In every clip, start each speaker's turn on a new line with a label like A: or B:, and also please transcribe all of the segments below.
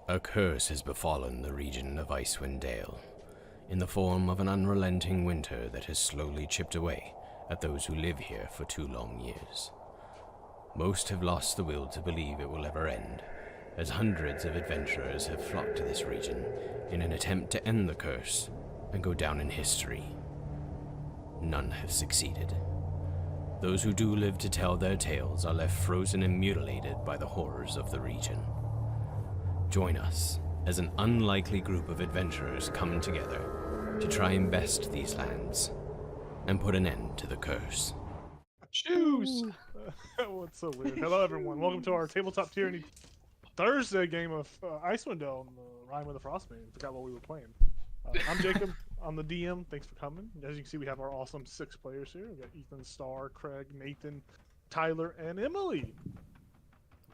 A: A curse has befallen the region of Icewind Dale, in the form of an unrelenting winter that has slowly chipped away at those who live here for 2 long years. Most have lost the will to believe it will ever end, as hundreds of adventurers have flocked to this region in an attempt to end the curse and go down in history. None have succeeded. Those who do live to tell their tales are left frozen and mutilated by the horrors of the region. Join us as an unlikely group of adventurers come together to try and best these lands and put an end to the curse.
B: Choose! What's so weird? Hello, everyone. Welcome to our tabletop tyranny Thursday game of Icewind Dale and the Rime of the Frostbane. Forgot what we were playing. I'm Jacob. I'm the DM. Thanks for coming. As you can see, we have our awesome 6 players here. We got Ethan, Star, Craig, Nathan, Tyler, and Emily.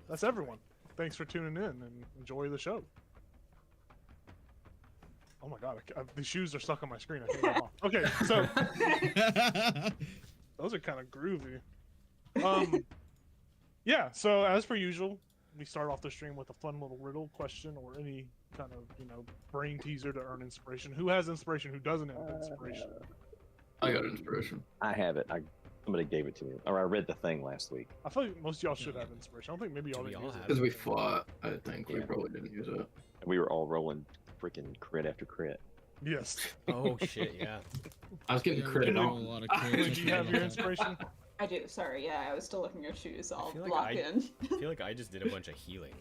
B: That's everyone. Thanks for tuning in and enjoy the show. Oh my god, the shoes are stuck on my screen. I can't get them off. Okay, so those are kind of groovy. Yeah, so as per usual, we start off the stream with a fun little riddle question or any kind of, brain teaser to earn inspiration. Who has inspiration? Who doesn't have inspiration?
C: I got inspiration.
D: I have it. Somebody gave it to me, or I read the thing last week.
B: I feel like most of y'all should have inspiration. I don't think maybe y'all didn't use it.
C: Because we fought, I think we probably didn't use it.
D: We were all rolling freaking crit after crit.
B: Yes.
A: Oh shit, yeah.
C: I was getting crit
B: a
C: on.
E: lot of
B: Did you have your inspiration?
F: I do. Sorry, yeah, I was still looking at your shoes. So I'll
A: feel like
F: block in.
A: I feel like I just did a bunch of healing,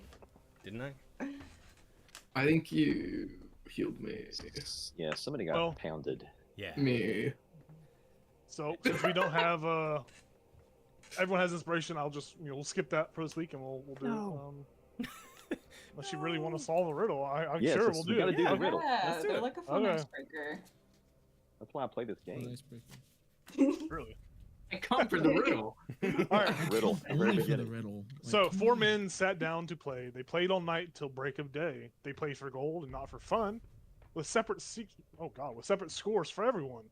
A: didn't I?
C: I think you healed me.
D: Yeah, somebody got pounded.
A: Yeah.
C: Me.
B: So since we don't have everyone has inspiration, I'll just we'll skip that for this week and we'll do unless you really want to solve a riddle. I'm sure we'll do it.
D: Do the riddle.
F: Yeah, they're like a fun icebreaker.
D: That's why I play this game.
B: Really?
C: I come for the riddle.
B: All right.
D: Riddle.
E: Only for the riddle.
B: So 4 men sat down to play. They played all night till break of day. They played for gold and not for fun, with separate scores for everyone.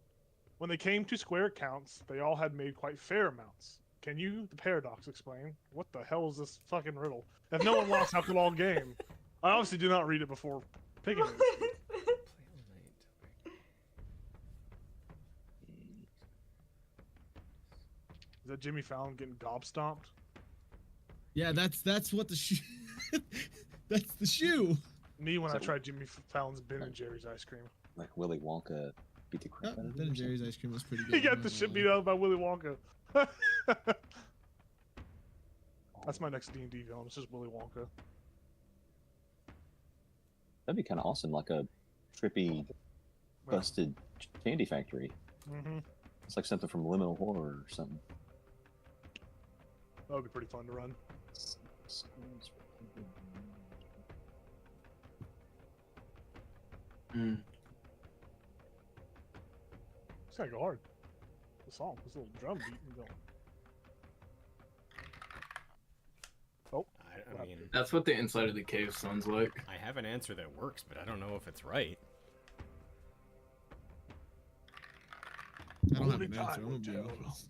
B: When they came to square counts, they all had made quite fair amounts. Can you, the paradox, explain? What the hell is this fucking riddle? If no one lost, how could all game? I obviously did not read it before picking it. Is that Jimmy Fallon getting gobstomped?
E: Yeah, that's what the shoe. That's the shoe.
B: Me when I tried Jimmy Fallon's Ben and Jerry's ice cream.
D: Like Willy Wonka beat the crap out of
E: Ben and Jerry's ice cream was pretty good.
B: He got the shit beat out by Willy Wonka. That's my next D&D villain. It's just Willy Wonka.
D: That'd be kind of awesome, like a trippy, busted candy factory.
B: Mm-hmm.
D: It's like something from Liminal Horror or something.
B: That would be pretty fun to run. It's gotta go hard. The song, this little drum beat and going. Oh,
A: I mean,
C: That's what the inside of the cave sounds like.
A: I have an answer that works, but I don't know if it's right.
E: I don't have an answer. I'm gonna be honest.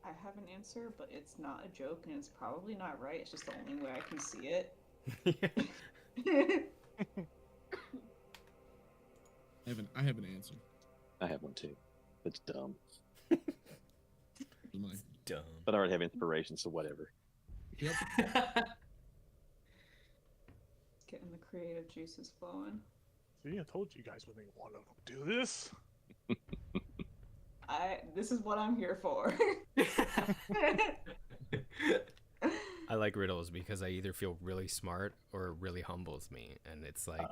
F: I have an answer, but it's not a joke, and it's probably not right. It's just the only way I can see it.
E: I have an answer.
D: I have one too. It's dumb.
A: Dumb.
D: But I already have inspiration, so whatever.
E: Yep.
F: Getting the creative juices flowing.
B: see, I told you guys when they want to do this.
F: This is what I'm here for.
A: I like riddles because I either feel really smart or it really humbles me, and it's like,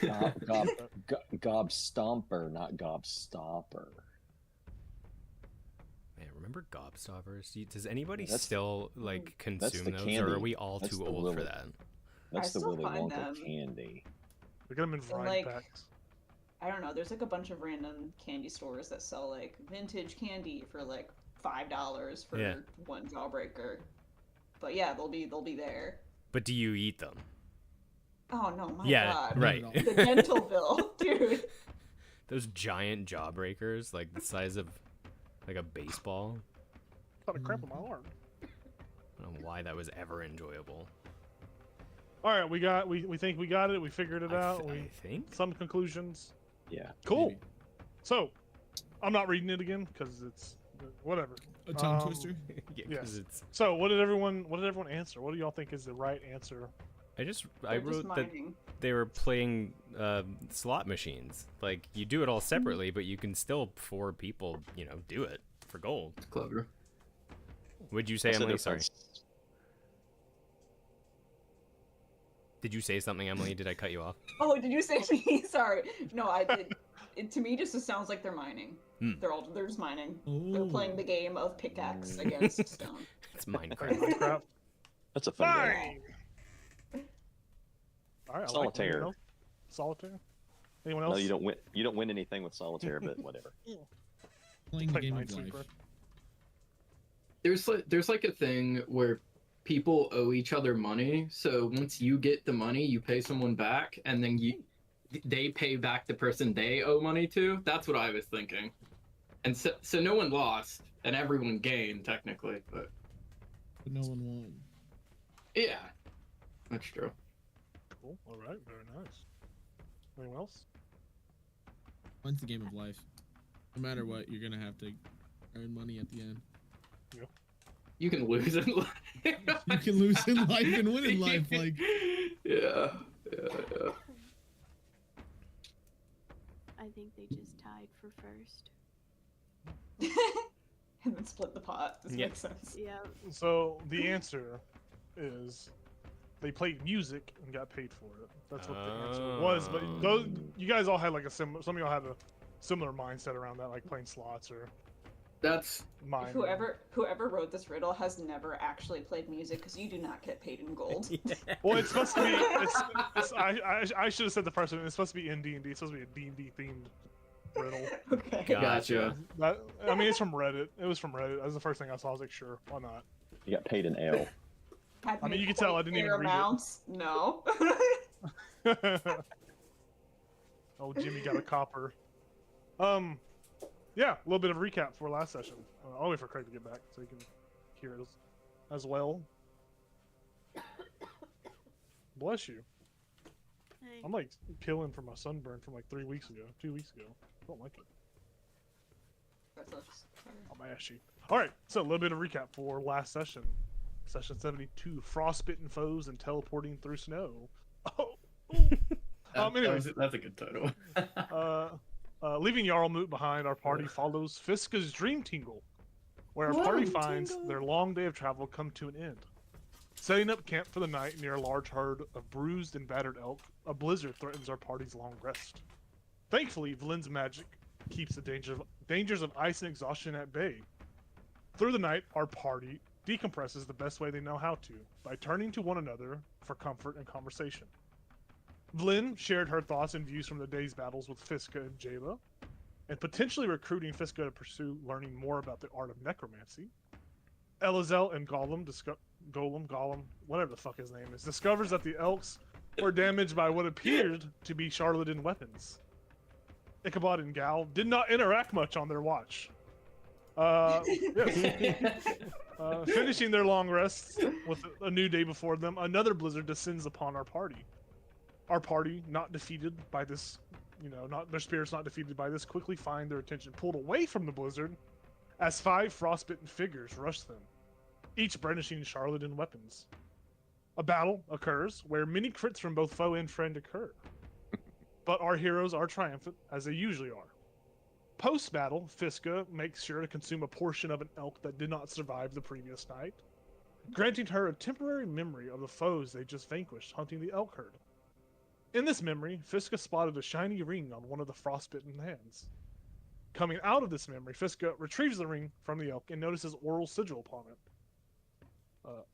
D: Gob Stomper, not Gobstopper.
A: Man, remember gobstoppers? Does anybody
D: That's-
A: still like consume those,
D: candy.
A: or are we all
D: That's
A: too
D: the
A: old for
D: Willy-
A: that?
D: That's the
F: still
D: Willy
F: find
D: Wonka
F: them.
D: candy.
B: We get them in variety packs.
F: I don't know. There's like a bunch of random candy stores that sell like vintage candy for like $5 for one jawbreaker. But yeah, they'll be there.
A: But do you eat them?
F: Oh no, my
A: Yeah,
F: god.
A: right.
F: The dental bill, dude.
A: Those giant jawbreakers, like the size of like a baseball.
B: Got a cramp in my arm.
A: I don't know why that was ever enjoyable.
B: All right, we think we got it. We figured it out.
A: I think.
B: Some conclusions.
D: Yeah.
B: Cool.
E: Maybe.
B: So, I'm not reading it again because it's whatever.
E: A tongue twister.
A: Yeah,
B: Yes.
A: 'cause it's.
B: So, what did everyone answer? What do y'all think is the right answer?
A: I
F: They're just
A: wrote that
F: mining.
A: they were playing slot machines. Like you do it all separately, but you can still 4 people, do it for gold.
C: It's clever.
A: Would you say,
D: I said
A: Emily?
D: if
A: Sorry.
D: that's-
A: Did you say something, Emily? Did I cut you off?
F: Oh, did you say me? Sorry. No, I did. To me, just sounds like they're mining.
A: Hmm.
F: They're just mining. They're playing
E: Ooh.
F: the game of pickaxe against stone.
A: It's Minecraft.
B: Minecraft.
D: That's a fun game.
B: Fine. All right. I like it.
D: Solitaire.
B: Anyone else? Solitaire. Anyone else?
D: No, you don't win. You don't win anything with solitaire, but whatever.
E: Playing the
B: Play
E: game of
B: Minesweeper.
E: life.
C: There's like a thing where people owe each other money. So once you get the money, you pay someone back, and then they pay back the person they owe money to. That's what I was thinking. And so no one lost and everyone gained technically, but
E: But no one won.
C: yeah, that's true.
B: Cool. All right. Very nice. Anyone else?
E: Mine's the game of life. No matter what, you're gonna have to earn money at the end.
C: You can lose in life.
E: You can lose in life and win in life. Like,
C: yeah.
G: I think they just tied for first.
F: And then split the pot. This
A: Yeah.
F: makes sense.
G: Yeah.
B: So the answer is they played music and got paid for it. That's what the answer was. But those, you guys all had like a similar. Some of y'all had a similar mindset around that, like playing slots or
C: That's
B: mining.
F: Whoever wrote this riddle has never actually played music because you do not get paid in gold.
B: Well, it's supposed to be. I should have said the first one. It's supposed to be in D&D. It's supposed to be a D&D themed riddle.
F: Okay.
C: gotcha.
B: I mean, it's from Reddit. It was from Reddit. That was the first thing I saw. I was like, sure, why not?
D: You got paid an L.
B: I mean, you can tell I didn't even read it.
F: amounts. No.
B: Oh, Jimmy got a copper. Yeah, a little bit of recap for last session. I'll wait for Craig to get back so he can hear it as well. Bless you.
G: Hey.
B: I'm like peeling from my sunburn from like 2 weeks ago. I don't like it.
F: That sucks.
B: I'll mash you. All right, so a little bit of recap for last session. Session 72, frostbitten foes and teleporting through snow. Oh. Anyways.
C: That's a good title.
B: Leaving Jarlmoot behind, our party follows Fiska's Dream Tingle, where our party finds their long day of travel come to an end. Setting up camp for the night near a large herd of bruised and battered elk, a blizzard threatens our party's long rest. Thankfully, Vlin's magic keeps the dangers of ice and exhaustion at bay. Through the night, our party decompresses the best way they know how to, by turning to one another for comfort and conversation. Vlin shared her thoughts and views from the day's battles with Fiska and Jayla, and potentially recruiting Fiska to pursue learning more about the art of necromancy. Elazel and Gollum, whatever the fuck his name is, discovers that the elks were damaged by what appeared to be charlatan weapons. Ichabod and Gal did not interact much on their watch. Yes. Finishing their long rests with a new day before them, another blizzard descends upon our party. Our party, not defeated by this, their spirits not defeated by this, quickly find their attention pulled away from the blizzard as 5 frostbitten figures rush them, each brandishing charlatan weapons. A battle occurs where many crits from both foe and friend occur, but our heroes are triumphant, as they usually are. Post-battle, Fiska makes sure to consume a portion of an elk that did not survive the previous night, granting her a temporary memory of the foes they just vanquished hunting the elk herd. In this memory, Fiska spotted a shiny ring on one of the frostbitten hands. Coming out of this memory, Fiska retrieves the ring from the elk and notices oral sigil upon it.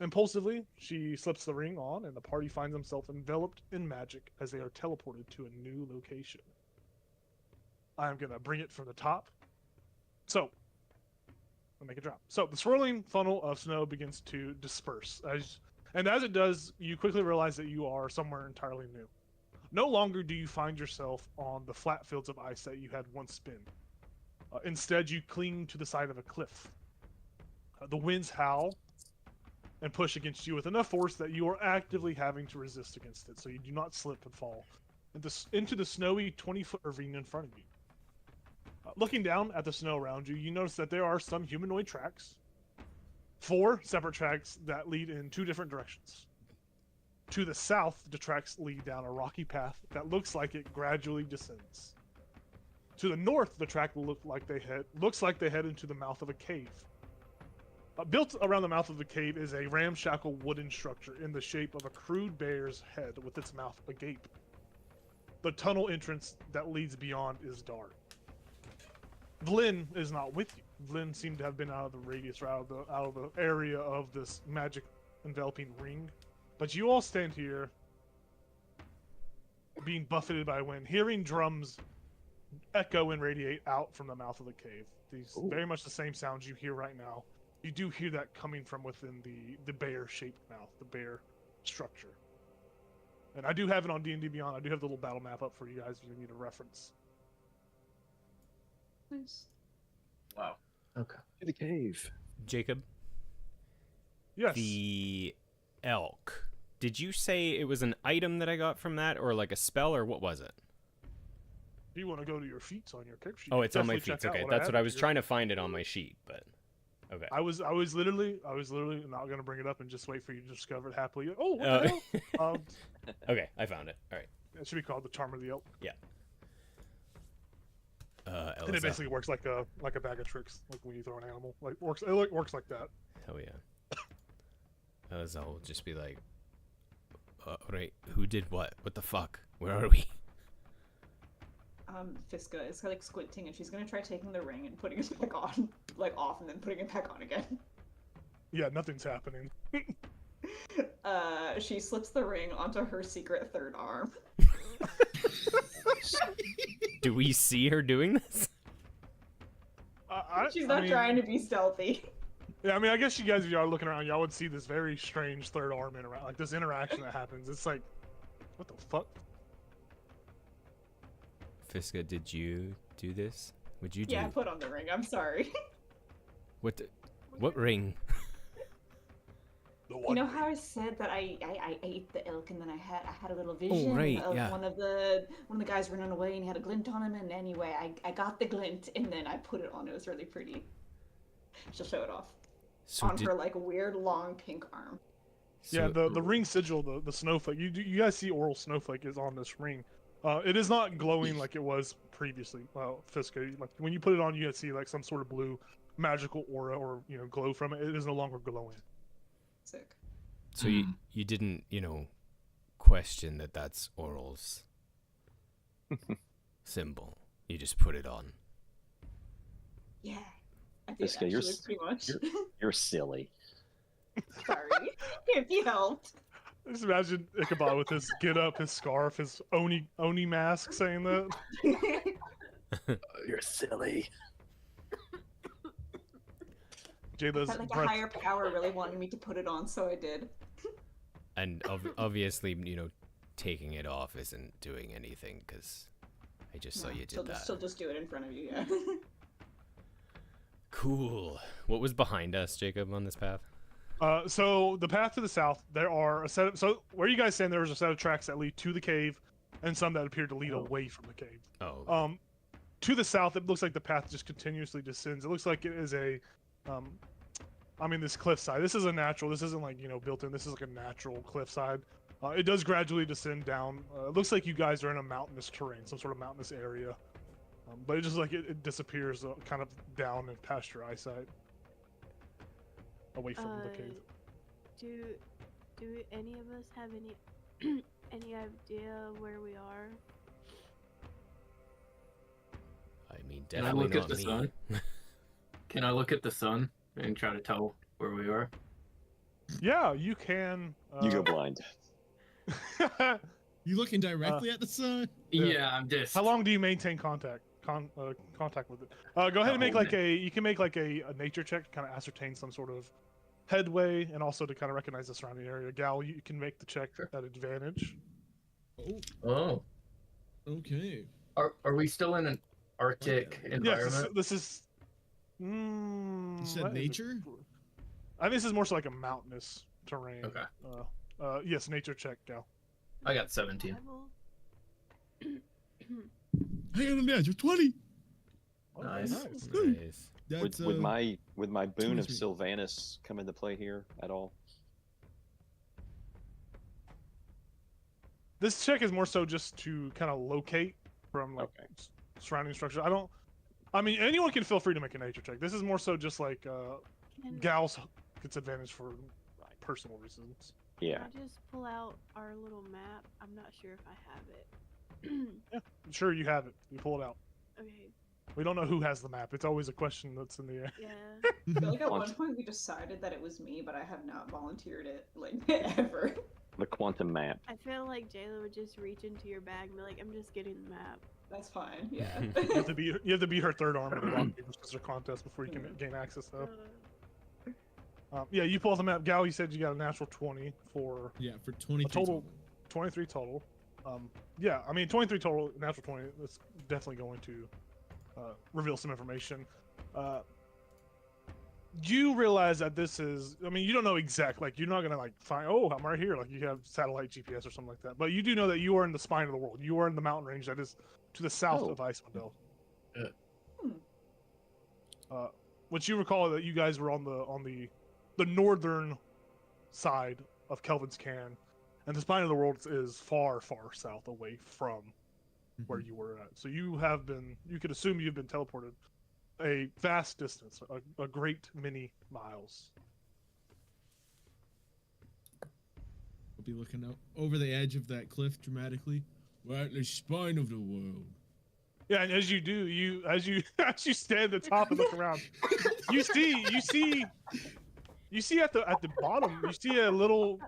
B: Impulsively, she slips the ring on, and the party finds themselves enveloped in magic as they are teleported to a new location. I'm going to bring it from the top. So, I'll make it drop. So, the swirling funnel of snow begins to disperse. As it does, you quickly realize that you are somewhere entirely new. No longer do you find yourself on the flat fields of ice that you had once been. Instead, you cling to the side of a cliff. The winds howl, and push against you with enough force that you are actively having to resist against it, so you do not slip and fall into the snowy 20-foot ravine in front of you. Looking down at the snow around you, you notice that there are some humanoid tracks. 4 separate tracks that lead in 2 different directions. To the south, the tracks lead down a rocky path that looks like it gradually descends. To the north, the track looks like they head into the mouth of a cave. Built around the mouth of the cave is a ramshackle wooden structure in the shape of a crude bear's head with its mouth agape. The tunnel entrance that leads beyond is dark. Vlyn is not with you. Vlyn seemed to have been out of the radius, or out of the area of this magic enveloping ring. But you all stand here, being buffeted by wind, hearing drums echo and radiate out from the mouth of the cave. These very much the same sounds you hear right now. You do hear that coming from within the bear-shaped mouth, the bear structure. And I do have it on D&D Beyond. I do have the little battle map up for you guys if you need a reference.
F: Nice.
C: Wow. Okay.
D: To the cave.
A: Jacob,
B: Yes.
A: the elk. Did you say it was an item that I got from that, or like a spell, or what was it?
B: If you want to go to your feats on your character sheet,
A: Oh, it's on my
B: definitely
A: feet.
B: check out
A: Okay,
B: what
A: that's what I was
B: here.
A: trying to find it on my sheet, but okay.
B: I was literally not gonna bring it up and just wait for you to discover it happily. Oh, what the hell?
A: Okay, I found it. All right.
B: It should be called the Charm of the Elk. And it
A: Elza.
B: basically works like a bag of tricks, like when you throw an animal. It works like that.
A: Hell yeah. Elza will just be like, right, who did what? What the fuck? Where are we?
F: Fiska is like squinting, and she's gonna try taking the ring and putting it back on, like off, and then putting it back on again.
B: Yeah, nothing's happening.
F: She slips the ring onto her secret third arm.
A: Do we see her doing this?
F: She's not trying to be stealthy.
B: Yeah, I mean, I guess you guys, if y'all are looking around, y'all would see this very strange third arm like this interaction that happens. It's like, what the fuck?
A: Fiska, did you do this? Would you do?
F: Yeah, I put on the ring. I'm sorry.
A: What ring?
F: You know how I said that I ate the elk, and then I had a little vision
A: right,
F: of
A: yeah.
F: one of the guys running away, and he had a glint on him. And anyway, I got the glint, and then I put it on. It was really pretty. She'll show it off on her like weird long pink arm.
B: Yeah, the ring sigil, the snowflake. You guys see Oral Snowflake is on this ring. It is not glowing like it was previously. Fiska, like when you put it on, you see like some sort of blue magical aura or glow from it. It is no longer glowing.
F: Sick.
A: So you didn't question that that's Oral's symbol. You just put it on.
F: Yeah, I did
D: Fiska,
F: actually pretty much.
D: You're silly.
F: Sorry, can't be helped.
B: Just imagine Ichabod with his get up, his scarf, his Oni mask saying that.
D: You're silly.
B: Jayla's
F: But like a
B: breath.
F: higher power really wanted me to put it on, so I did.
A: And obviously, taking it off isn't doing anything because I just saw you did that.
F: She'll just do it in front of you, yeah.
A: Cool. What was behind us, Jacob, on this path?
B: So the path to the south, there are a set of, so where you guys stand, there was a set of tracks that lead to the cave, and some that appear to lead away from the cave.
A: Oh.
B: To the south, it looks like the path just continuously descends. It looks like it is a, this cliffside. This is a natural. This isn't like built in. This is like a natural cliffside. It does gradually descend down. It looks like you guys are in a mountainous terrain, some sort of mountainous area. But it just like it disappears kind of down and past your eyesight, away from the cave.
G: Do any of us have any any idea where we are?
A: I mean,
C: Can I
A: definitely
C: look
A: not
C: at the
A: me.
C: sun? Can I look at the sun and try to tell where we are?
B: Yeah, you can.
D: You go blind.
E: You looking directly at the sun?
C: Yeah, I'm just.
B: How long do you maintain contact with it? Go ahead and make like you can make like a nature check to kind of ascertain some sort of headway, and also to kind of recognize the surrounding area. Gal, you can make the check at advantage.
C: Oh.
E: Okay.
C: Are we still in an Arctic environment?
B: Yes, this is.
E: You said nature?
B: I think this is more so like a mountainous terrain.
C: Okay.
B: Yes, nature check, Gal.
C: I got 17.
E: I got a natural 20.
B: Oh,
C: Nice.
A: Nice.
E: That's
D: Would my boon of
E: 23.
D: Sylvanus come into play here at all?
B: This check is more so just to kind of locate from like
D: Okay.
B: surrounding structure. I mean, anyone can feel free to make a nature check. This is more so just like Gal's gets advantage for personal reasons.
D: Yeah.
G: Can I just pull out our little map? I'm not sure if I have it.
B: Sure, you have it. You pull it out.
G: Okay.
B: We don't know who has the map. It's always a question that's in the air.
G: Yeah.
F: I feel like at one point we decided that it was me, but I have not volunteered it like ever.
D: The quantum map.
G: I feel like Jayla would just reach into your bag and be like, "I'm just getting the map."
F: That's fine. Yeah.
B: You have to be her third arm in the rock paper scissors contest before you can gain access, though. Yeah, you pull out the map. Gal, you said you got a natural 20 for
E: Yeah, for 23
B: total. 23 total. Yeah, I mean 23 total, natural 20. That's definitely going to reveal some information. You realize that this is. I mean, you don't know exactly. Like, you're not gonna like find. Oh, I'm right here. Like, you have satellite GPS or something like that. But you do know that you are in the spine of the world. You are in the mountain range that is to the south of Icewind Dale. Which you recall that you guys were on the northern side of Kelvin's Can, and the spine of the world is far, far south away from where you were at. So you could assume you've been teleported a vast distance, a great many miles.
E: I'll be looking out over the edge of that cliff dramatically. We're at the spine of the world.
B: Yeah, and as you do, as you stand at the top and look around, you see at the bottom, you see a little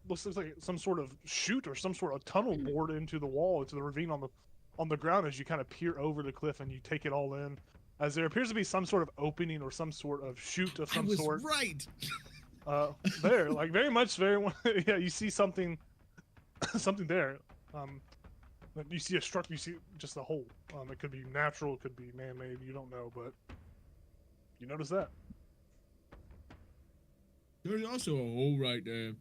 B: looks like some sort of chute or some sort of tunnel bored into the wall, into the ravine on the ground as you kind of peer over the cliff and you take it all in. As there appears to be some sort of opening or some sort of chute of some sort.
E: Right.
B: There, like very much, yeah. You see something there. You see a structure. You see just a hole. It could be natural. It could be man-made. You don't know, but you notice that.
E: There's also a hole right there.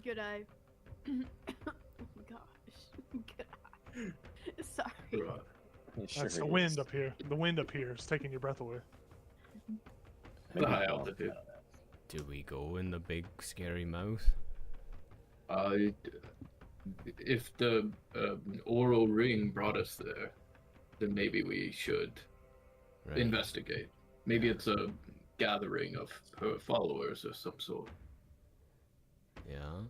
G: Good eye. Gosh. Good eye. Sorry.
B: That's the wind up here. The wind up here is taking your breath away.
C: The high altitude.
A: Do we go in the big scary mouth?
C: If the oral ring brought us there, then maybe we should investigate. Maybe it's a gathering of her followers of some sort.
A: Yeah.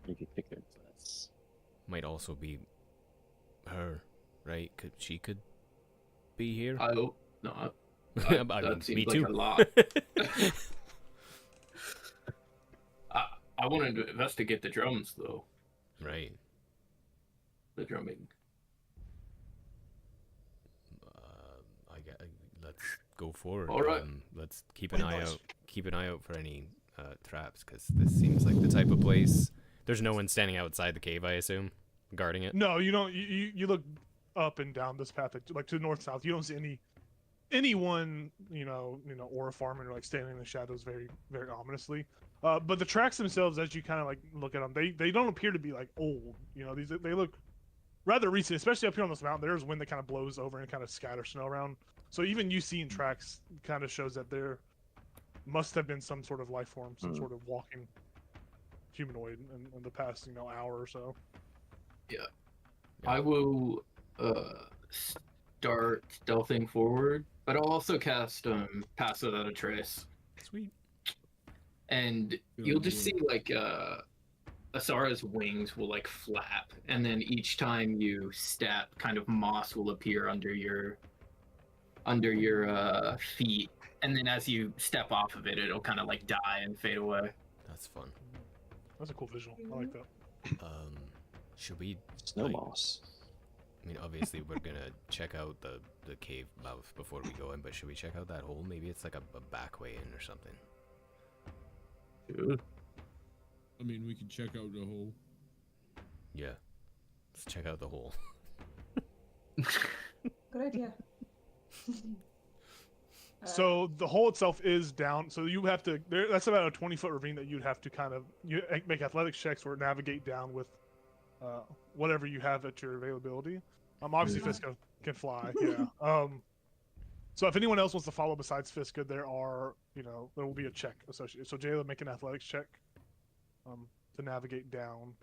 D: You could pick their class.
A: Might also be her, right? She could be here.
C: I hope not.
A: I
C: That
A: mean,
C: seems
A: me
C: like
A: too.
C: a lot. I wanted to investigate the drums, though.
A: Right.
C: The drumming.
A: Let's go forward.
C: All right.
A: Let's keep an eye out. Keep an eye out for any traps, because this seems like the type of place. There's no one standing outside the cave, I assume, guarding it.
B: No, you don't. You look up and down this path, like to the north south. You don't see anyone, or a farmer like standing in the shadows, very, very ominously. But the tracks themselves, as you kind of like look at them, they don't appear to be like old. They look rather recent, especially up here on this mountain. There's wind that kind of blows over and kind of scatters snow around. So even you seeing tracks kind of shows that there must have been some sort of life form, some sort of walking humanoid in the past, hour or so.
C: Yeah. I will start stealthing forward, but I'll also cast Pass Without a Trace.
A: Sweet.
C: And you'll just see like Asara's wings will like flap, and then each time you step, kind of moss will appear under your feet, and then as you step off of it, it'll kind of like die and fade away.
A: That's fun.
B: That's a cool visual. I like that.
A: Should we
D: Snow moss.
A: I mean, obviously we're gonna check out the cave mouth before we go in, but should we check out that hole? Maybe it's like a back way in or something.
C: Dude.
E: I mean, we can check out the hole.
A: Yeah. Let's check out the hole.
F: Good idea.
B: So the hole itself is down. So you have to. That's about a 20-foot ravine that you'd have to kind of make athletics checks or navigate down with whatever you have at your availability. Obviously Fiska can fly. Yeah. So if anyone else wants to follow besides Fiska, there will be a check associated. So Jayla, make an athletics check to navigate down.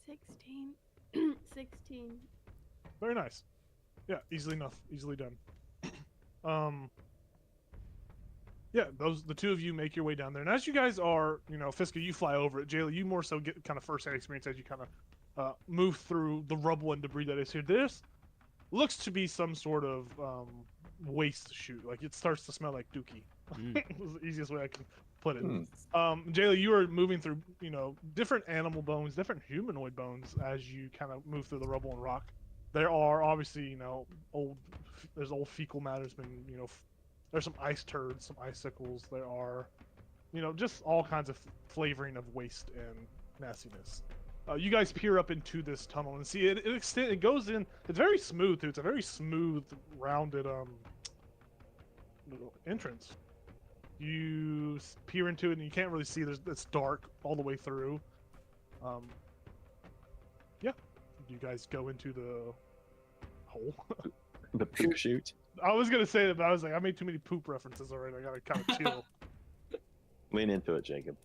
G: 16. 16.
B: Very nice. Yeah, easily enough. Easily done. Yeah, the two of you make your way down there, and as you guys are, Fiska, you fly over it. Jayla, you more so get kind of first-hand experience as you kind of move through the rubble and debris that is here. This looks to be some sort of waste chute. Like it starts to smell like dookie. Is the easiest way I can put it. Jayla, you are moving through, different animal bones, different humanoid bones as you kind of move through the rubble and rock. There are obviously, there's old fecal matter. There's been, there's some ice turds, some icicles. There are, just all kinds of flavoring of waste and nastiness. You guys peer up into this tunnel and see it goes in. It's very smooth too. It's a very smooth, rounded entrance. You peer into it and you can't really see. It's dark all the way through. Yeah. You guys go into the hole.
D: The poop chute.
B: I was gonna say that, but I was like, I made too many poop references already. I gotta kind of chill.
D: Lean into it, Jacob.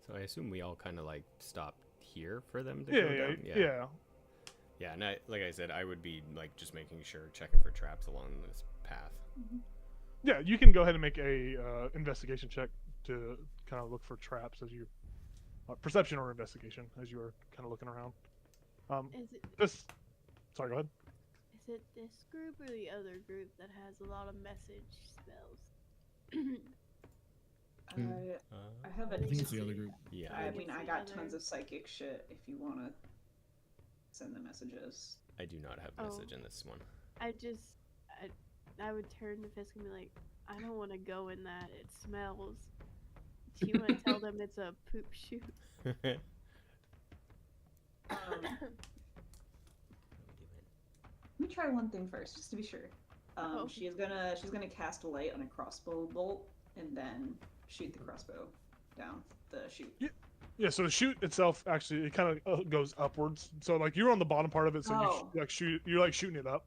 A: So I assume we all kind of like stopped here for them to
B: Yeah,
A: go
B: yeah,
A: down?
B: yeah.
A: Yeah, and like I said, I would be like just making sure, checking for traps along this path.
B: Yeah, you can go ahead and make a investigation check to kind of look for traps as you perception or investigation as you are kind of looking around.
G: Is it
B: Sorry, go ahead.
G: is it this group or the other group that has a lot of message spells?
F: I have
E: I
F: a.
E: think it's the other group.
A: Yeah.
F: I mean, I got
G: Together.
F: tons of psychic shit. If you want to send the messages.
A: I do not have message in this one.
G: I would turn to Fisk and be like, I don't want to go in that. It smells. Do you want to tell them it's a poop chute?
F: Let me try one thing first, just to be sure.
G: Oh.
F: She's gonna cast a light on a crossbow bolt and then shoot the crossbow down the chute.
B: Yeah, so the chute itself actually it kind of goes upwards. So like you're on the bottom part of it, so you're like shooting it up.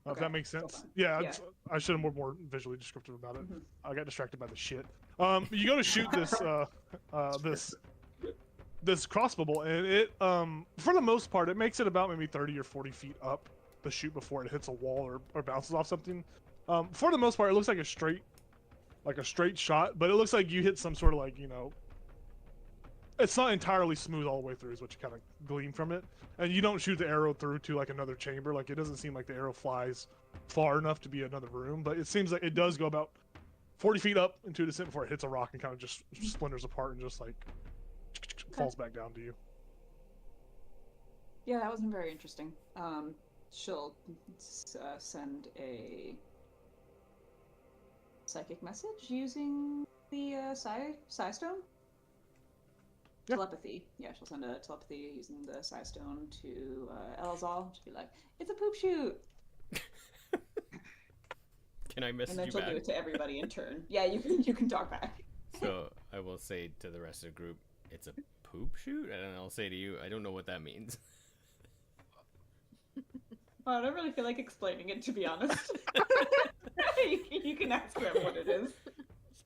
B: If
F: Okay,
B: that makes
F: still
B: sense.
F: fine.
B: Yeah,
F: Yeah.
B: I should have more visually descriptive about it.
F: Mhm.
B: I got distracted by the shit. You go to shoot this this crossbow bolt, and it for the most part it makes it about maybe 30 or 40 feet up the chute before it hits a wall or bounces off something. For the most part, it looks like a straight shot, but it looks like you hit some sort of like it's not entirely smooth all the way through is what you kind of glean from it, and you don't shoot the arrow through to like another chamber. Like it doesn't seem like the arrow flies far enough to be another room, but it seems like it does go about 40 feet up into a descent before it hits a rock and kind of just splinters apart and just like falls back down to you.
F: Yeah, that wasn't very interesting. She'll send a psychic message using the Psi Stone?
B: Yeah.
F: Telepathy. Yeah, she'll send a telepathy using the Psi Stone to Elzal. She'll be like, it's a poop chute!
A: Can I message
F: And then
A: you
F: she'll
A: back?
F: do it to everybody in turn. Yeah, you can talk back.
A: So I will say to the rest of the group, it's a poop chute, and I'll say to you, I don't know what that means.
F: Well, I don't really feel like explaining it, to be honest. you can ask them what it is.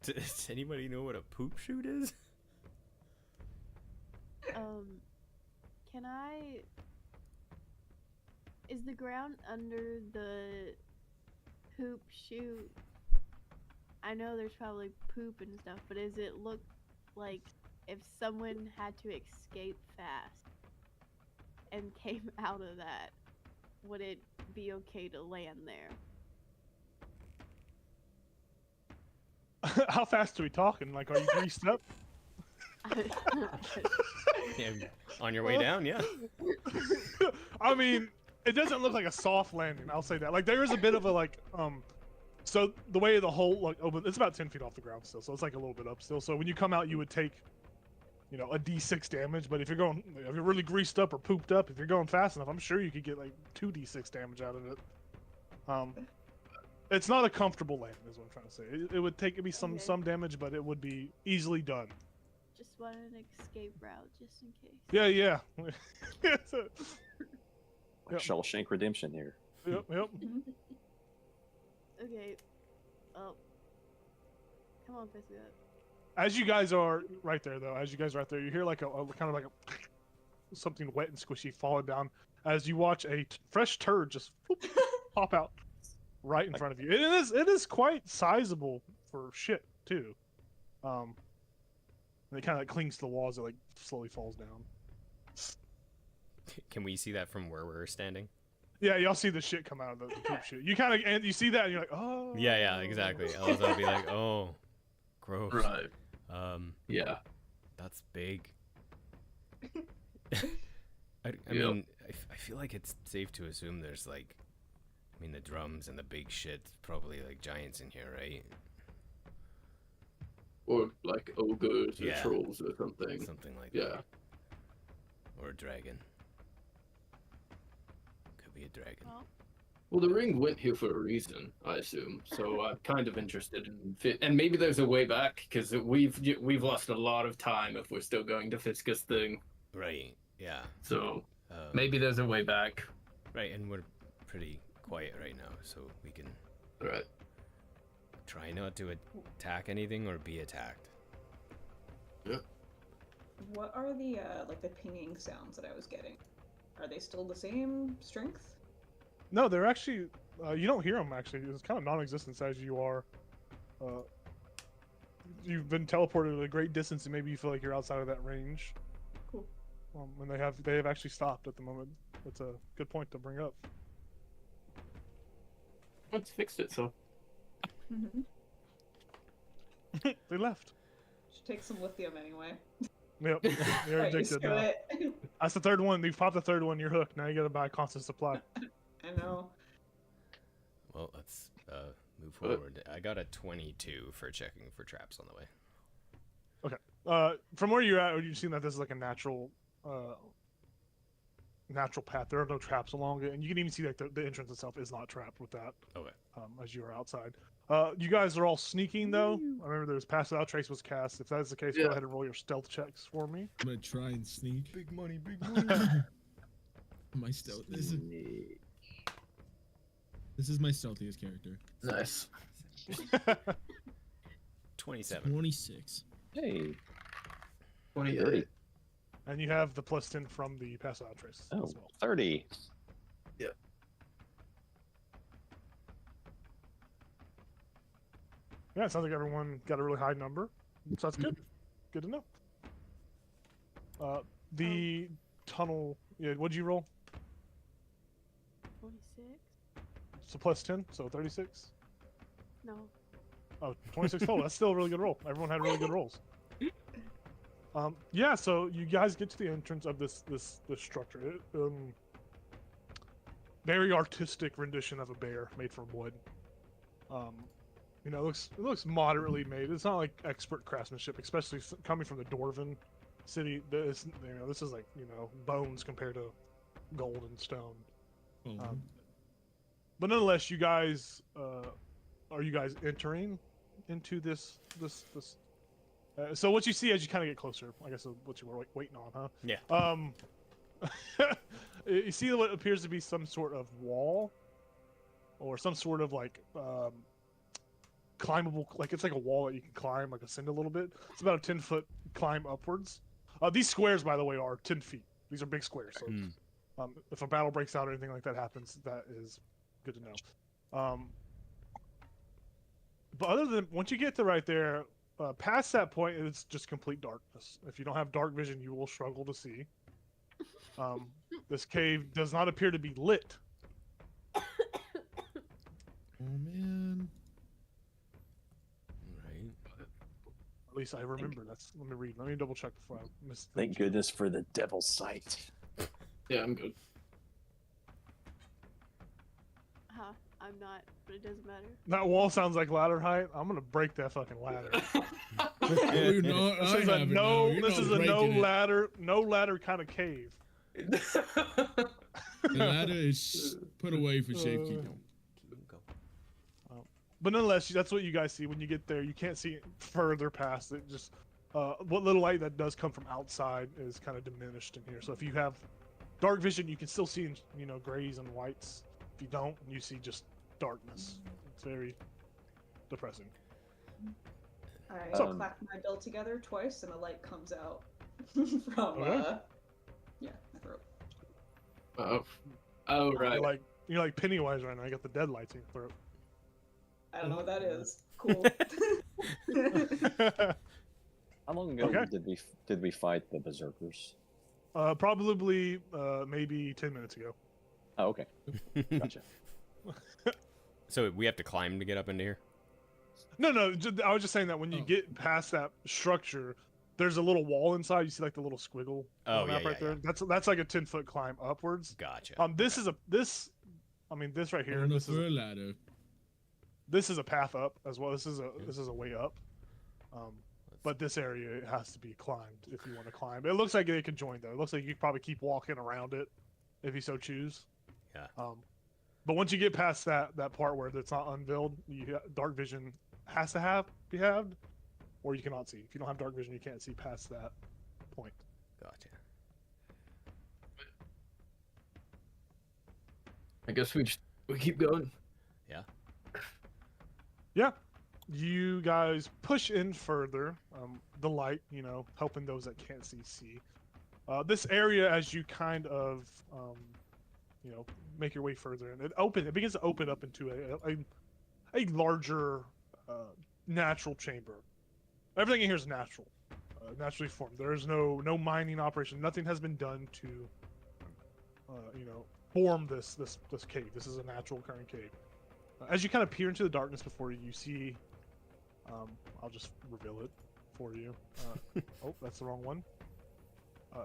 A: Does anybody know what a poop chute is?
G: Can I? Is the ground under the poop chute? I know there's probably poop and stuff, but does it look like if someone had to escape fast and came out of that, would it be okay to land there?
B: How fast are we talking? Like, are you greased up?
A: Yeah, on your way down, yeah.
B: I mean, it doesn't look like a soft landing. I'll say that. Like, there is a bit of a So the way the hole like open, it's about 10 feet off the ground still, so it's like a little bit up still. So when you come out, you would take, you know, a d6 damage. But if you're really greased up or pooped up, if you're going fast enough, I'm sure you could get like 2d6 damage out of it. It's not a comfortable land, is what I'm trying to say. It would take maybe some damage, but it would be easily done.
G: Just want an escape route, just in case.
B: Yeah, yeah.
D: Like Shawshank Redemption here.
B: Yep, yep.
G: Okay. Oh. Come on, piss it up.
B: As you guys are right there, though, you hear like a kind of like a something wet and squishy falling down as you watch a fresh turd just pop out right in front of you. It is quite sizable for shit too. And it kind of clings to the walls. It like slowly falls down.
A: Can we see that from where we're standing?
B: Yeah, y'all see the shit come out of the poop shit. You kind of and you see that and you're like, oh.
A: Yeah, exactly. Else I'll be like, oh, gross.
C: Right. Yeah.
A: That's big. I mean, I feel like it's safe to assume there's like, I mean, the drums and the big shit, probably like giants in here, right?
C: Or like ogres or trolls or something.
A: Something like
C: that.
A: Yeah. Or a dragon. Could be a dragon.
C: Well, the ring went here for a reason, I assume. So I'm kind of interested in and maybe there's a way back because we've lost a lot of time if we're still going to Fiskus thing.
A: Right. Yeah.
C: So maybe there's a way back.
A: Right, and we're pretty quiet right now, so we can try not to attack anything or be attacked.
C: Yeah.
F: What are the like the pinging sounds that I was getting? Are they still the same strength?
B: No, they're actually. You don't hear them actually. It's kind of non-existent as you are. You've been teleported at a great distance, and maybe you feel like you're outside of that range.
F: Cool.
B: And they have actually stopped at the moment. That's a good point to bring up.
C: Let's fix it. So.
B: They left.
F: Should take some lithium anyway.
B: Yep, you're addicted now. That's the third one. You've popped the third one. You're hooked. Now you gotta buy a constant supply.
F: I know.
A: Well, let's move forward. I got a 22 for checking for traps on the way.
B: Okay. From where you're at, you've seen that this is like a natural path. There are no traps along it, and you can even see that the entrance itself is not trapped with that.
A: Okay.
B: As you are outside. You guys are all sneaking though. I remember there's pass without trace was cast. If that's the case, go ahead and roll your stealth checks for me.
E: I'm gonna try and sneak.
A: Big money, big money.
E: My stealth. This is my stealthiest character.
C: Nice.
A: 27.
E: 26.
D: Hey.
C: 28.
B: And you have the +10 from the pass without trace.
D: Oh,
B: as well.
D: 30.
C: Yeah.
B: Yeah, it sounds like everyone got a really high number. So that's good. Good to know. The tunnel. Yeah, what'd you roll?
G: 26?
B: So +10, so 36.
G: No.
B: Oh, 26 total. That's still a really good roll. Everyone had really good rolls. Yeah, so you guys get to the entrance of this structure. Very artistic rendition of a bear made from wood. You know, it looks moderately made. It's not like expert craftsmanship, especially coming from the Dwarven city. This is like, you know, bones compared to gold and stone. But nonetheless, you guys are you guys entering into this? So what you see as you kind of get closer, I guess, is what you were waiting on, huh?
A: Yeah.
B: You see what appears to be some sort of wall, or some sort of like climbable, like it's like a wall that you can climb, like ascend a little bit. It's about a 10-foot climb upwards. These squares, by the way, are 10 feet. These are big squares. So if a battle breaks out or anything like that happens, that is good to know. But other than once you get to right there, past that point, it's just complete darkness. If you don't have dark vision, you will struggle to see. This cave does not appear to be lit.
E: Oh man.
A: Right.
B: At least I remember. Let me read. Let me double check before I miss.
D: Thank goodness for the devil's sight.
C: Yeah, I'm good.
G: I'm I'm not, but it doesn't matter.
B: That wall sounds like ladder height. I'm gonna break that fucking ladder.
E: Oh, you know,
B: This
E: I
B: is a
E: have it
B: no.
E: now. You're
B: This
E: not
B: is a
E: breaking it.
B: no ladder kind of cave.
E: The ladder is put away for safekeeping.
B: But nonetheless, that's what you guys see when you get there. You can't see further past it. Just what little light that does come from outside is kind of diminished in here. So if you have dark vision, you can still see, grays and whites. If you don't, you see just darkness. It's very depressing.
F: I
B: So-
F: clap my bill together twice, and a light comes out from
B: Okay.
F: my throat.
C: Oh right.
B: You're like Pennywise right now. You got the dead lights in your throat.
F: I don't know what that is. Cool.
D: How long ago
B: Okay.
D: did we fight the berserkers?
B: Probably maybe 10 minutes ago.
D: Oh, okay. Gotcha.
A: So we have to climb to get up into here?
B: No, I was just saying that when you
E: Oh.
B: get past that structure, there's a little wall inside. You see like the little squiggle
A: Oh,
B: on the map
A: yeah,
B: right
A: yeah,
B: there. That's like a 10-foot climb upwards.
A: Gotcha.
B: This is this right here.
E: On the
B: This is
E: fur ladder.
B: this is a path up as well. This is a way up. But this area has to be climbed if you want to climb. It looks like they can join though. It looks like you could probably keep walking around it if you so choose.
A: Yeah.
B: But once you get past that part where it's not unveiled, dark vision has to be had, or you cannot see. If you don't have dark vision, you can't see past that point.
A: Gotcha.
C: I guess we keep going.
B: Yeah. You guys push in further. The light, helping those that can't see. This area, as you kind of, make your way further, and it begins to open up into a larger, natural chamber. Everything in here is natural, naturally formed. There is no mining operation. Nothing has been done to, form this cave. This is a natural occurring cave. As you kind of peer into the darkness before you see, I'll just reveal it for you. Oh, that's the wrong one.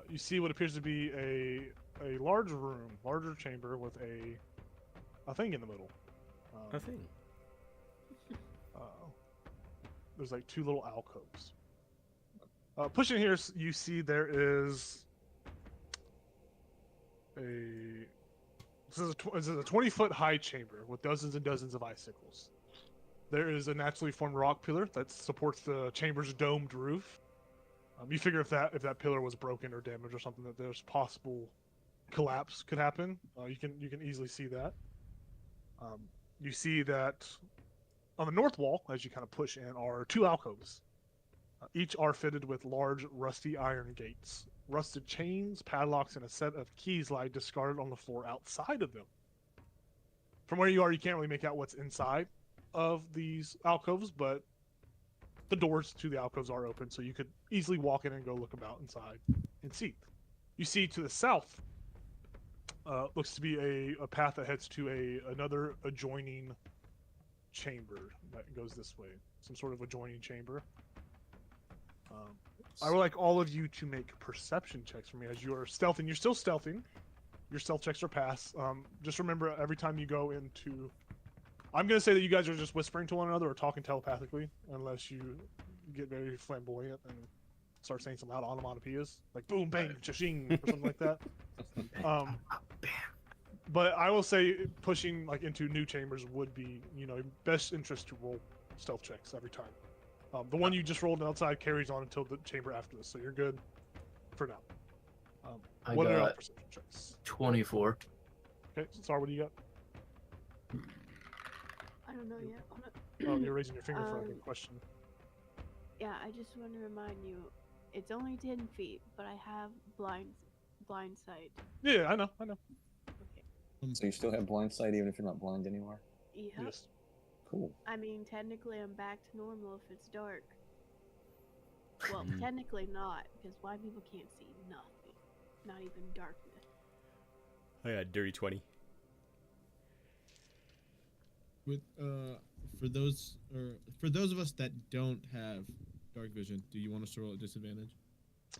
B: You see what appears to be a larger chamber with a thing in the middle.
A: A thing.
B: There's like two little alcoves. Pushing here, you see there is this is a 20-foot high chamber with dozens and dozens of icicles. There is a naturally formed rock pillar that supports the chamber's domed roof. You figure if that pillar was broken or damaged or something, that there's possible collapse could happen. You can easily see that. You see that on the north wall, as you kind of push in, are two alcoves. Each are fitted with large rusty iron gates. Rusted chains, padlocks, and a set of keys lie discarded on the floor outside of them. From where you are, you can't really make out what's inside of these alcoves, but the doors to the alcoves are open, so you could easily walk in and go look about inside and see. You see to the south, looks to be a path that heads to another adjoining chamber that goes this way. Some sort of adjoining chamber. I would like all of you to make perception checks for me as you are stealthing. You're still stealthing. Your stealth checks are passed. Just remember, every time you go into... I'm going to say that you guys are just whispering to one another or talking telepathically, unless you get very flamboyant and start saying some loud onomatopoeias, like boom, bang, cha-ching, or something like that. But I will say pushing like into new chambers would be, best interest to roll stealth checks every time. The one you just rolled outside carries on until the chamber after this, so you're good for now.
C: I
B: What are your
C: got
B: perception checks?
C: 24.
B: Okay, sorry, what do you got?
G: I don't know yet.
B: Oh, you're raising your finger for like a
G: Um,
B: question.
G: Yeah, I just want to remind you, it's only 10 feet, but I have blind sight.
B: Yeah, I know.
G: Okay.
D: So you still have blind sight even if you're not blind anymore?
G: Yep.
B: Yes.
D: Cool.
G: I mean, technically, I'm back to normal if it's dark. Well,
A: Mhm.
G: technically not, because blind people can't see nothing. Not even darkness.
A: I got dirty 20.
E: With for those of us that don't have dark vision, do you want us to roll at disadvantage?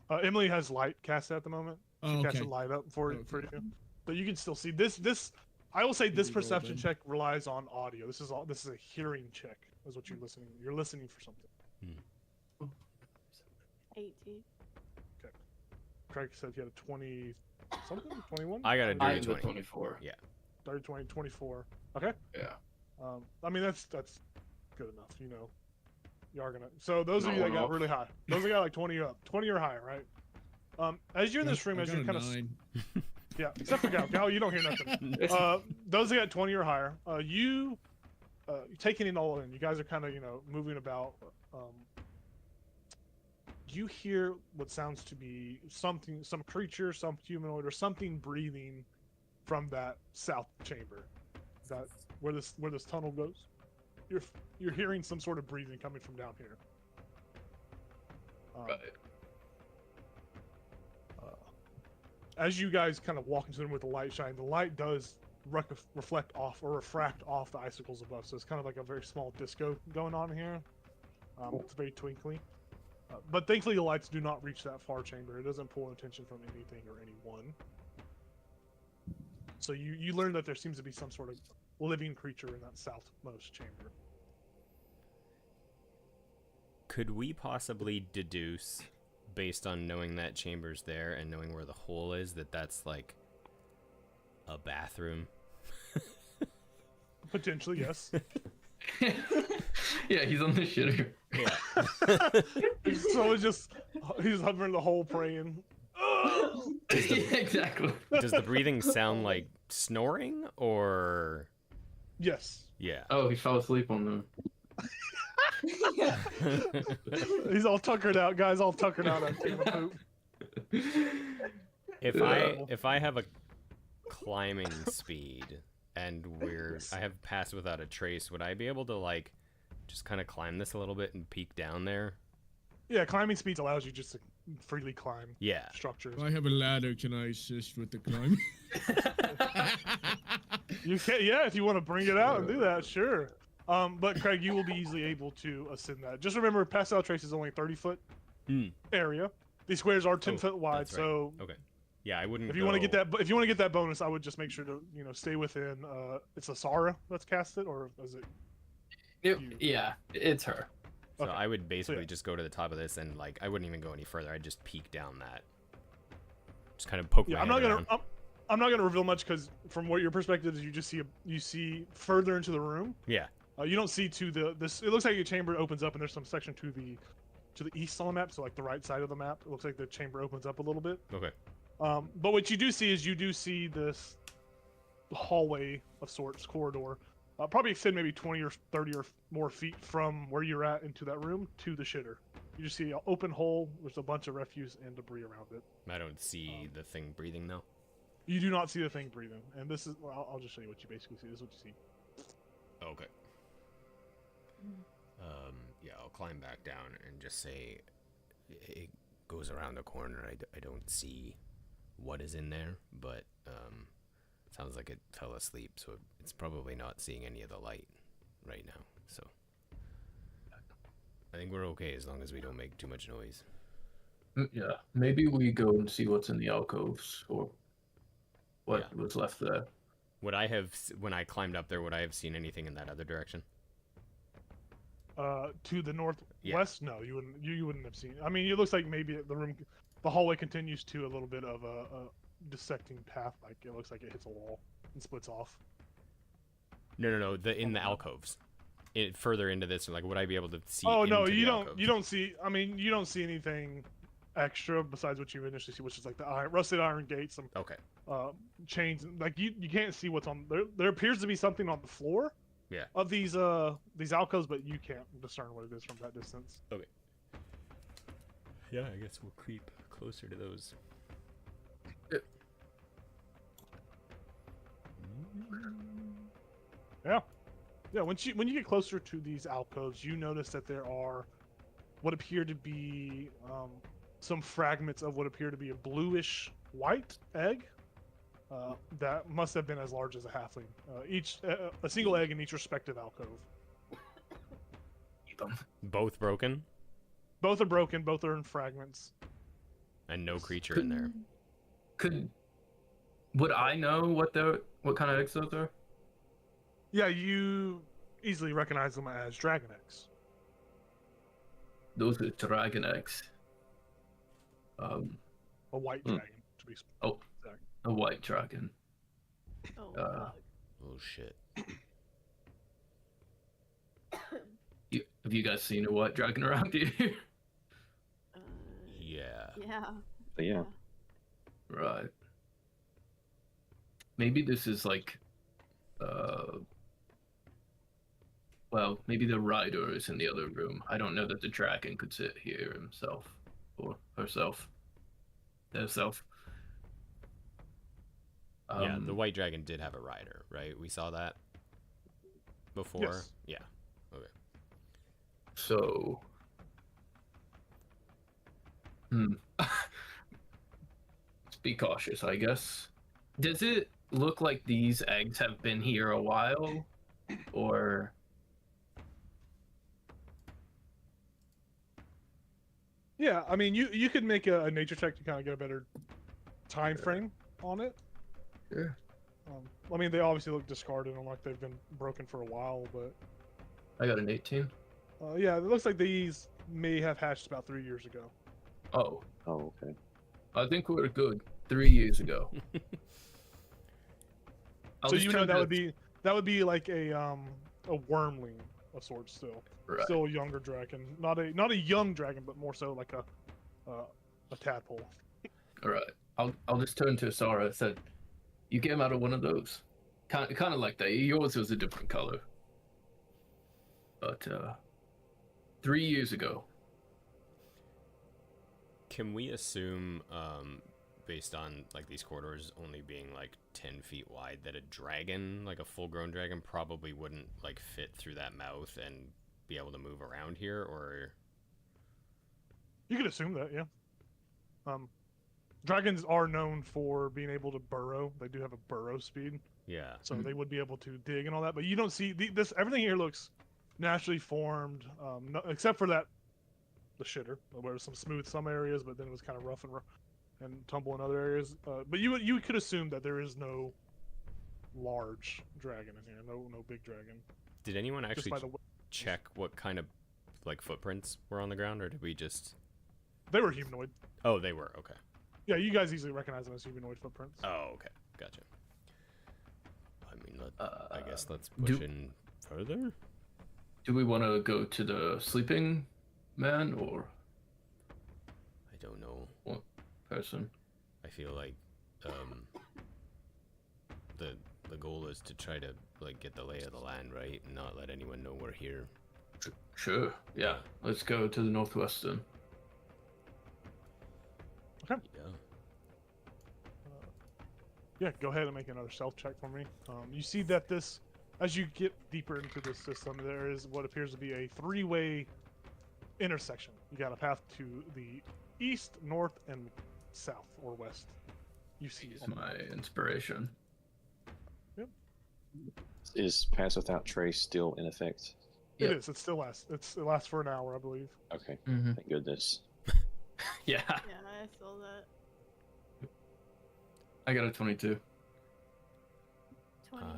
B: Emily has light cast at the moment. She
E: Oh,
B: cast
E: okay.
B: a light up for
E: Okay.
B: you, but you can still see this. I will say this
E: Maybe roll
B: perception
E: then.
B: check relies on audio. This is a hearing check. Is what you're listening. You're listening for something.
G: 18.
B: Craig said he had a 20 something, 21.
A: I got a
C: I
A: dirty
C: have a
A: 20.
C: 24.
B: 30, 20, 24. Okay.
C: Yeah.
B: I mean that's good enough. You know, you are gonna. So those of you that
C: No,
B: got
C: no.
B: really high, those that got like 20 or up, 20 or higher, right? As you're in this room,
E: I
B: as
E: got
B: you're
E: a
B: kind of
E: 9.
B: yeah, except for Gal. Gal, you don't hear nothing. Those that got 20 or higher, you taking it all in. You guys are kind of moving about. You hear what sounds to be some creature, some humanoid, or something breathing from that south chamber, that where this tunnel goes. You're hearing some sort of breathing coming from down here.
C: Right.
B: As you guys kind of walk into them with the light shine, the light does reflect off or refract off the icicles above. So it's kind of like a very small disco going on here. It's very twinkly. But thankfully the lights do not reach that far chamber. It doesn't pull attention from anything or anyone. So you learn that there seems to be some sort of living creature in that southmost chamber.
A: Could we possibly deduce, based on knowing that chamber's there and knowing where the hole is, that that's like a bathroom?
B: Potentially, yes.
C: Yeah, he's on the shitter.
A: Yeah.
B: So he's hovering the hole praying.
C: Yeah, exactly.
A: Does the breathing sound like snoring or?
B: Yes.
A: Yeah.
C: Oh, he fell asleep on them.
B: He's all tuckered out, guys. All tuckered out on taking a poop.
A: If I have a climbing speed and I have passed without a trace, would I be able to like just kind of climb this a little bit and peek down there?
B: Yeah, climbing speeds allows you just to freely climb
A: Yeah.
B: structures.
E: If I have a ladder, can I assist with the climbing?
B: You can, yeah, if you want to bring it out and do that, sure. But Craig, you will be easily able to ascend that. Just remember, pass out trace is only 30-foot area. These squares are 10-foot wide,
A: that's right.
B: so
A: Okay. Yeah, I wouldn't.
B: if you want to get that, if you want to get that bonus, I would just make sure to stay within. It's a Sara that's cast it, or is it?
C: Yeah, it's her.
A: So
B: Okay.
A: I would basically
B: yeah.
A: just go to the top of this and like I wouldn't even go any further. I'd just peek down that. Just kind of poke my
B: Yeah,
A: head around.
B: I'm not gonna reveal much because from what your perspective is, you just see further into the room.
A: Yeah.
B: You don't see to this. It looks like a chamber opens up, and there's some section to the east on the map. So like the right side of the map, it looks like the chamber opens up a little bit.
A: Okay.
B: But what you do see is this hallway of sorts, corridor, probably extend maybe 20 or 30 or more feet from where you're at into that room to the shitter. You just see an open hole. There's a bunch of refuse and debris around it.
A: I don't see the thing breathing though.
B: You do not see the thing breathing, and this is. Well, I'll just show you what you basically see. This is what you see.
A: Okay. Yeah, I'll climb back down and just say it goes around the corner. I don't see what is in there, but it sounds like it fell asleep, so it's probably not seeing any of the light right now. So I think we're okay as long as we don't make too much noise.
C: Yeah, maybe we go and see what's in the alcoves or what
A: Yeah.
C: was left there.
A: Would I have, when I climbed up there, would I have seen anything in that other direction?
B: To the northwest, no, you wouldn't. You wouldn't have seen. I mean, it looks like maybe the hallway continues to a little bit of a dissecting path. Like it looks like it hits a wall and splits off.
A: No. In the alcoves. Further into this, like, would I be able to see?
B: Oh no,
A: into
B: you
A: the
B: don't.
A: alcoves?
B: You don't see. I mean, you don't see anything extra besides what you initially see, which is like the rusted iron gates, some
A: Okay.
B: chains. Like you can't see what's on there. There appears to be something on the floor.
A: Yeah.
B: Of these alcoves, but you can't discern what it is from that distance.
A: Okay. Yeah, I guess we'll creep closer to those.
B: Yeah. Yeah, when you get closer to these alcoves, you notice that there are what appear to be some fragments of what appear to be a bluish white egg that must have been as large as a halfling. Each a single egg in each respective alcove.
A: Both broken,
B: Both are broken. Both are in fragments.
A: and no creature in there.
C: Would I know what What kind of eggs those are?
B: Yeah, you easily recognize them as dragon eggs.
C: Those are dragon eggs.
B: A white
D: Hmm.
B: dragon, to be
C: Oh,
B: exact.
C: a white dragon.
G: Oh,
C: Uh,
G: fuck.
A: Oh shit.
C: Have you guys seen a white dragon around here?
G: Uh,
A: Yeah.
G: yeah.
D: But yeah.
C: Right. Maybe this is like, well, maybe the rider is in the other room. I don't know that the dragon could sit here himself or herself. Herself.
A: Yeah, the white dragon did have a rider, right? We saw that before.
B: Yes.
A: Yeah. Okay.
C: So, let's be cautious, I guess. Does it look like these eggs have been here a while, or?
B: Yeah, I mean, you could make a nature check to kind of get a better time frame on it.
C: Sure.
B: I mean, they obviously look discarded and like they've been broken for a while, but
C: I got an 18.
B: yeah, it looks like these may have hatched about 3 years ago.
C: Oh,
D: Oh, okay.
C: I think we're good. 3 years ago.
B: So you know that would be like a wormling of sorts still.
C: Right.
B: Still a younger dragon, not a young dragon, but more so like a tadpole.
C: All right. I'll just turn to Sara and said, "You came out of one of those, kind of like that. Yours was a different color, but 3 years ago."
A: Can we assume, based on like these corridors only being like 10 feet wide, that a dragon, like a full-grown dragon, probably wouldn't like fit through that mouth and be able to move around here, or?
B: You could assume that, yeah. Dragons are known for being able to burrow. They do have a burrow speed,
A: Yeah.
B: so they would be able to dig and all that. But you don't see this. Everything here looks naturally formed, except for the shitter, where there's some smooth some areas, but then it was kind of rough and tumble in other areas. But you could assume that there is no large dragon in here, no big dragon.
A: Did anyone
B: Just
A: actually
B: by the
A: check what kind of like footprints were on the ground, or did we just?
B: they were humanoid.
A: Oh, they were. Okay.
B: Yeah, you guys easily recognize them as humanoid footprints.
A: Oh, okay. Gotcha. I mean, I guess let's
C: do-
A: push in further.
C: Do we want to go to the sleeping man or
A: I don't know.
C: person?
A: I feel like the goal is to try to like get the lay of the land, right, and not let anyone know we're here.
C: Sure. Yeah. Let's go to the northwestern.
A: Yeah.
B: Yeah, go ahead and make another stealth check for me. You see that as you get deeper into this system, there is what appears to be a three-way intersection. You got a path to the east, north, and south or west. You see
C: Use my inspiration.
D: Is Pass Without Trace still in effect?
B: It
C: Yep.
B: is. It still lasts. It lasts for an hour, I believe.
D: Okay,
C: Mm-hmm.
D: thank goodness.
C: Yeah.
G: Yeah, I saw that.
C: I got a 22.
G: 29.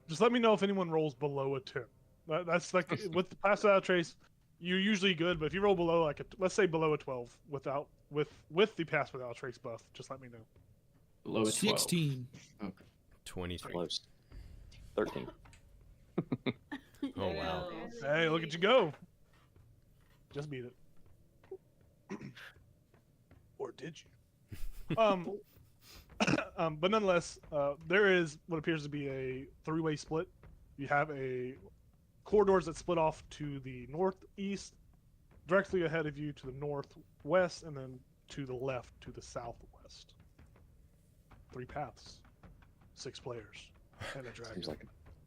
B: Just let me know if anyone rolls below a 10. That's like with the pass without trace, you're usually good. But if you roll below like let's say below a 12 with the pass without trace buff, just let me know.
C: Below a 12.
E: 16.
A: 23.
D: Close. 13.
A: Oh wow.
B: Hey, look at you go! Just beat it. Or did you? But nonetheless, there is what appears to be a three-way split. You have corridors that split off to the northeast, directly ahead of you to the northwest, and then to the left to the southwest. 3 paths, 6 players, and a dragon.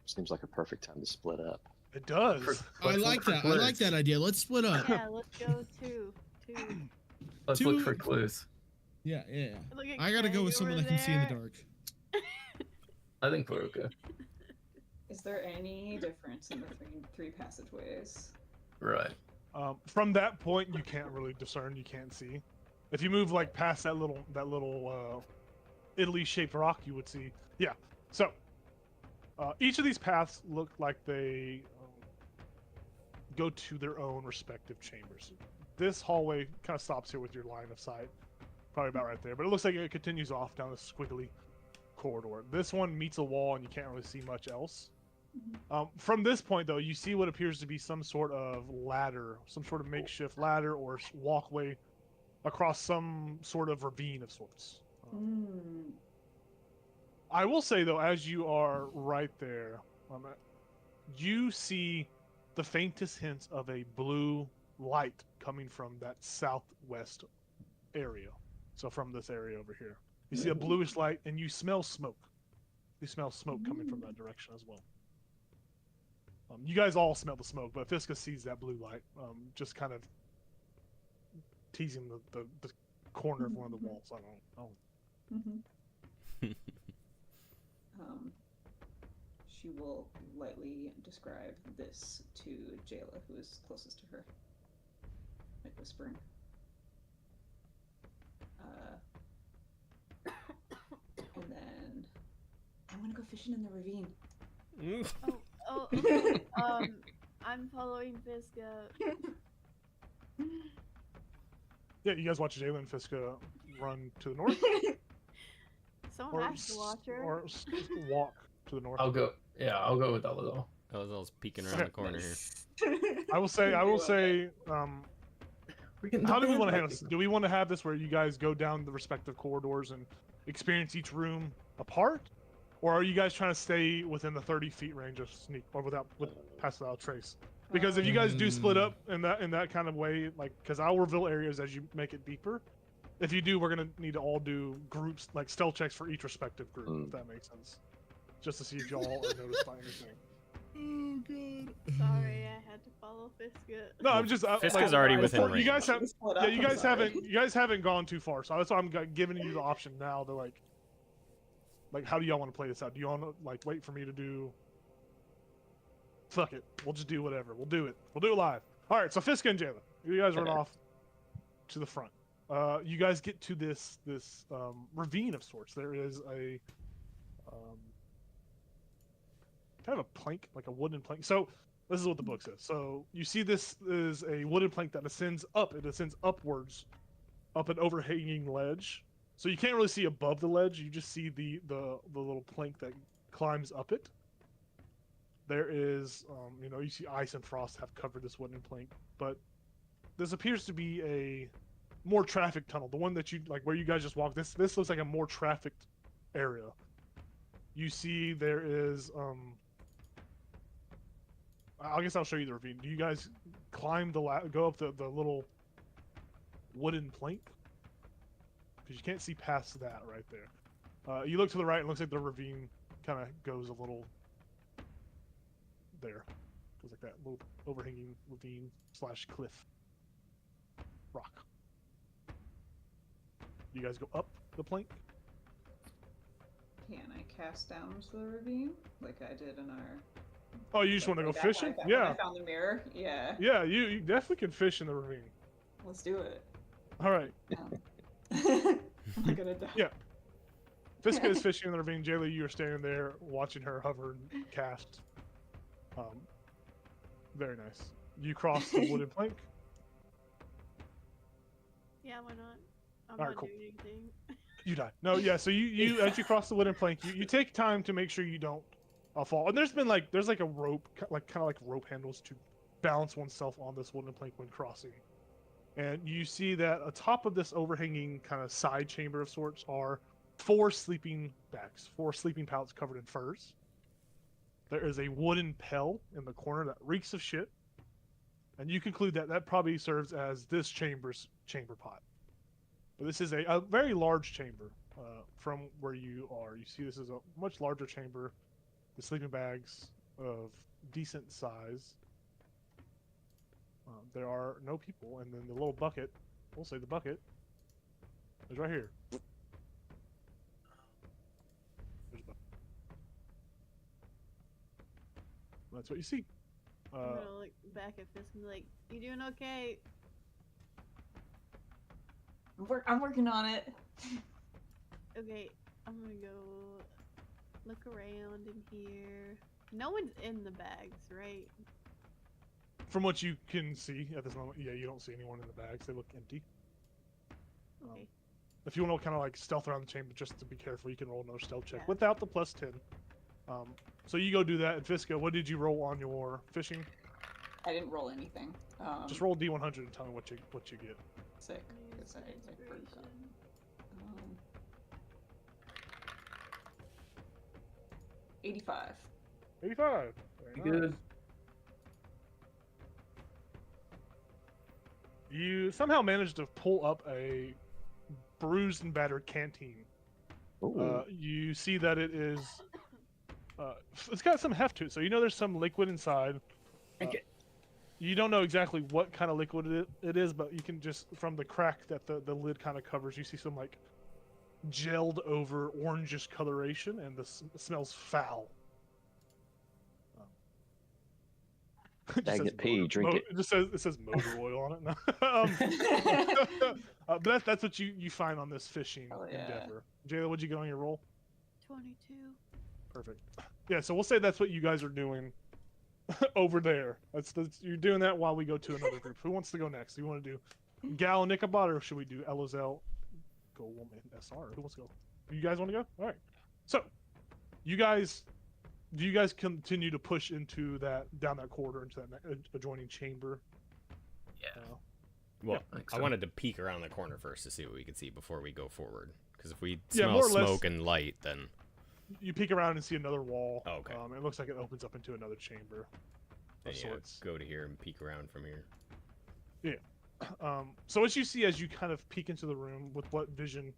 D: Seems like a perfect time to split up.
B: It does.
E: I like that. I like that idea. Let's split up.
G: Yeah, let's go two.
C: Let's
E: Two-
C: look for clues.
E: Yeah, yeah.
G: Look at
E: I gotta go
G: Craig
E: with someone
G: over
E: that can see in the
G: there.
E: dark.
C: I think we're okay.
F: Is there any difference in the three passageways?
C: Right.
B: From that point, you can't really discern. You can't see. If you move like past that little Italy-shaped rock, you would see. Yeah. So Each of these paths look like they go to their own respective chambers. This hallway kind of stops here with your line of sight, probably about right there. But it looks like it continues off down this squiggly corridor. This one meets a wall, and you can't really see much else. From this point, though, you see what appears to be some sort of ladder, some sort of makeshift ladder or walkway across some sort of ravine of sorts. I will say, though, as you are right there, you see the faintest hints of a blue light coming from that southwest area. So from this area over here. You see a bluish light, and you smell smoke. You smell smoke coming from that direction as well. You guys all smell the smoke, but Fiska sees that blue light, just kind of teasing the corner of one of the walls. I don't know.
F: She will lightly describe this to Jayla, who is closest to her, like whispering. And then I'm gonna go fishing in the ravine.
G: Okay. I'm following Fiska.
B: Yeah, you guys watch Jayla and Fiska run to the north,
G: Someone has to watch her.
B: or walk to the north.
H: I'll go. Yeah, I'll go with Elazar.
I: Elazar's peeking around the corner here.
B: I will say. How do we want to handle this? Do we want to have this where you guys go down the respective corridors and experience each room apart, or are you guys trying to stay within the 30 feet range of sneak, or pass without trace? Because if you guys do split up in that kind of way, like, because I'll reveal areas as you make it deeper. If you do, we're gonna need to all do groups, like stealth checks for each respective group, if that makes sense, just to see if y'all are noticed by anything.
E: Oh god.
G: Sorry, I had to follow Fiska.
B: No, I'm just.
I: Fiska's already within
B: You
I: range.
B: guys have. Yeah, you guys haven't gone too far, so that's why I'm giving you the option now to like, how do y'all want to play this out? Do you want to like wait for me to do? Fuck it, we'll just do whatever. We'll do it. We'll do it live. All right, so Fiska and Jayla, you guys run off to the front. You guys get to this ravine of sorts. There is a kind of a plank, like a wooden plank. So this is what the book says. So you see this is a wooden plank that ascends up. It ascends upwards, up an overhanging ledge. So you can't really see above the ledge. You just see the little plank that climbs up it. There is, you see ice and frost have covered this wooden plank, but this appears to be a more traffic tunnel. The one that you like, where you guys just walked. This looks like a more trafficked area. You see, there is, I guess I'll show you the ravine. Do you guys climb go up the little wooden plank? Because you can't see past that right there. You look to the right, and it looks like the ravine kind of goes a little there. Goes like that little overhanging ravine / cliff rock. You guys go up the plank?
F: Can I cast down to the ravine like I did in our?
B: Oh, you just want to go fishing? Yeah.
F: I found the mirror. Yeah.
B: Yeah, you definitely can fish in the ravine.
F: Let's do it.
B: All right.
F: I'm not gonna die.
B: Yeah. Fiska is fishing in the ravine. Jayla, you are standing there watching her hover and cast. Very nice. You cross the wooden plank.
G: Yeah, why not? I'm
B: Alright,
G: not
B: cool.
G: doing anything.
B: You die. No, yeah. So you as you cross the wooden plank, you take time to make sure you don't fall. And there's like a rope, kind of like rope handles to balance oneself on this wooden plank when crossing. And you see that atop of this overhanging kind of side chamber of sorts are 4 sleeping bags, 4 sleeping pallets covered in furs. There is a wooden pail in the corner that reeks of shit. And you conclude that probably serves as this chamber's chamber pot. But this is a very large chamber from where you are. You see this is a much larger chamber. The sleeping bags of decent size. There are no people. And then the little bucket, we'll say the bucket, is right here. There's a bucket. That's what you see.
G: I'm gonna look back at Fisk and be like, "You doing okay?"
F: I'm working on it.
G: Okay, I'm gonna go look around in here. No one's in the bags, right?
B: From what you can see at this moment, yeah, you don't see anyone in the bags. They look empty.
G: Okay.
B: If you want to kind of like stealth around the chamber, just to be careful, you can roll another stealth check
G: Yeah.
B: without the +10. So you go do that. And Fiska, what did you roll on your fishing?
F: I didn't roll anything.
B: Just roll D100 and tell me what you get.
F: Sick.
G: Use
F: 'Cause I forgot.
G: inspiration.
F: 85.
B: 85. Very nice.
C: Good.
B: You somehow managed to pull up a bruised and battered canteen.
D: Ooh.
B: You see that it is. It's got some heft to it, so you know there's some liquid inside.
C: Okay.
B: You don't know exactly what kind of liquid it is, but you can just, from the crack that the lid kind of covers, you see some like gelled over orangish coloration, and this smells foul. It just
D: Dang
B: says
D: it, pee, drink it.
B: It says motor oil on it. No. But that's what you find on this fishing
F: Oh, yeah.
B: endeavor. Jayla, what'd you get on your roll?
G: 22.
B: Perfect. Yeah, so we'll say that's what you guys are doing over there. You're doing that while we go to another group. Who wants to go next? Do you want to do Gal and Ichabod, or should we do Elazel, Golem, and SR? Who wants to go? You guys want to go? All right. So, do you guys continue to push into down that corridor into that adjoining chamber?
C: Yeah.
I: Well,
C: I think
I: I
C: so.
I: wanted to peek around the corner first to see what we could see before we go forward. Because if we
B: Yeah,
I: smell
B: more or less.
I: smoke and light, then
B: You peek around and see another wall.
I: Oh, okay.
B: It looks like it opens up into another chamber of
I: yeah,
B: sorts.
I: go to here and peek around from here.
B: So what you see as you kind of peek into the room, with what vision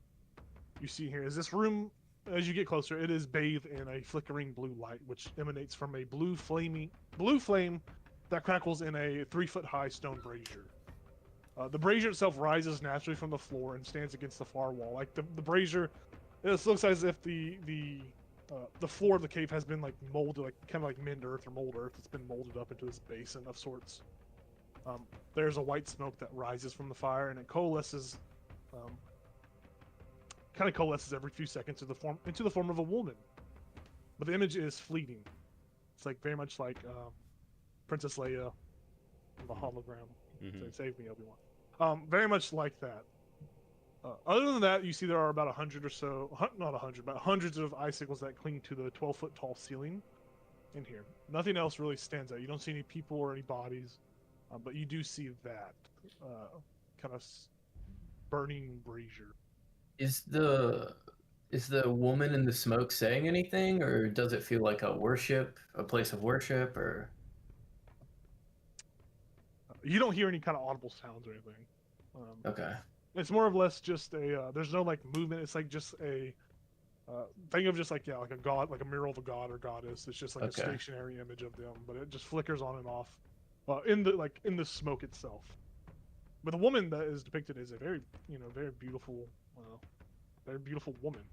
B: you see here, is this room, as you get closer, it is bathed in a flickering blue light, which emanates from a blue flame that crackles in a 3-foot-high stone brazier. The brazier itself rises naturally from the floor and stands against the far wall. Like the brazier, it looks as if the floor of the cave has been like molded, like kind of like mint earth or mold earth. It's been molded up into this basin of sorts. There's a white smoke that rises from the fire, and it coalesces, kind of coalesces every few seconds into the form of a woman. But the image is fleeting. It's like very much like Princess Leia, the hologram.
I: Mhm.
B: Save me, Obi-Wan. Very much like that. Other than that, you see there are about 100 or so, not 100, but hundreds of icicles that cling to the 12-foot tall ceiling in here. Nothing else really stands out. You don't see any people or any bodies, but you do see that kind of burning brazier.
C: Is the woman in the smoke saying anything, or does it feel like a place of worship, or?
B: You don't hear any kind of audible sounds or anything.
C: Okay.
B: It's more or less just there's no like movement. It's like just a think of just like like a god, like a mural of a god or goddess. It's just like a stationary image of them, but it just flickers on and off in the smoke itself. But the woman that is depicted is a very beautiful woman.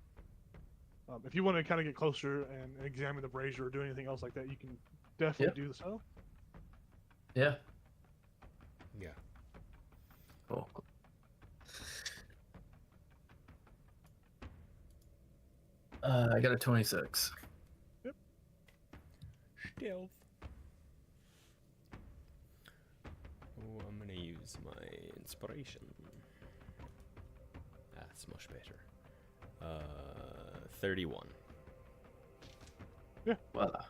B: If you want to kind of get closer and examine the brazier or do anything else like that, you can definitely do so.
C: Yeah.
I: Yeah.
C: Cool. I got a 26.
I: Stealth. Oh, I'm gonna use my inspiration. That's much better. 31.
B: Yeah.
C: Wow.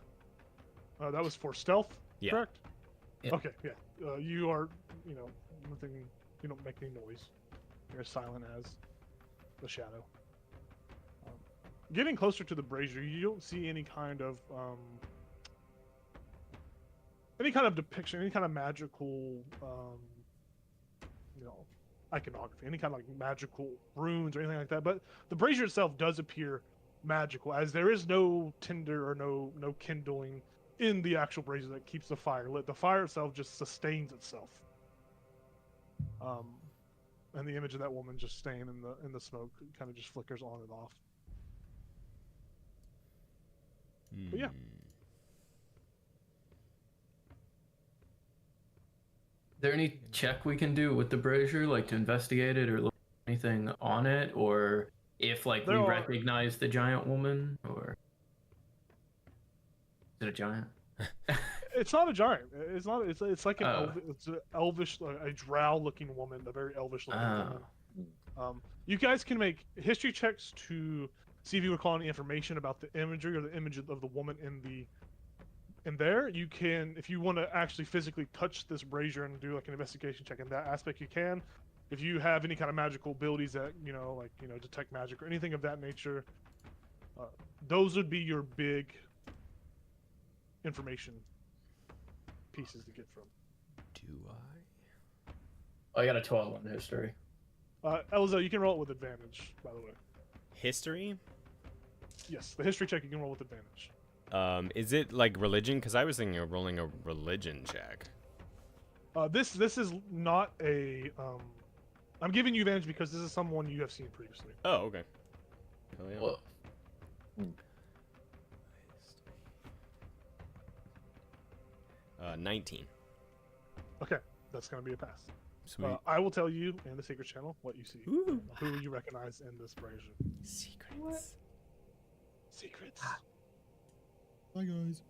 B: That was for stealth,
I: Yeah.
B: correct?
C: Yeah.
B: Okay, yeah. You are, nothing. You don't make any noise. You're as silent as the shadow. Getting closer to the brazier, you don't see any kind of depiction, any kind of magical, iconography, any kind of like magical runes or anything like that. But the brazier itself does appear magical, as there is no tinder or no kindling in the actual brazier that keeps the fire lit. The fire itself just sustains itself. And the image of that woman just staying in the smoke kind of just flickers on and off. But yeah.
C: Is there any check we can do with the brazier, like to investigate it or look at anything on it, or if like
B: There
C: we
B: are-
C: recognize the giant woman, or?
H: it a giant?
B: It's not a giant. It's not. It's like
H: Oh.
B: it's an elvish, a drow-looking woman, a very elvish-looking woman.
H: Oh.
B: You guys can make history checks to see if you recall any information about the imagery or the image of the woman in there. You can, if you want to actually physically touch this brazier and do like an investigation check in that aspect, you can. If you have any kind of magical abilities that detect magic or anything of that nature, those would be your big information pieces to get from.
I: Do
H: I got a 12 on history.
B: Elza, you can roll it with advantage, by the way.
I: history?
B: Yes, the history check you can roll with advantage.
I: Is it like religion? Because I was thinking of rolling a religion check.
B: This is not a. I'm giving you advantage because this is someone you have seen previously.
I: Oh, okay. Hell yeah.
H: Well,
I: 19.
B: Okay, that's gonna be a pass.
I: Sweet.
B: I will tell you in the secret channel what you see.
I: Ooh.
B: Who you recognize in this brazier.
I: Secrets.
B: Secrets.
E: Bye, guys.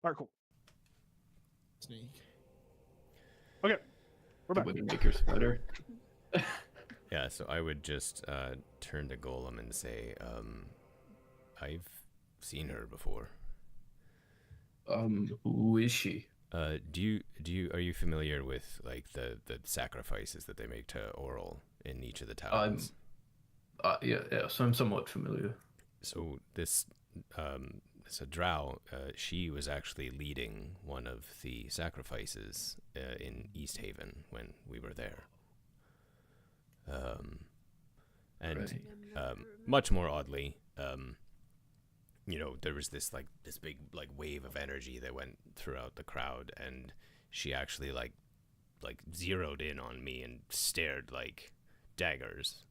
B: All right, cool.
E: Snake.
B: Okay, we're
C: The
B: back.
C: way to make your spider.
I: Yeah, so I would just turn to Golem and say, I've seen her before.
C: Who is she?
I: Are you familiar with like the sacrifices that they make to Oral in each of the towns?
C: Yes, I'm somewhat familiar.
I: So this a drow, she was actually leading one of the sacrifices in East Haven when we were there. And
C: Right.
I: much more oddly, there was this big wave of energy that went throughout the crowd, and she actually like zeroed in on me and stared like daggers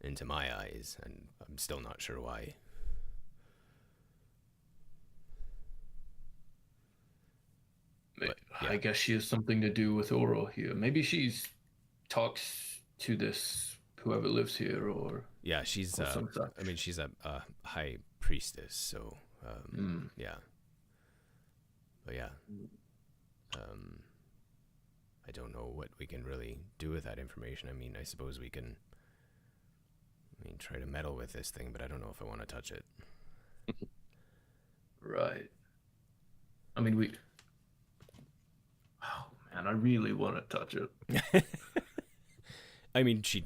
I: into my eyes, and I'm still not sure why. But, yeah.
C: I guess she has something to do with Oral here. Maybe she's talks to this whoever lives here, or
I: yeah, she's
C: or some such.
I: I mean, she's a high priestess, so yeah. But yeah, I don't know what we can really do with that information. I mean, I suppose we can try to meddle with this thing, but I don't know if I want to touch it.
C: Right. I mean, oh man, I really want to touch it.
I: I mean, she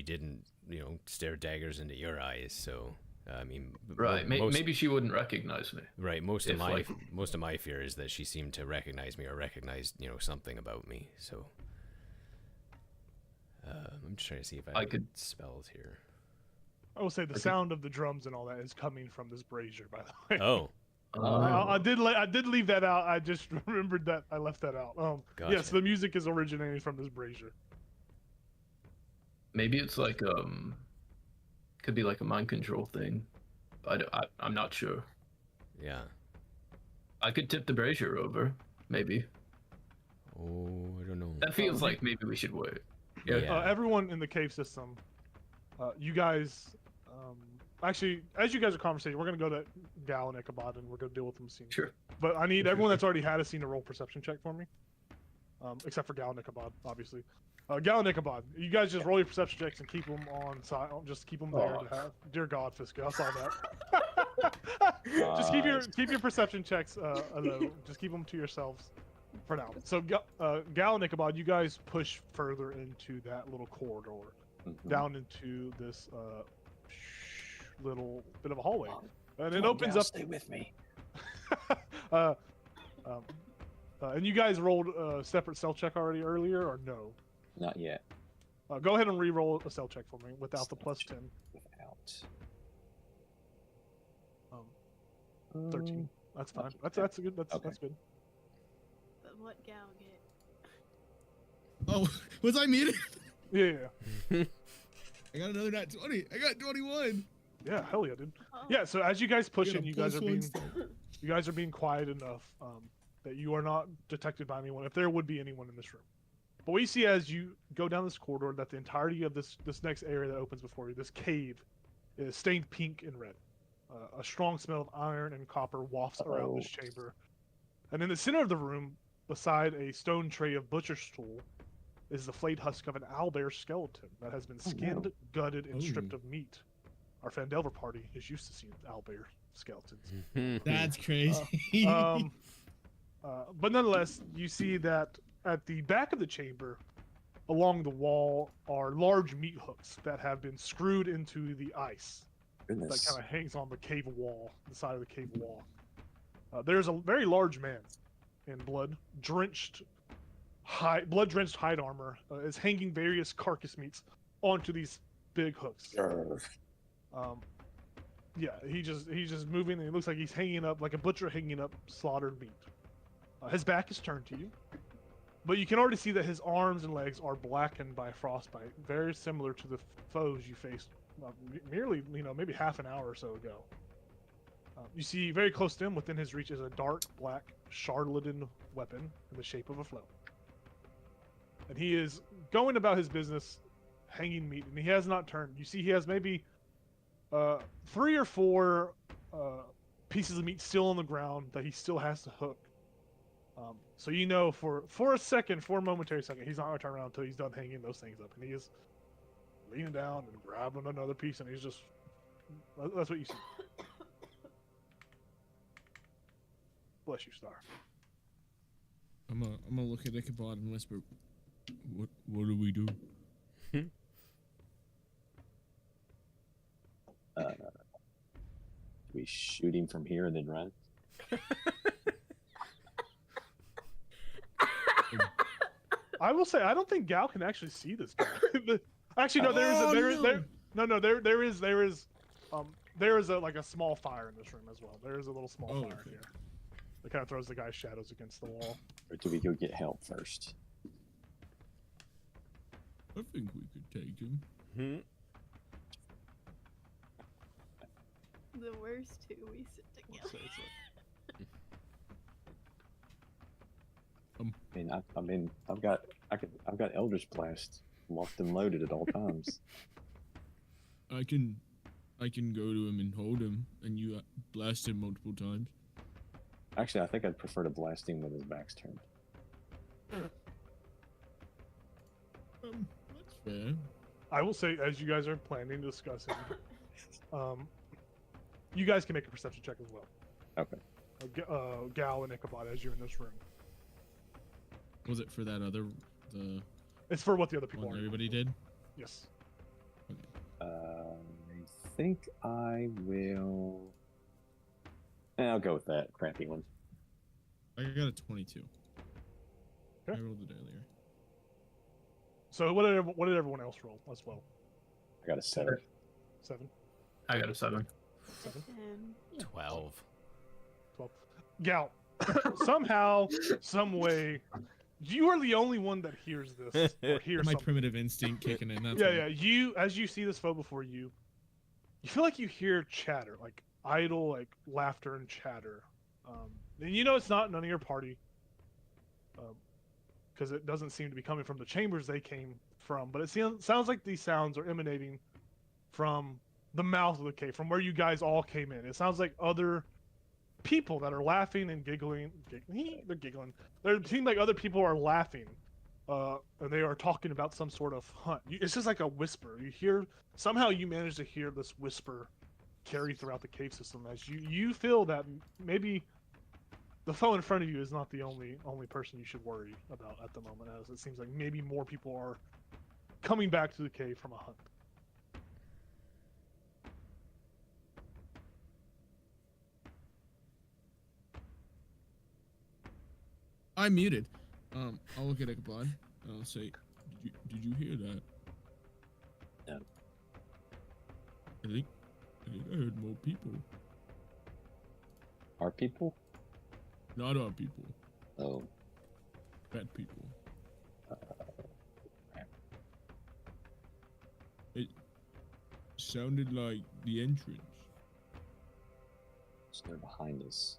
I: didn't, stare daggers into your eyes, so I mean,
C: right. Maybe she wouldn't recognize me.
I: Right. Most of
C: If,
I: my fear is that she seemed to recognize me or recognize, something about me. So I'm just trying to see if I could spells here.
B: I will say the sound of the drums and all that is coming from this brazier, by the way.
I: Oh.
B: I did leave that out. I just remembered that I left that out.
I: Gotcha.
B: Yes, the music is originating from this brazier.
H: Maybe it's like could be like a mind control thing. I'm not sure.
I: Yeah.
H: I could tip the brazier over, maybe.
I: Oh, I don't know.
H: That feels like maybe we should wait.
I: Yeah.
B: Everyone in the cave system, you guys, actually, as you guys are conversating, we're gonna go to Gal and Ichabod, and we're gonna deal with them soon.
H: Sure.
B: But I need everyone that's already had a scene to roll perception check for me, except for Gal and Ichabod, obviously. Gal and Ichabod, you guys just roll your perception checks and keep them on side. Just keep them there to have. Dear God, Fiska, I saw that. Just keep your perception checks low. Just keep them to yourselves for now. So Gal and Ichabod, you guys push further into that little corridor, down into this little bit of a hallway, and it opens up.
D: Stay with me.
B: And you guys rolled a separate stealth check already earlier, or no?
D: Not yet.
B: Go ahead and re-roll a stealth check for me without the plus 10.
D: Without.
B: 13. That's fine. That's good. That's good.
G: But what gal get?
E: Oh, was I muted?
B: Yeah.
E: I got another nat 20. I got 21.
B: Yeah, hell yeah, dude.
G: Oh.
B: Yeah, so as you guys push
E: I got
B: in,
E: a
B: you guys
E: +1
B: are being quiet enough that you are not detected by anyone, if there would be anyone in this room. But what you see as you go down this corridor, that the entirety of this next area that opens before you, this cave, is stained pink and red. A strong smell of iron and copper wafts around this chamber. And in the center of the room, beside a stone tray of butcher's tool, is the flayed husk of an owlbear skeleton that has been skinned, gutted, and stripped of meat. Our Fandelver party is used to seeing owlbear skeletons.
E: That's crazy.
B: But nonetheless, you see that at the back of the chamber, along the wall, are large meat hooks that have been screwed into the ice.
D: Goodness.
B: That kind of hangs on the cave wall, the side of the cave wall. There's a very large man in blood-drenched hide armor is hanging various carcass meats onto these big hooks. Yeah, he's just moving, and it looks like he's hanging up like a butcher hanging up slaughtered meat. His back is turned to you, but you can already see that his arms and legs are blackened by frostbite, very similar to the foes you faced merely, maybe half an hour or so ago. You see very close to him, within his reach, is a dark black charlatan weapon in the shape of a float. And he is going about his business, hanging meat, and he has not turned. You see he has maybe 3 or 4 pieces of meat still on the ground that he still has to hook. So for a momentary second, he's not going to turn around until he's done hanging those things up. And he is leaning down and grabbing another piece, and he's just... That's what you see. Bless you, Star.
E: I'm gonna look at Ichabod and whisper, What do we do?
D: We shoot him from here and then run?
B: I will say, I don't think Gal can actually see this guy. Actually, no, there is a small fire in this room as well. There is a little small fire here. That kind of throws the guy's shadows against the wall.
D: Or do we go get help first?
E: I think we could take him.
G: The worst two we sit together.
D: I've got Eldritch Blast locked and loaded at all times.
E: I can go to him and hold him, and you blast him multiple times.
D: Actually, I think I'd prefer to blast him with his back's turned.
E: That's fair.
B: I will say, as you guys are planning, discussing, you guys can make a perception check as well.
D: Okay.
B: Gal and Ichabod, as you're in this room.
E: Was it for that other
B: It's for what the other people
E: one
B: are.
E: everybody did?
B: Yes.
D: I think I will... I'll go with that crappy one.
E: I got a 22.
B: Okay.
E: I rolled it earlier.
B: So what did everyone else roll as well?
D: I got a 7.
B: 7?
H: I got a 7.
B: 7?
G: 10.
I: 12.
B: well. Gal, somehow, some way, you are the only one that hears this or hears
E: My
B: something.
E: primitive instinct kicking in. That's
B: Yeah,
E: why.
B: yeah. You, as you see this foe before you, you feel like you hear chatter, like idle, like laughter and chatter. And you know it's not none of your party, because it doesn't seem to be coming from the chambers they came from. But it sounds like these sounds are emanating from the mouth of the cave, from where you guys all came in. It sounds like other people that are laughing and giggling. They're giggling. It seems like other people are laughing, and they are talking about some sort of hunt. It's just like a whisper. You hear, somehow you manage to hear this whisper carry throughout the cave system as you feel that maybe the foe in front of you is not the only person you should worry about at the moment, as it seems like maybe more people are coming back to the cave from a hunt.
E: I'm muted. I'll look at Ichabod and I'll say, did you hear that?
D: No.
E: I think I heard more people.
D: Our people?
E: Not our people.
D: Oh.
E: Bad people. It sounded like the entrance.
D: So they're behind us.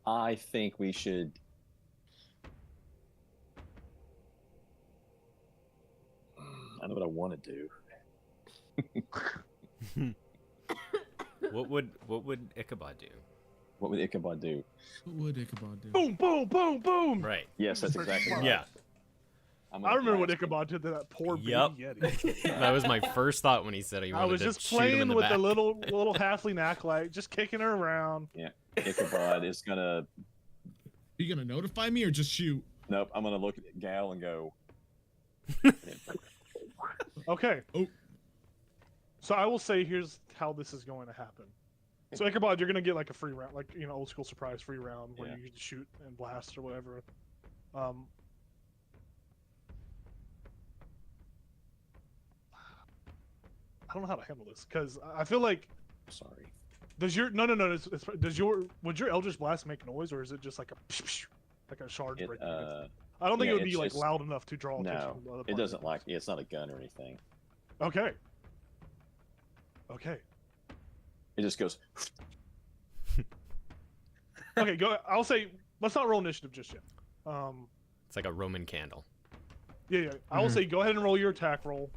D: I think we should. I know what I want to do.
I: What would Ichabod do?
D: What would Ichabod do?
E: What would Ichabod do?
B: Boom, boom, boom, boom.
I: Right.
D: Yes, that's exactly right.
I: Yeah.
B: I remember what Ichabod did to that poor baby
I: Yep.
B: Yeti.
I: That was my first thought when he said he wanted
B: I was
I: to
B: just
I: shoot him in
B: playing
I: the
B: with
I: back.
B: the little halfling acolyte, just kicking her around.
D: Yeah. Ichabod is gonna.
E: You gonna notify me or just shoot?
D: Nope. I'm gonna look at Gal and go.
B: Okay.
E: Oh.
B: So I will say, here's how this is going to happen. So Ichabod, you're gonna get like a free round, like old school surprise free round where
D: Yeah.
B: you can shoot and blast or whatever. I don't know how to handle this because I feel like
D: Sorry.
B: does your would your Eldritch Blast make noise, or is it just like a shard
D: It,
B: breaking? I don't think
D: yeah,
B: it would be
D: it's
B: like
D: just-
B: loud enough to draw attention.
D: No,
B: from the other
D: it
B: party
D: doesn't
B: members.
D: like. It's not a gun or anything.
B: Okay. Okay.
D: It just goes.
B: Okay. Go. I'll say let's not roll initiative just yet.
I: It's like a Roman candle.
B: Yeah. I will say go ahead and roll your attack roll.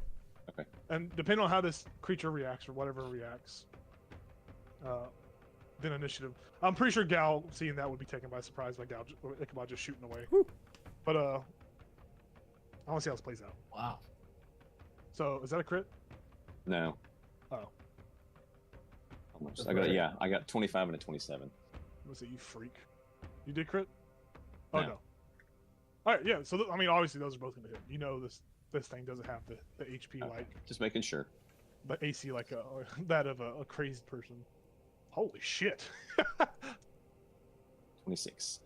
D: Okay.
B: And depending on how this creature reacts or whatever reacts, then initiative. I'm pretty sure Gal seeing that would be taken by surprise by Ichabod just shooting away.
I: Whew.
B: But I want to see how this plays out.
H: Wow.
B: So is that a crit?
D: No.
B: Oh.
D: Almost. I got 25 and a 27.
B: Let's see, you freak. You did crit? Oh
D: No.
B: no. All right, yeah. So I mean, obviously those are both gonna hit. You know this thing doesn't have the HP
D: Okay.
B: like
D: Just making sure.
B: the AC like that of a crazed person. Holy shit.
D: 26.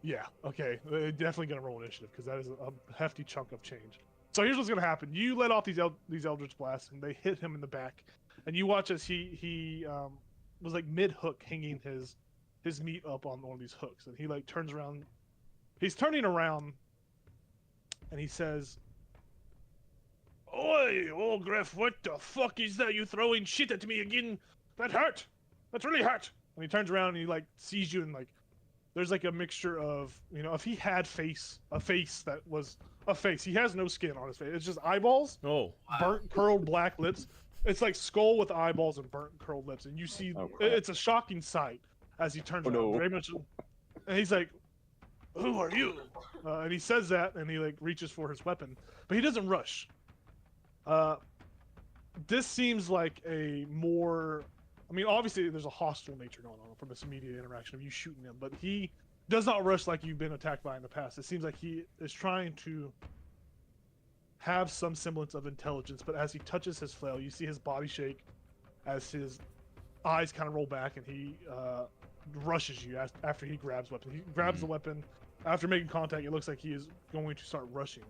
B: Yeah. Okay. They're definitely gonna roll initiative because that is a hefty chunk of change. So here's what's gonna happen. You let off these Eldritch blasts and they hit him in the back, and you watch as he was like mid hook, hanging his meat up on one of these hooks, and he like turns around. He's turning around, and he says, "Oi, old Griff, what the fuck is that? You throwing shit at me again? That hurt. That's really hurt." And he turns around and he like sees you, and like there's like a mixture of, if he had a face that was a face. He has no skin on his face. It's just eyeballs,
I: Oh.
B: burnt curled black lips. It's like skull with eyeballs and burnt curled lips, and you see
D: Oh, crap.
B: it's a shocking sight as he turns
D: Oh,
B: around.
D: no.
B: Very much, and he's like, "Who are you?" And he says that, and he like reaches for his weapon, but he doesn't rush. This seems like a more, I mean, obviously there's a hostile nature going on from this immediate interaction of you shooting him, but he does not rush like you've been attacked by in the past. It seems like he is trying to have some semblance of intelligence, but as he touches his flail, you see his body shake as his eyes kind of roll back, and he rushes you after he grabs weapon. He grabs the weapon. After making contact, it looks like he is going to start rushing.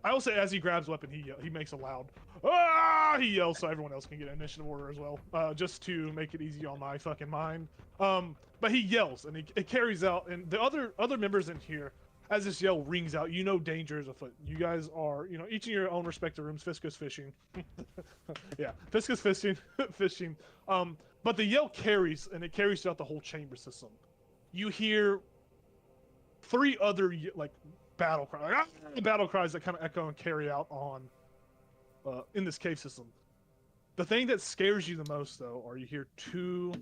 B: I will say, as he grabs weapon, he makes a loud ah! He yells so everyone else can get initiative order as well, just to make it easy on my fucking mind. But he yells and it carries out, and the other members in here, as this yell rings out, you know danger is afoot. You guys are, each in your own respective rooms. Fiska's fishing. Yeah, Fiska's fishing. But the yell carries, and it carries throughout the whole chamber system. You hear 3 other battle cries that kind of echo and carry out on in this cave system. The thing that scares you the most, though, are you hear 2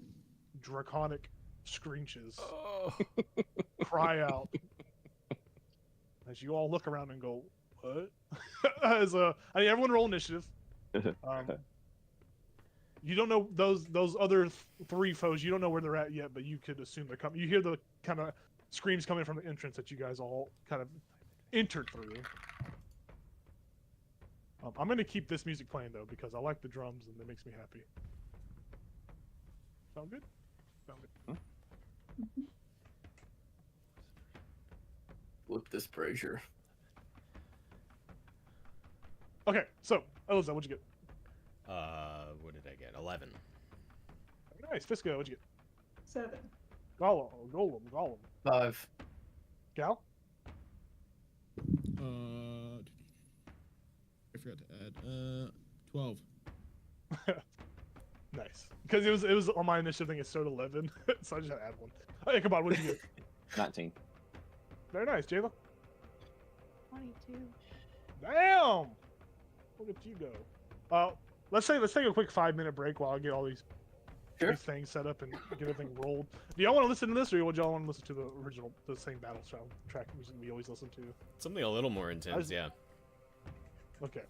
B: draconic screeches cry out as you all look around and go, "What?" Everyone roll initiative. You don't know those other 3 foes. You don't know where they're at yet, but you could assume they're coming. You hear the kind of screams coming from the entrance that you guys all kind of entered through. I'm going to keep this music playing, though, because I like the drums and it makes me happy. Sound good? Sound good.
C: Flip this brazier.
B: Okay, so, Eliza, what'd you get?
I: What did I get? 11.
B: Nice. Fiska, what'd you get?
F: 7.
B: Golem.
C: 5.
B: Gal?
E: I forgot to add 12.
B: Nice. Because it was on my initiative thing. It started 11, so I just had to add 1. Hey, come on, what'd you get?
D: 19.
B: Very nice, Jayla.
G: 22.
B: Damn! Look at you go. Let's take a quick 5-minute break while I get all these things set up and get everything rolled. Do y'all want to listen to this, or would y'all want to listen to the same battle track music we always listen to?
I: Something a little more intense, yeah.
B: Okay.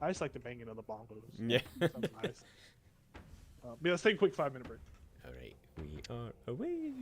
B: I just like the banging of the bongos.
I: Yeah.
B: Sounds nice. Yeah, let's take a quick 5-minute break.
I: All right, we are away.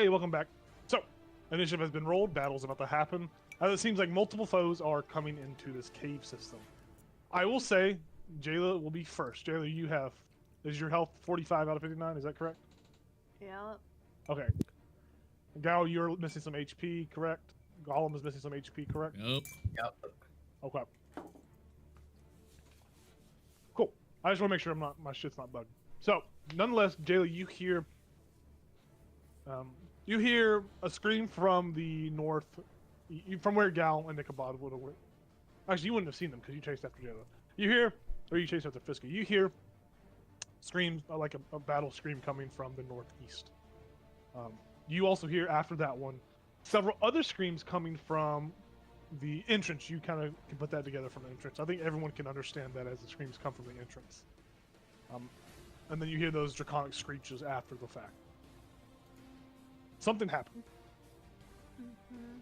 B: Hey, welcome back. So, initiative has been rolled. Battle's about to happen. As it seems like multiple foes are coming into this cave system. I will say, Jayla will be first. Jayla, you have... Is your health 45 out of 59? Is that correct?
G: Yeah.
B: Okay. Gal, you're missing some HP, correct? Gollum is missing some HP, correct?
E: Nope.
H: Yep.
B: Okay. Cool. I just want to make sure my shit's not bugged. So, nonetheless, Jayla, you hear a scream from the north, from where Gal and Ichabod would have went. Actually, you wouldn't have seen them because you chased after Jayla. You chased after Fiska. You hear screams, like a battle scream coming from the northeast. You also hear, after that one, several other screams coming from the entrance. You kind of can put that together from the entrance. I think everyone can understand that as the screams come from the entrance. And then you hear those draconic screeches after the fact. Something happened.
G: Mm-hmm.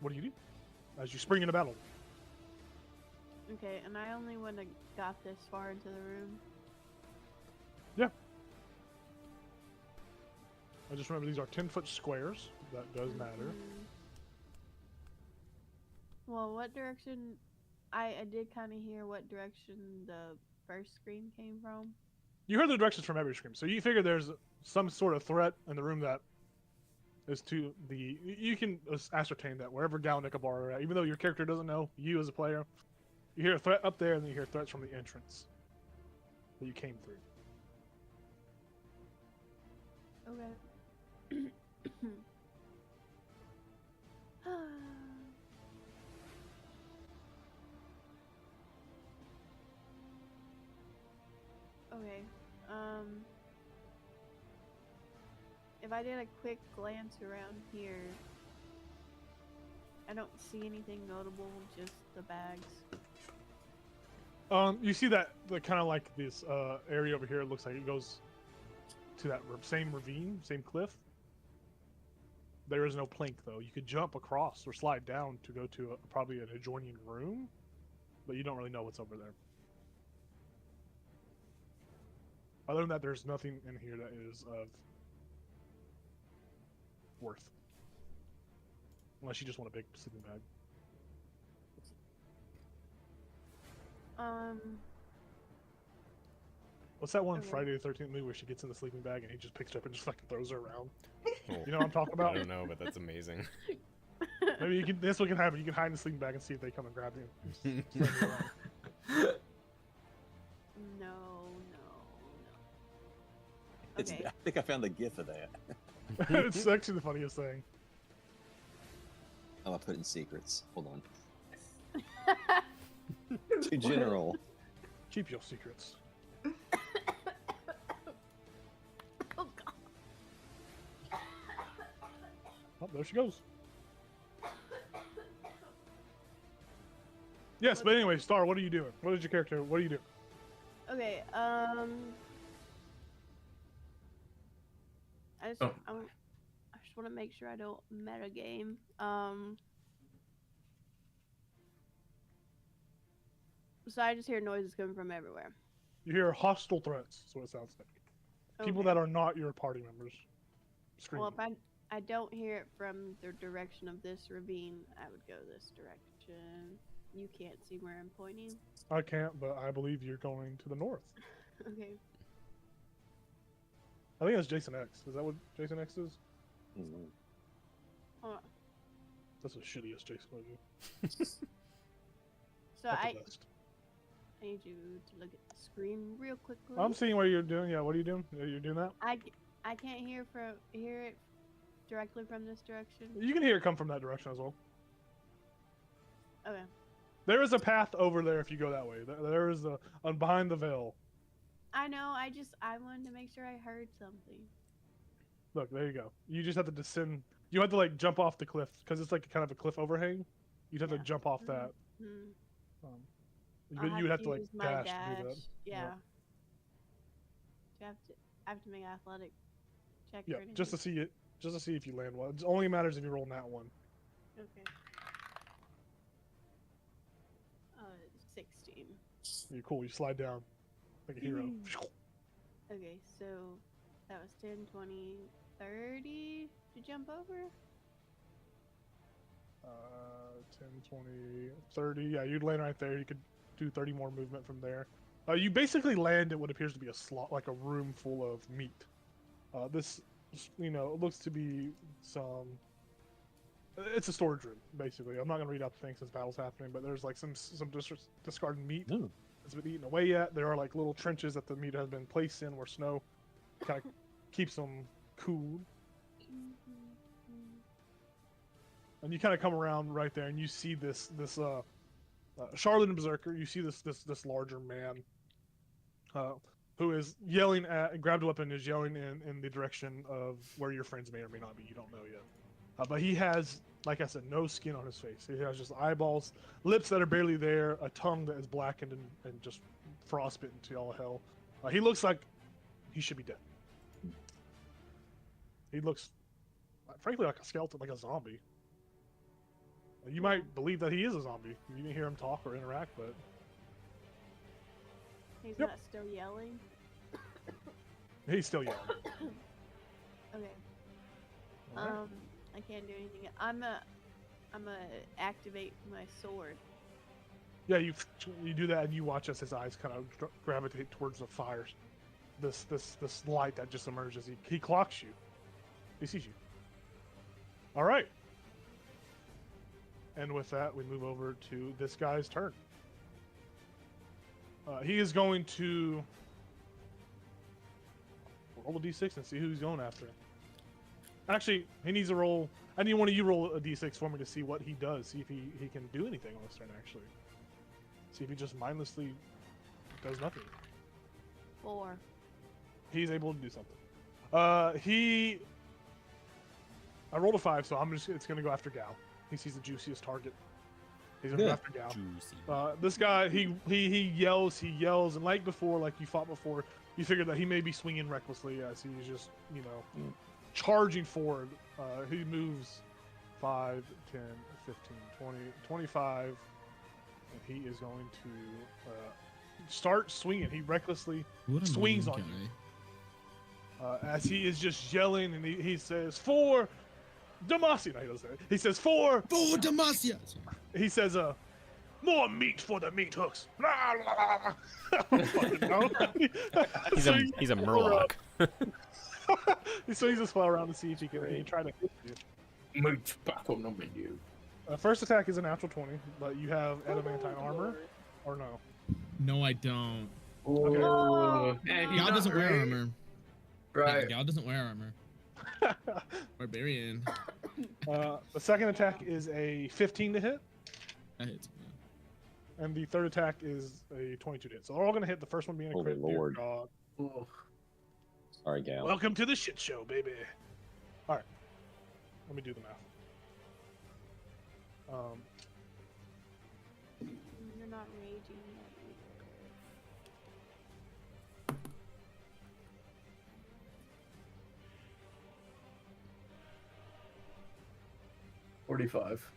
B: What do you do as you spring into battle?
G: Okay, and I only wouldn't have got this far into the room.
B: Yeah. I just remember these are 10-foot squares. That does matter.
G: Mhm. Well, what direction? I did kind of hear what direction the first scream came from.
B: You heard the directions from every scream, so you figure there's some sort of threat in the room that is to the... You can ascertain that wherever Gal and Ichabod are at, even though your character doesn't know, you as a player, you hear a threat up there, and then you hear threats from the entrance that you came through.
G: Okay. Okay. If I did a quick glance around here, I don't see anything notable, just the bags.
B: You see that kind of like this area over here. It looks like it goes to that same ravine, same cliff. There is no plank though. You could jump across or slide down to go to probably an adjoining room, but you don't really know what's over there. Other than that, there's nothing in here that is of worth. Unless you just want a big sleeping bag. What's that one
G: Okay.
B: Friday the 13th movie where she gets in the sleeping bag and he just picks it up and just fucking throws her around?
I: Oh,
B: You know what I'm talking
I: I
B: about?
I: don't know, but that's amazing.
B: Maybe you can. This what can happen. You can hide in the sleeping bag and see if they come and grab you. Just throw you around.
G: No.
D: It's,
G: Okay.
D: I think I found the gif of that.
B: It's actually the funniest thing.
D: Oh, I put in secrets. Hold on. Too general.
B: Keep your secrets.
G: Oh god.
B: Oh, there she goes. Yes, but anyway, Star, what are you doing? What is your character? What do you do?
G: Okay, I just
H: Oh.
G: I just want to make sure I don't meta game. So I just hear noises coming from everywhere.
B: You hear hostile threats. That's what it sounds like. People
G: Okay.
B: that are not your party members screaming.
G: Well, if I don't hear it from the direction of this ravine, I would go this direction. You can't see where I'm pointing.
B: I can't, but I believe you're going to the north.
G: Okay.
B: I think that's Jason X. Is that what Jason X is?
D: Mhm.
G: Hold on.
B: That's the shittiest Jason movie.
G: So
B: Not the
G: I
B: best.
G: need you to look at the screen real quickly.
B: I'm seeing what you're doing. Yeah, what are you doing? You're doing that?
G: I can't hear it directly from this direction.
B: You can hear it come from that direction as well.
G: Okay.
B: There is a path over there if you go that way. There is behind the veil.
G: I know. I wanted to make sure I heard something.
B: Look, there you go. You just have to descend. You have to like jump off the cliff because it's like kind of a cliff overhang. You'd have to
G: Yeah.
B: jump off that.
G: Hmm.
B: But you would have to like
G: use my
B: dash to do that.
G: Yeah. Do I have to make an athletic check
B: Yeah,
G: or anything?
B: just to see it, just to see if you land well. It only matters if you roll that one.
G: Okay. 16.
B: You're cool. You slide down like a hero.
G: Okay, so That was 10, 20, 30 to jump over.
B: 10, 20, 30. Yeah, you'd land right there. You could do 30 more movement from there. You basically land at what appears to be a slot, like a room full of meat. This, looks to be some. It's a storage room, basically. I'm not gonna read out the thing since battle's happening, but there's like some discarded meat that's been eaten away yet. There are like little trenches that the meat has been placed in where snow kind of keeps them cool. And you kind of come around right there, and you see this Charlotte and Berserker. You see this larger man, who is yelling at, grabbed a weapon, is yelling in the direction of where your friends may or may not be. You don't know yet. But he has, like I said, no skin on his face. He has just eyeballs, lips that are barely there, a tongue that is blackened and just frostbitten to all hell. He looks like he should be dead. He looks, frankly, like a skeleton, like a zombie. You might believe that he is a zombie. You didn't hear him talk or interact, but...
G: He's not still yelling?
B: He's still yelling.
G: Okay.
B: Alright.
G: I can't do anything. I'm a activate my sword.
B: Yeah, you do that, and you watch as his eyes kind of gravitate towards the fire. This light that just emerges. He clocks you. He sees you. All right. And with that, we move over to this guy's turn. He is going to roll a d6 and see who he's going after. Actually, he needs to roll. I need one of you roll a d6 for me to see what he does. See if he can do anything on this turn, actually. See if he just mindlessly does nothing.
G: 4.
B: He's able to do something. I rolled a 5, so it's going to go after Gal. He sees the juiciest target. He's going to go after Gal. This guy, he yells, and like before, like you fought before, you figured that he may be swinging recklessly as he's just, charging forward. He moves 5, 10, 15, 20, 25, and he is going to start swinging. He recklessly swings on you. As he is just yelling, and he says, "For Demacia!" No, he doesn't say it. He says, "For
E: Demacia!"
B: He says, "More meat for the meat hooks." I don't fucking know.
I: He's a murloc.
B: He swings his spell around to see if he can try to hit you.
C: Meat's back on the menu.
B: First attack is a natural 20, but you have adamantine armor, or no?
E: No, I don't.
C: Oh,
E: Gal doesn't wear armor.
C: Right.
E: Gal doesn't wear armor. Barbarian.
B: The second attack is a 15 to hit.
E: That hits.
B: And the third attack is a 22 to hit. So they're all going to hit. The first one being a crit.
D: Holy Lord.
B: God.
D: Sorry, Gal.
B: Welcome to the shit show, baby. All right. Let me do the math.
G: You're not raging yet either.
C: 45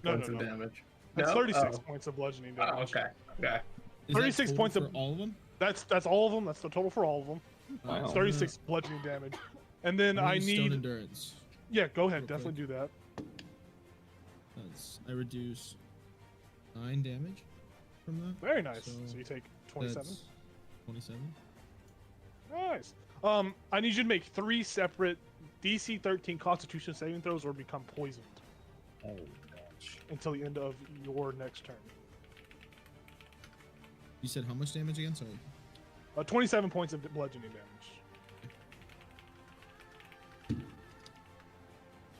C: points of damage.
B: That's
C: No?
B: 36 points of bludgeoning
C: Oh,
B: damage.
C: okay.
E: Is
B: 36
E: that
B: points
E: for
B: of
E: all of them.
B: That's all of them. That's the total for all of them.
D: Wow.
B: It's 36 bludgeoning damage. And then I
E: Stone
B: need.
E: endurance.
B: Yeah, go ahead.
E: Real
B: Definitely do that.
E: I reduce 9 damage from that.
B: Very nice.
E: So
B: So you take 27.
E: That's 27.
B: Nice. I need you to make 3 separate DC 13 Constitution saving throws or become poisoned
D: Oh, gosh.
B: until the end of your next turn.
E: You said how much damage again? Sorry.
B: 27 points of bludgeoning damage.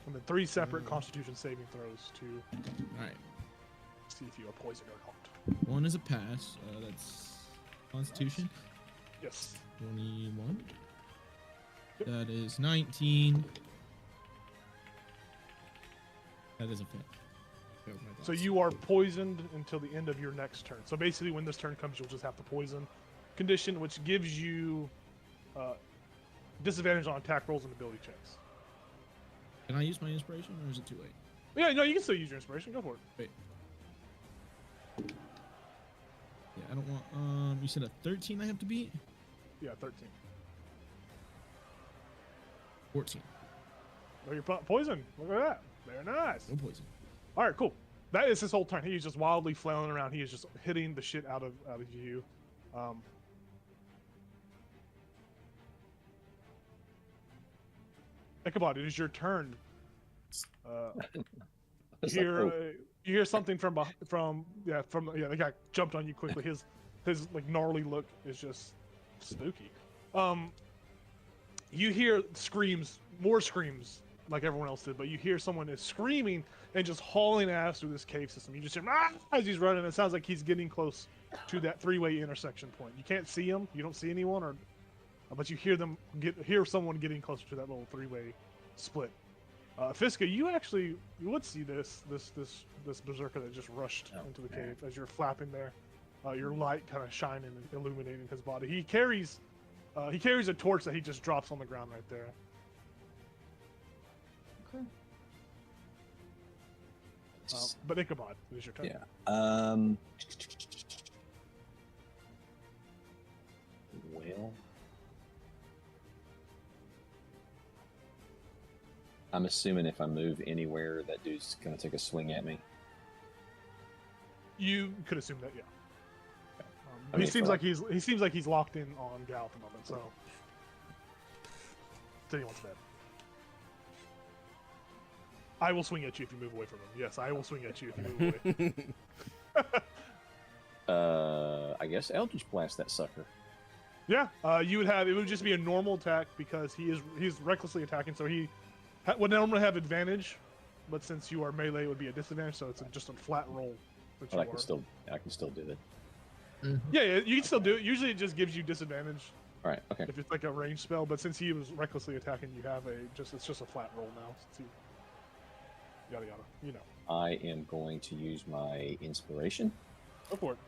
B: And then 3 separate Constitution saving throws to
E: All right.
B: see if you are poisoned or not.
E: One is a pass. That's Constitution.
B: Yes.
E: 21.
B: Yep.
E: That is 19. That is a fail. Failed my
B: So
E: thoughts.
B: you are poisoned until the end of your next turn. So basically, when this turn comes, you'll just have the poison condition, which gives you disadvantage on attack rolls and ability checks.
E: Can I use my inspiration, or is it too late?
B: Yeah, no, you can still use your inspiration. Go for it.
E: Wait. Yeah, I don't want. You said a 13 I have to beat.
B: Yeah, 13.
E: 14.
B: Oh, you're poison. Look at that. Very nice.
E: No poison.
B: All right, cool. That is his whole turn. He is just wildly flailing around. He is just hitting the shit out of you. Ichabod, it is your turn. You hear something from the guy jumped on you quickly. His like gnarly look is just spooky. You hear screams, more screams, like everyone else did, but you hear someone is screaming and just hauling ass through this cave system. You just hear as he's running. It sounds like he's getting close to that three-way intersection point. You can't see him. You don't see anyone, but you hear hear someone getting closer to that little three-way split. Fiska, you would see this berserker that just rushed into the cave as you're flapping there. Your light kind of shining and illuminating his body. He carries a torch that he just drops on the ground right there.
F: Okay.
B: But Ichabod, it is your turn.
D: Yeah. Well, I'm assuming if I move anywhere, that dude's gonna take a swing at me.
B: You could assume that, yeah.
D: I mean,
B: he seems like he's locked in on Gal at the moment, so. Till he wants bed. I will swing at you if you move away from him. Yes, I will swing at you if you move away.
D: I guess Eldritch Blast that sucker.
B: Yeah, it would just be a normal attack because he's recklessly attacking, so he would normally have advantage, but since you are melee, it would be a disadvantage. So it's just a flat roll.
D: But I can still do it.
B: Yeah, you can still do it. Usually, it just gives you disadvantage.
D: All right. Okay.
B: If it's like a ranged spell, but since he was recklessly attacking, you have it's just a flat roll now. Since yada yada. You know.
D: I am going to use my inspiration.
B: Go for it.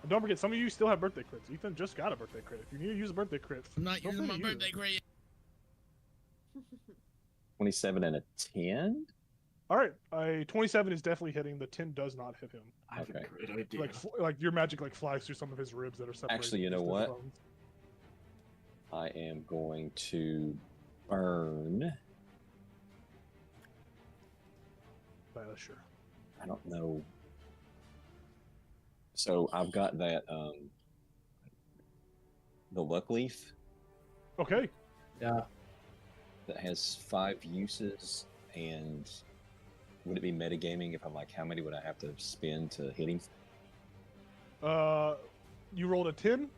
B: And don't forget, some of you still have birthday crits. Ethan just got a birthday crit. If you need to use a birthday crit,
E: I'm not
B: feel
E: using
B: free
E: my
B: to use
E: birthday
B: it.
E: credit.
D: 27 and a 10.
B: All right, a 27 is definitely hitting. The 10 does not hit him.
C: I have
D: Okay.
C: a great idea.
B: Like your magic flies through some of his ribs that are separated.
D: Actually, you know
B: just his
D: what?
B: bones.
D: I am going to burn.
B: Sure.
D: I don't know. So I've got that the luck leaf
B: Okay.
C: Yeah.
D: that has 5 uses, and would it be metagaming if I'm like, how many would I have to spend to hit him?
B: You rolled a 10.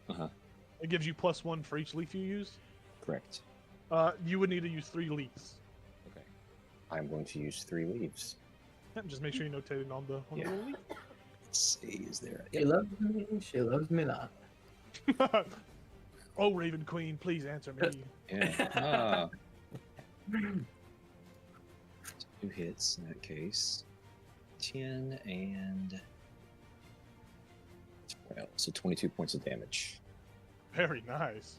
D: Uh-huh.
B: It gives you +1 for each leaf you use.
D: Correct.
B: You would need to use 3 leaves.
D: Okay. I'm going to use 3 leaves.
B: Yep, just make sure you notate it on the
D: Yeah.
B: little leaf.
D: Let's see, is there?
C: She loves me. She loves me not.
B: Oh, Raven Queen, please answer me.
D: Yeah. 2 hits in that case. 10 and 12. So 22 points of damage.
B: Very nice.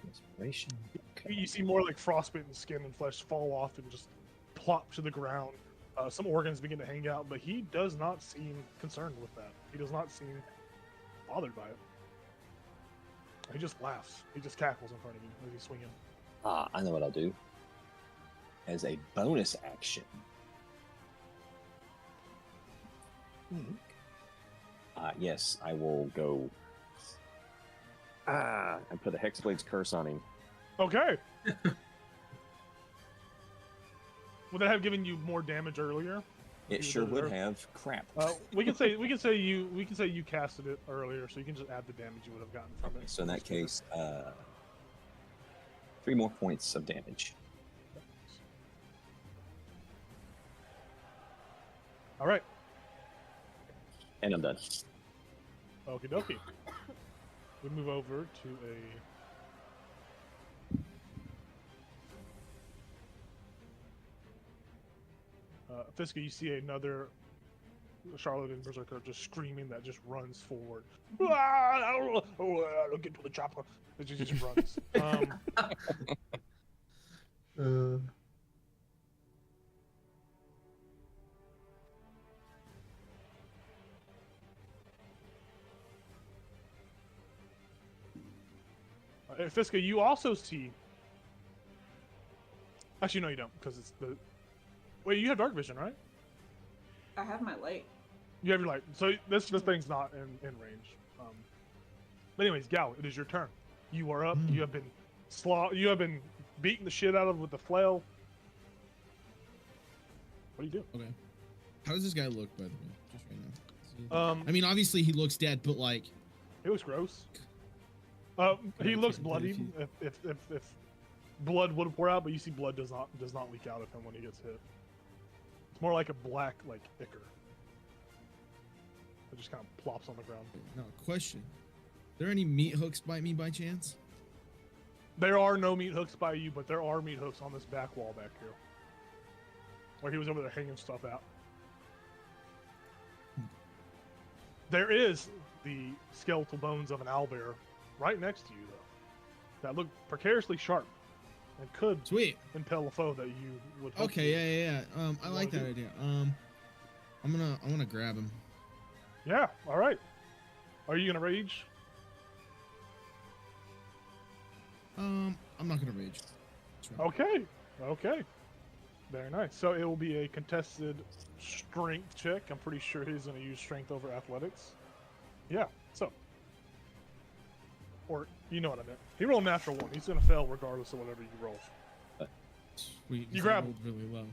D: Inspiration. Okay.
B: You see more like frostbitten skin and flesh fall off and just plop to the ground. Some organs begin to hang out, but he does not seem concerned with that. He does not seem bothered by it. He just laughs. He just cackles in front of you as he's swinging.
D: I know what I'll do. As a bonus action. Yes, I will go. And put a Hexblade's Curse on him.
B: Okay. Would that have given you more damage earlier?
D: It sure would have. Crap.
B: We can say you casted it earlier, so you can just add the damage you would have gotten from it.
D: So in that case, 3 more points of damage.
B: All right.
D: And I'm done.
B: Okie dokie. We move over to Fiska, you see another Charlotte and Berserker just screaming that just runs forward. Look into the chopper. It just runs. Fiska, you also see. Actually, no, you don't, because it's the. Wait, you have dark vision, right?
F: I have my light.
B: You have your light, so this thing's not in range. But anyways, Gal, it is your turn. You are up. You have been You have been beating the shit out of with the flail. What do you do?
E: Okay. How does this guy look, by the way? Just right now. I mean, obviously he looks dead, but like.
B: He looks gross. He looks bloody. If blood would pour out, but you see blood does not leak out of him when he gets hit. It's more like a black ichor. It just kind of plops on the ground.
E: Now, question: are there any meat hooks bite me by chance?
B: There are no meat hooks by you, but there are meat hooks on this back wall back here, where he was over there hanging stuff out. There is the skeletal bones of an owlbear right next to you, though, that look precariously sharp and could impel a foe that you would.
E: Okay, yeah. I like that idea. I want to grab him.
B: Yeah. All right. Are you gonna rage?
E: I'm not gonna rage.
B: Okay. Okay. Very nice. So it will be a contested strength check. I'm pretty sure he's gonna use strength over athletics. Yeah. So. Or you know what I meant. He rolled a natural 1. He's gonna fail regardless of whatever you roll.
E: Sweet.
B: You grab him.
E: Really low.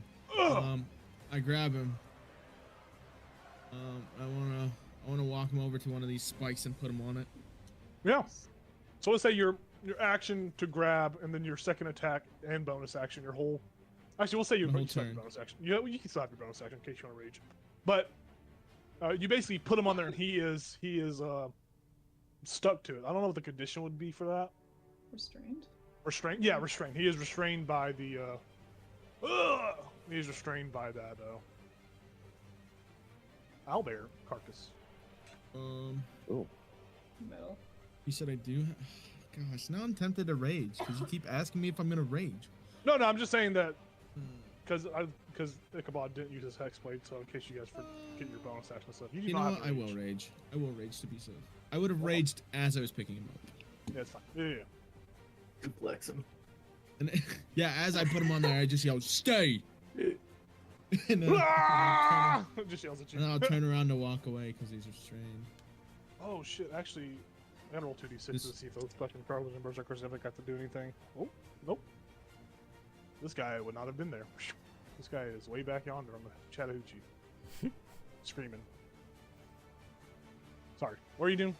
E: I grab him. I wanna walk him over to one of these spikes and put him on it.
B: Yeah. So let's say your action to grab, and then your second attack and bonus action. Your whole. Actually, we'll say you still have your bonus action. You can still have your bonus action in case you want to rage. But you basically put him on there, and he is stuck to it. I don't know what the condition would be for that.
F: Restrained.
B: Restrained. Yeah, restrained. He is restrained by the. He is restrained by that owlbear carcass.
D: Oh.
F: Metal.
E: You said I do. Gosh, now I'm tempted to rage because you keep asking me if I'm gonna rage.
B: No, I'm just saying that because Ichabod didn't use his hexblade, so in case you guys forget your bonus action stuff, you
E: know what? I will rage. I will rage to be safe. I would have raged as I was picking him up.
B: Yeah, it's fine. Yeah.
H: Duplex him.
E: And yeah, as I put him on there, I just yelled, "Stay!" and
B: just yells at you.
E: And I'll turn around to walk away because he's restrained.
B: Oh shit! Actually, I gotta roll 2d6 to see if those fucking Prowlers and Berserkers ever got to do anything. Oh, nope. This guy would not have been there. This guy is way back yonder on the Chattahoochee. Screaming. Sorry. What are you doing,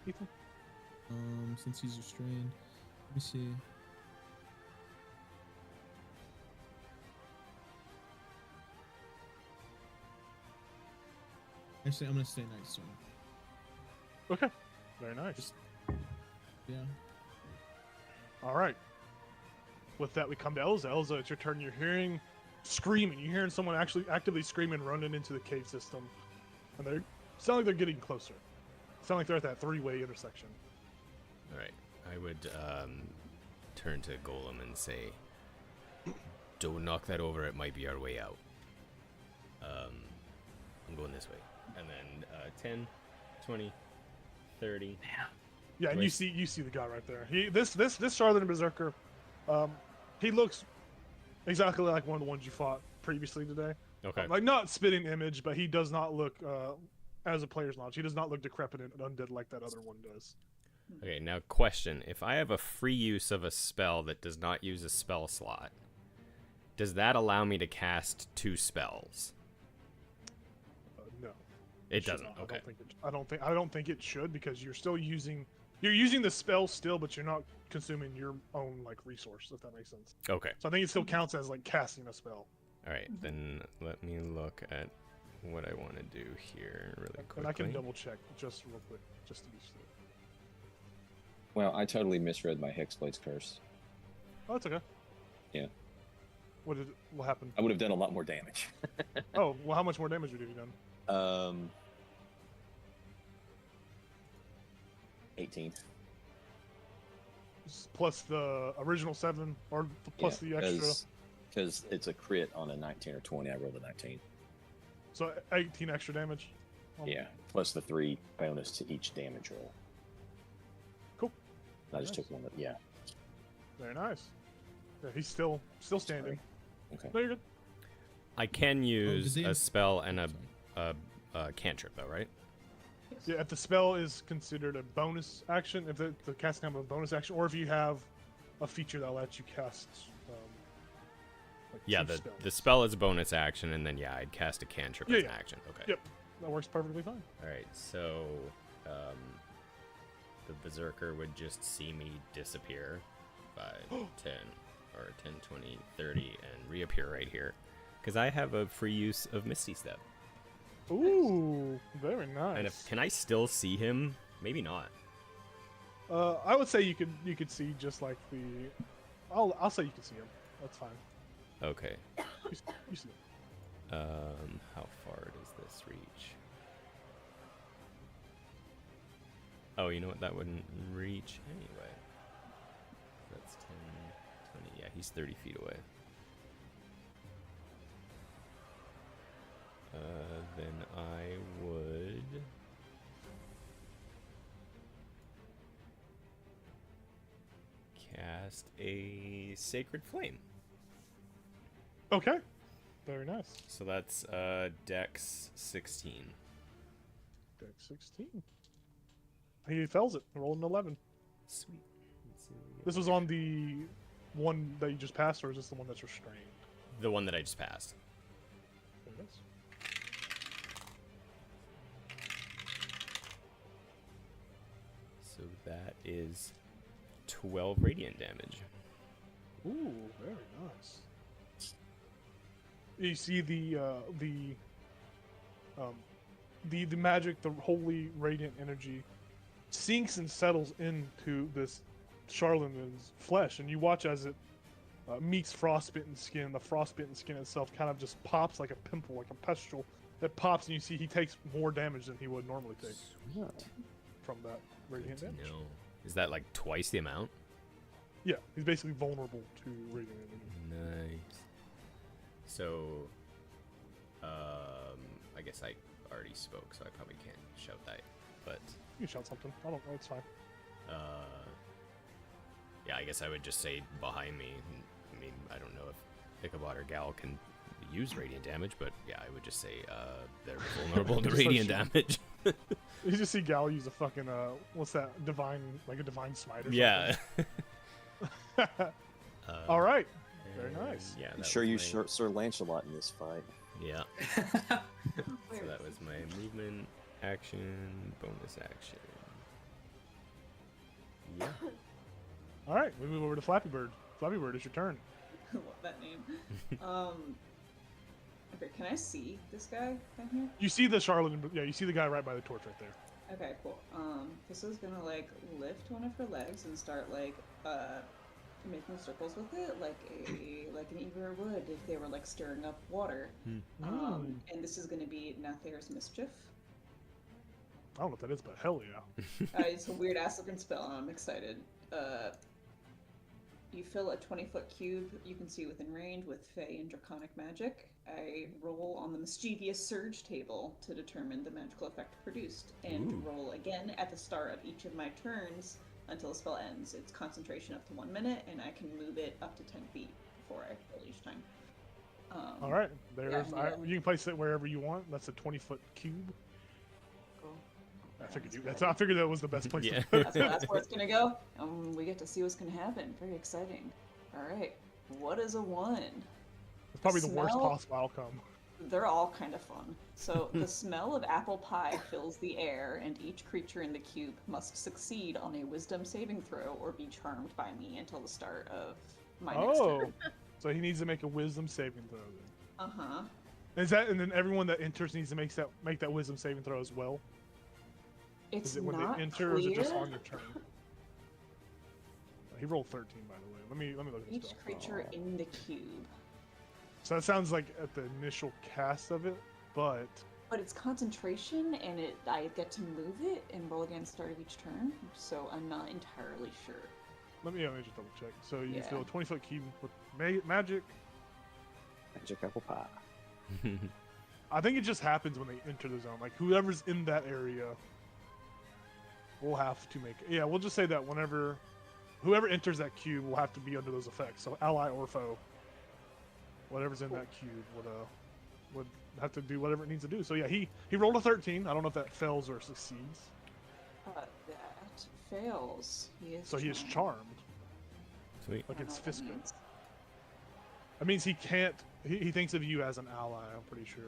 B: Ethan?
E: Since he's restrained, let me see. Actually, I'm gonna stay next to him.
B: Okay. Very nice.
E: Yeah.
B: All right. With that, we come to Elza. Elza, it's your turn. You're hearing screaming. You're hearing someone actually actively screaming, running into the cave system, and they sound like they're getting closer. Sound like they're at that three-way intersection.
I: All right. I would turn to Golem and say, "Don't knock that over. It might be our way out." I'm going this way, and then 10, 20, 30.
B: Yeah, and you see the guy right there. This Charlatan Berserker, he looks exactly like one of the ones you fought previously today.
I: Okay.
B: Like not spitting image, but he does not look, as a player's knowledge, he does not look decrepit and undead like that other one does.
I: Okay, now question. If I have a free use of a spell that does not use a spell slot, does that allow me to cast 2 spells?
B: No.
I: It doesn't.
B: Not.
I: Okay.
B: I don't think it should, because you're still using the spell still, but you're not consuming your own resource, if that makes sense.
I: Okay.
B: So I think it still counts as casting a spell.
I: All right, then let me look at what I want to do here really quickly.
B: And I can double check just real quick, just to be sure.
D: Well, I totally misread my Hexblade's curse.
B: Oh, that's okay.
D: Yeah.
B: What happened?
D: I would have done a lot more damage.
B: Oh, well, how much more damage would you have done?
D: 18.
B: Plus the original 7, or plus the extra.
D: Because it's a crit on a 19 or 20. I rolled a 19.
B: So 18 extra damage.
D: Yeah, plus the 3 bonus to each damage roll.
B: Cool.
D: I just
B: Nice.
D: took one. Yeah.
B: Very nice. Yeah, he's still standing.
D: Okay.
B: No, you're good.
I: I can use
E: they-
I: a spell and
E: Sorry.
I: a cantrip, though, right?
B: Yeah, if the spell is considered a bonus action, if the casting time of a bonus action, or if you have a feature that lets you cast. Like
I: Yeah,
B: two
I: the
B: spells.
I: spell is a bonus action, and then I'd cast a cantrip
B: Yeah,
I: as an
B: yeah.
I: action. Okay.
B: Yep, that works perfectly fine.
I: All right, so the berserker would just see me disappear 5, 10, or 10, 20, 30, and reappear right here. Because I have a free use of Misty Step.
B: Ooh, very nice.
I: And can I still see him? Maybe not.
B: I would say you could see just like the. I'll say you can see him. That's fine.
I: Okay.
B: You see him.
I: How far does this reach? Oh, you know what? That wouldn't reach anyway. That's 10, 20. Yeah, he's 30 feet away. Then I would cast a Sacred Flame.
B: Okay. Very nice.
I: So that's Dex 16.
B: Dex 16. He fells it. Rolled an 11.
I: Sweet. Let's see what we get.
B: This was on the one that you just passed, or is this the one that's restrained?
I: The one that I just passed.
B: There it is.
I: So that is 12 radiant damage.
B: Ooh, very nice. You see the magic, the holy radiant energy, sinks and settles into this Charleman's flesh, and you watch as it meets frostbitten skin. The frostbitten skin itself kind of just pops like a pimple, like a pustule. It pops, and you see he takes more damage than he would normally take from that radiant
I: Good to
B: damage.
I: know. Is that like twice the amount?
B: Yeah, he's basically vulnerable to radiant energy.
I: Nice. So, I guess I already spoke, so I probably can't shout that. But,
B: You can shout something. I don't know. It's fine.
I: yeah, I guess I would just say behind me. I mean, I don't know if Ichabod or Gal can use radiant damage, but yeah, I would just say they're vulnerable to
B: Just like
I: radiant
B: shoot.
I: damage.
B: You just see Gal use a fucking what's that? Divine, like a divine smite or
I: Yeah.
B: something. All right. Very
I: and
B: nice.
I: Yeah. that
D: Sure,
I: was
D: you
I: my-
D: Sir Lancelot in this fight.
I: Yeah.
F: Where
I: So that
F: is
I: was my movement, action, bonus action. Yeah.
B: All right. We move over to Flappy Bird. Flappy Bird, it's your turn.
F: Love that name. Okay, can I see this guy down here?
B: You see the charlatan. Yeah, you see the guy right by the torch right there.
F: Okay, cool. This is gonna like lift one of her legs and start like making circles with it, like an eager would if they were like stirring up water. And this is gonna be Nathair's Mischief.
B: I don't know what that is, but hell yeah.
F: It's a weird ass looking spell, and I'm excited. You fill a 20-foot cube you can see within range with Fey and Draconic magic. I roll on the Mischievous Surge table to determine the magical effect produced, and
I: Ooh.
F: roll again at the start of each of my turns until the spell ends. It's concentration up to 1 minute, and I can move it up to 10 feet before I roll each time.
B: All right. There's.
F: yeah.
B: You can place it wherever you want. That's a 20-foot cube.
F: Cool.
B: I figured that was the best place.
I: Yeah.
B: To put it.
F: That's where it's gonna go. We get to see what's gonna happen. Very exciting. All right. What is a 1?
B: It's probably the worst
F: Smell?
B: possible outcome.
F: They're all kind of fun. So the smell of apple pie fills the air, and each creature in the cube must succeed on a wisdom saving throw or be charmed by me until the start of my next
B: Oh,
F: turn.
B: so he needs to make a wisdom saving throw. Then.
F: Uh-huh.
B: Is that, and then everyone that enters needs to make that wisdom saving throw as well?
F: It's
B: Is it when
F: not
B: they enter,
F: clear.
B: or is it just on your turn? He rolled 13, by the way. Let me look at the
F: Each
B: spell.
F: creature in the cube.
B: So that sounds like at the initial cast of it, but
F: But it's concentration, and I get to move it and roll again at the start of each turn, so I'm not entirely sure.
B: let me just double check. So you
F: Yeah.
B: fill a 20-foot cube with magic.
D: Magic apple pie.
B: I think it just happens when they enter the zone. Like whoever's in that area will have to make. Yeah, we'll just say that whenever whoever enters that cube will have to be under those effects. So ally or foe, whatever's in that cube would have to do whatever it needs to do. So yeah, he rolled a 13. I don't know if that fails or succeeds.
F: That fails.
B: So he is charmed.
I: Sweet.
B: Like it's
F: I don't know what that
B: Fiska.
F: means.
B: That means he can't. He thinks of you as an ally. I'm pretty sure.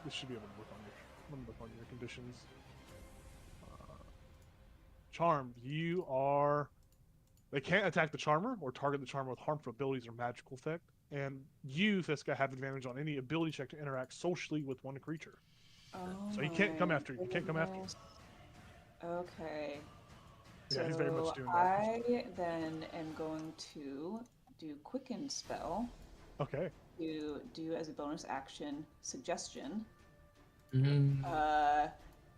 B: This should be able to look on your. Let me look on your conditions. Charmed. You are. They can't attack the charmer or target the charmer with harmful abilities or magical effect. And you, Fiska, have advantage on any ability check to interact socially with one creature.
F: Oh
B: So he can't come
F: my
B: after you. He can't come after you.
F: goodness. Okay.
B: Yeah, he's very much
F: So
B: doing that.
F: I then am going to do Quicken spell
B: Okay.
F: to do as a bonus action suggestion.
H: Mm.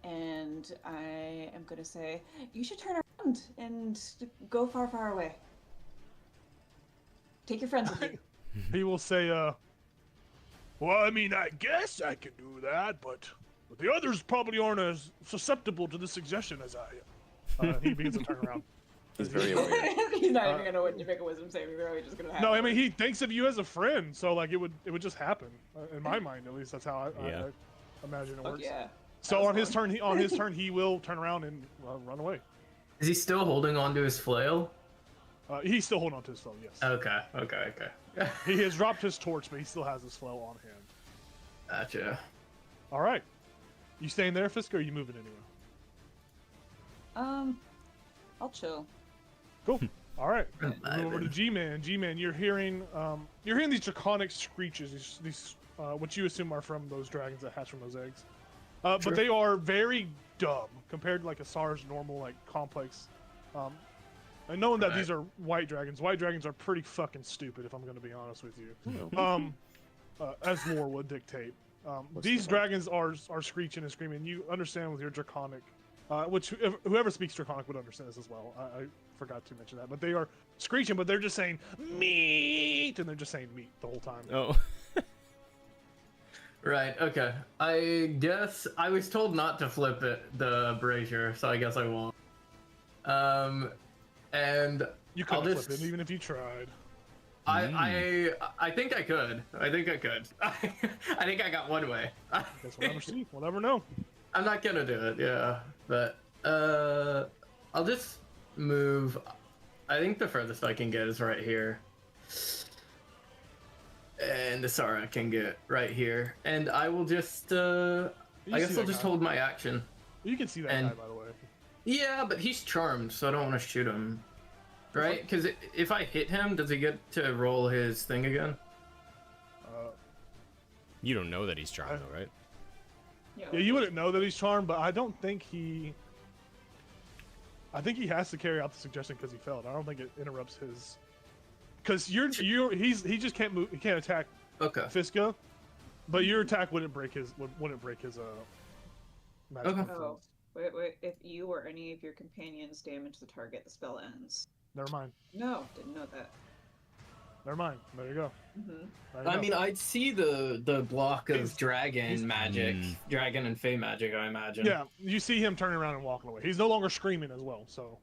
F: And I am going to say, you should turn around and go far, far away. Take your friends with you.
B: He will say, well, I mean, I guess I can do that, but the others probably aren't as susceptible to this suggestion as I am. He begins to turn around.
D: He's very aware.
F: He's not even going to make a wisdom saving throw. He's just going to have
B: No, I mean, he thinks of you as a friend, so like it would just happen. In my mind, at least, that's how I imagine it
F: Fuck
B: works.
F: yeah.
B: So
F: That
B: on
F: was
B: his turn, he will turn around and run away.
H: Is he still holding on to his flail?
B: He's still holding on to his flail, yes.
H: Okay.
B: He has dropped his torch, but he still has his flail on hand.
H: Gotcha.
B: All right. You staying there, Fisk, or are you moving anywhere?
F: I'll chill.
B: Cool. All right.
H: I'm
B: Move over to
H: vibing.
B: G-Man. G-Man, you're hearing these draconic screeches. These what you assume are from those dragons that hatch from those eggs. But
H: Sure.
B: they are very dumb compared to like a SARS normal like complex. And knowing that these are white dragons are pretty fucking stupid. If I'm going to be honest with you. As lore would dictate. These dragons are screeching and screaming. You understand with your draconic, which whoever speaks draconic would understand this as well. I forgot to mention that, but they are screeching, but they're just saying meat, and they're just saying meat the whole time.
I: Oh.
H: Right, okay. I guess I was told not to flip the brazier, so I guess I won't. And
B: You
H: I'll
B: couldn't
H: just...
B: flip it even if you tried.
H: I think I could. I think I could. I think I got one way.
B: Guess we'll never see. We'll never know.
H: I'm not gonna do it, yeah. But I'll just move. I think the furthest I can get is right here. And the Sara can get right here. And I will just I guess I'll just hold my action.
B: You can see that
H: And-
B: guy, by the way.
H: Yeah, but he's charmed, so I don't want to shoot him. Right? Because if I hit him, does he get to roll his thing again?
I: You don't know that he's charmed, though, right?
B: Yeah, you wouldn't know that he's charmed, but I don't think he. I think he has to carry out the suggestion because he failed. I don't think it interrupts his. Because he just can't move. He can't attack
H: Okay.
B: Fiska, but your attack wouldn't break his magic.
H: Okay.
F: Oh, wait. If you or any of your companions damage the target, the spell ends.
B: Never mind.
F: No, didn't know that.
B: Never mind. There you go.
F: Mm-hmm.
B: There you
H: I
B: go.
H: mean, I'd see the block of
B: He's-
H: dragon magic,
I: Mm.
H: dragon and fey magic, I imagine.
B: Yeah, you see him turning around and walking away. He's no longer screaming as well. So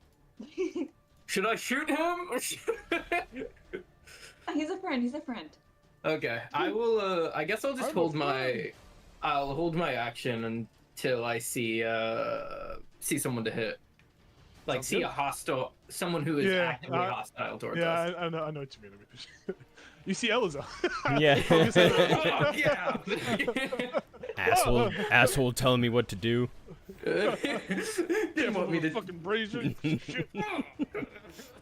H: Should I shoot him?
F: He's a friend. He's a friend.
H: Okay, I will. I guess I'll just
B: I'm
H: hold
B: afraid.
H: I'll hold my action until I see someone to hit. Like
B: Sounds
H: see
B: good.
H: a hostile, someone who is
B: Yeah,
H: actively hostile towards
B: yeah,
H: us.
B: I know what you mean. You see Eliza.
I: Yeah.
H: Oh, yeah.
I: Asshole telling me what to do.
H: Didn't want me to.
B: fucking brazier. Shit.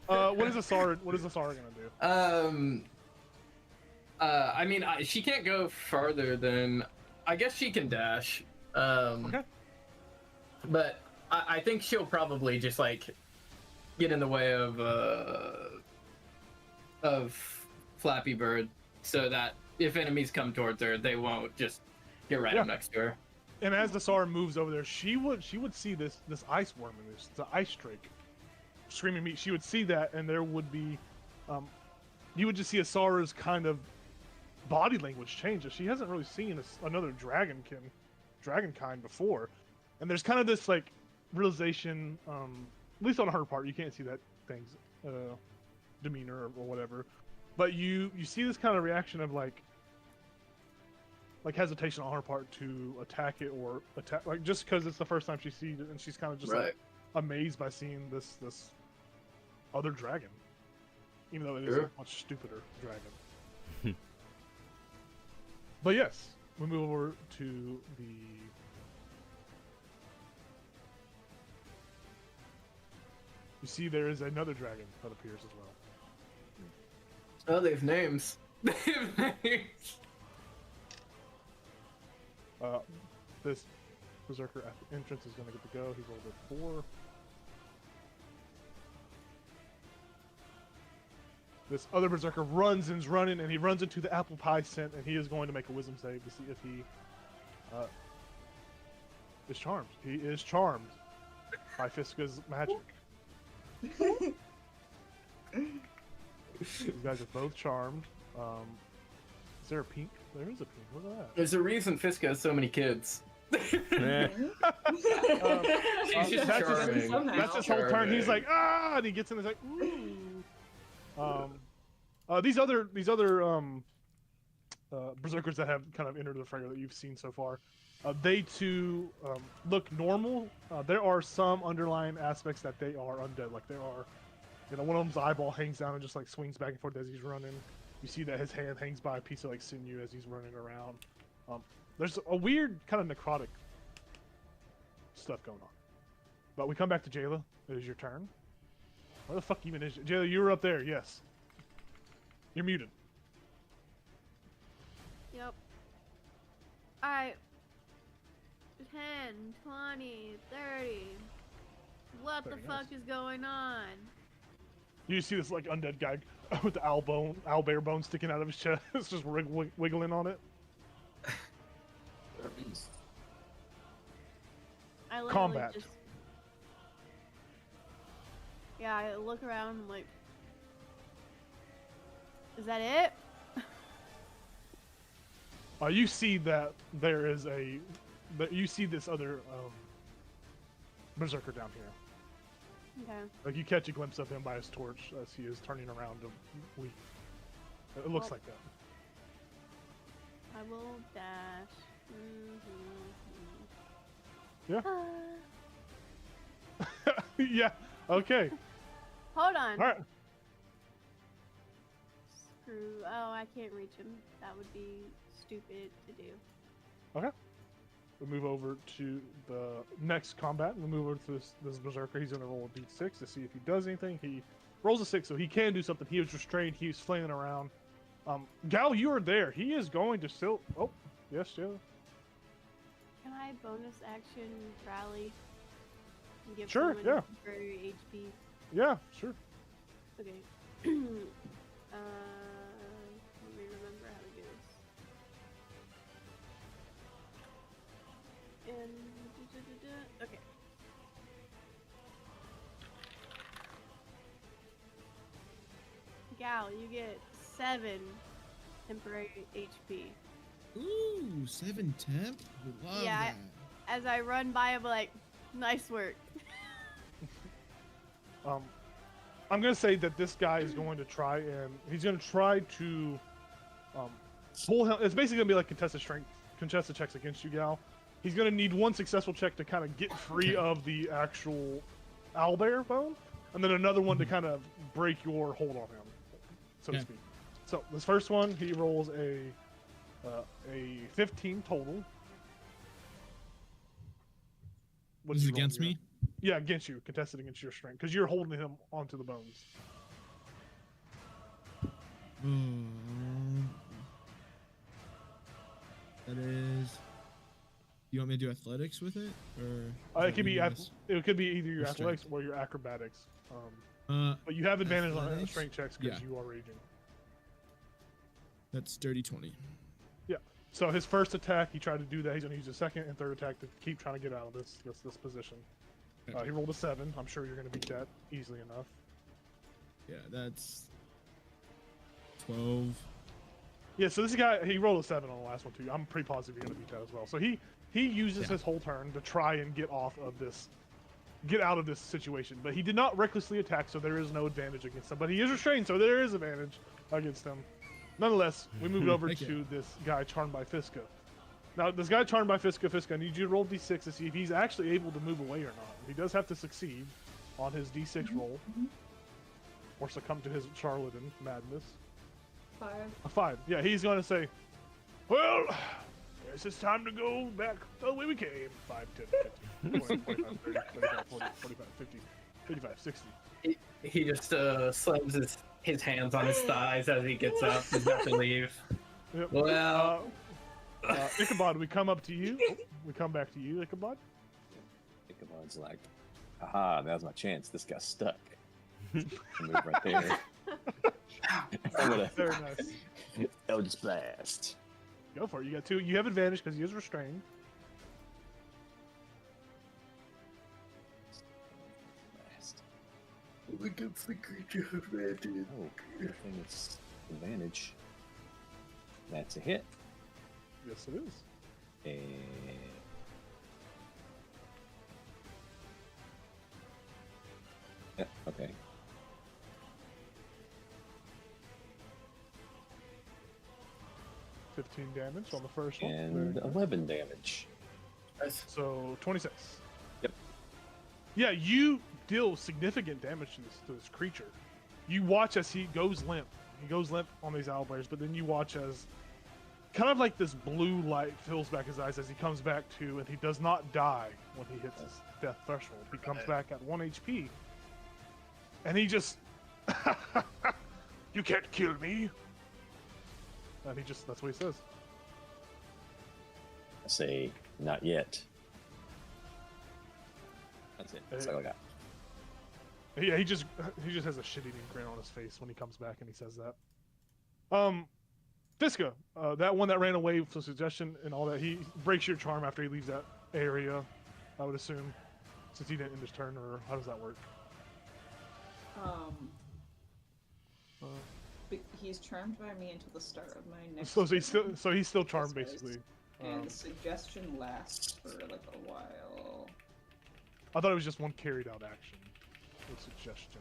B: What is a Sara gonna do?
H: I mean, she can't go farther than. I guess she can dash.
B: Okay.
H: But I think she'll probably just like get in the way of Flappy Bird, so that if enemies come towards her, they won't just get right up next to her.
B: And as the Sara moves over there, she would see this ice worm and the ice drake screaming meat. She would see that, and there would be, you would just see a Sara's kind of body language change. She hasn't really seen another dragon kind before, and there's kind of this like realization, at least on her part, you can't see that thing's demeanor or whatever, but you see this kind of reaction of like hesitation on her part to attack it or attack, like just because it's the first time she sees it, and she's kind of just like amazed by seeing this other dragon, even though it is a much stupider dragon. But yes, we move over to the. You see, there is another dragon that appears as well.
H: Oh, they have names. They have names.
B: This berserker at the entrance is going to get to go. He rolled a 4. This other berserker runs and is running, and he runs into the apple pie scent, and he is going to make a wisdom save to see if he is charmed. He is charmed by Fiska's magic. You guys are both charmed. Is there a pink? There is a pink. Look at that.
H: There's a reason Fiska has so many kids.
B: She's just charming. That's his whole turn. He's like, ah, and he gets in. He's like, ooh. These other berserkers that have kind of entered the fray that you've seen so far, they too look normal. There are some underlying aspects that they are undead. Like there are, one of them's eyeball hangs down and just like swings back and forth as he's running. You see that his hand hangs by a piece of like sinew as he's running around. There's a weird kind of necrotic stuff going on. But we come back to Jayla. It is your turn. Where the fuck even is Jayla? You were up there. Yes. You're muted.
G: Yep. Alright. 10, 20, 30. What the fuck is going on?
B: You see this like undead guy with the owlbear bone sticking out of his chest. It's just wiggling on it.
G: I literally
B: Combat.
G: Yeah, I look around. I'm like, is that it?
B: You see that there is you see this other berserker down here.
G: Okay.
B: Like you catch a glimpse of him by his torch as he is turning around to leave. It looks like that.
G: I will dash.
B: Yeah. Yeah. Okay.
G: Hold on.
B: All right.
G: Screw. Oh, I can't reach him. That would be stupid to do.
B: Okay. We'll move over to the next combat. We'll move over to this berserker. He's going to roll a d6 to see if he does anything. He rolls a 6, so he can do something. He was restrained. He was flailing around. Gal, you are there. He is going to still. Oh, yes, Jayla.
G: Can I bonus action rally? And give
B: Sure,
G: someone
B: yeah.
G: temporary HP?
B: Yeah, sure.
G: Okay. Let me remember how to do this. And okay. Gal, you get 7 temporary HP.
E: Ooh, 7 temp? Love
G: Yeah,
E: that.
G: As I run by, I'm like, nice work.
B: I'm going to say that this guy is going to try to pull him. It's basically going to be like contested checks against you, Gal. He's going to need one successful check to kind of get free of the actual owlbear bone, and then another one to kind of break your hold on him, so to speak. So this first one, he rolls a 15 total.
E: This is against me?
B: Yeah, against you, contested against your strength, because you're holding him onto the bones.
E: That is. You want me to do athletics with it, or
B: it could be either your athletics or your acrobatics. But you have advantage on strength checks because you are raging.
E: That's dirty 20.
B: Yeah. So his first attack, he tried to do that. He's going to use his second and third attack to keep trying to get out of this position. He rolled a 7. I'm sure you're going to beat that easily enough.
E: Yeah, that's 12.
B: Yeah, so this guy, he rolled a 7 on the last one too. I'm pretty positive you're going to beat that as well. So he uses his whole turn to try and get off of this get out of this situation. But he did not recklessly attack, so there is no advantage against him. But he is restrained, so there is advantage against him. Nonetheless, we moved over
E: Thank you.
B: to this guy charmed by Fiska. Now, this guy charmed by Fiska, I need you to roll d6 to see if he's actually able to move away or not. He does have to succeed on his d6 roll, or succumb to his charlatan madness.
F: 5.
B: A 5. Yeah, he's going to say, well, guess it's time to go back the way we came. 5, 10, 15, 20, 25, 30, 35, 40, 45, 50, 55, 60.
H: He just slams his hands on his thighs as he gets up. He's about to leave.
B: Yep.
H: Well,
B: Ichabod, we come up to you. We come back to you, Ichabod.
D: Ichabod's like, aha, that was my chance. This guy's stuck. Move right there. I'm gonna
B: Very nice.
D: Eldritch Blast.
B: Go for it. You got 2. You have advantage because he is restrained.
D: Blast.
H: against the creature advantage.
D: Oh, good thing it's advantage. That's a hit.
B: Yes, it is.
D: And yeah, okay.
B: $15 damage on the first one.
D: And
B: Very nice.
D: 11 damage.
B: So 26.
D: Yep.
B: Yeah, you deal significant damage to this creature. You watch as he goes limp. He goes limp on these owlbears, but then you watch as kind of like this blue light fills back his eyes as he comes back to, and he does not die when he hits his death threshold. He comes back at 1 HP, and he just, you can't kill me. And he just, that's what he says.
D: I say, not yet. That's it. That's all I got.
B: Yeah, he just has a shit-eating grin on his face when he comes back and he says that. Fiska, that one that ran away for suggestion and all that, he breaks your charm after he leaves that area, I would assume, since he didn't end his turn, or how does that work?
F: But he's charmed by me until the start of my next.
B: So he's still charmed
F: That's right.
B: basically.
F: And the suggestion lasts for like a while.
B: I thought it was just one carried out action with suggestion.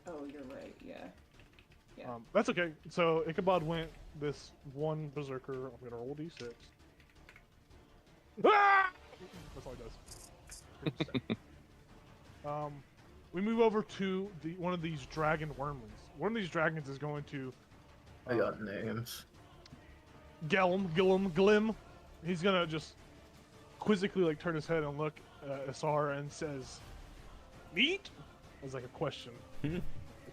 F: Oh, you're right. Yeah. Yeah.
B: That's okay. So Ichabod went this one berserker. I'm gonna roll d6. Ah! That's all he does. We move over to one of these dragon wormlings. One of these dragons is going to.
H: I got names.
B: Glim. He's gonna just quizzically like turn his head and look at Asar and says, "Meat?" As like a question. A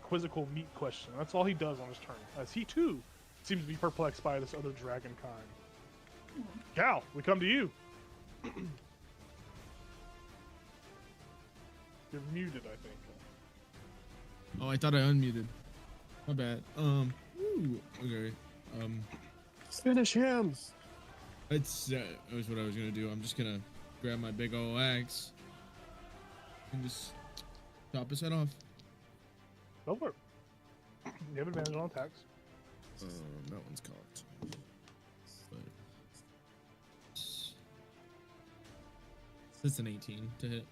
B: quizzical meat question. That's all he does on his turn. As he too seems to be perplexed by this other dragon kind. Cal, we come to you. You're muted, I think.
E: Oh, I thought I unmuted. My bad. Ooh, okay.
D: Finish him!
E: That's that was what I was gonna do. I'm just gonna grab my big old axe and just chop his head off.
B: Go for it. You have advantage on attacks.
E: That one's caught. But it's an 18 to hit.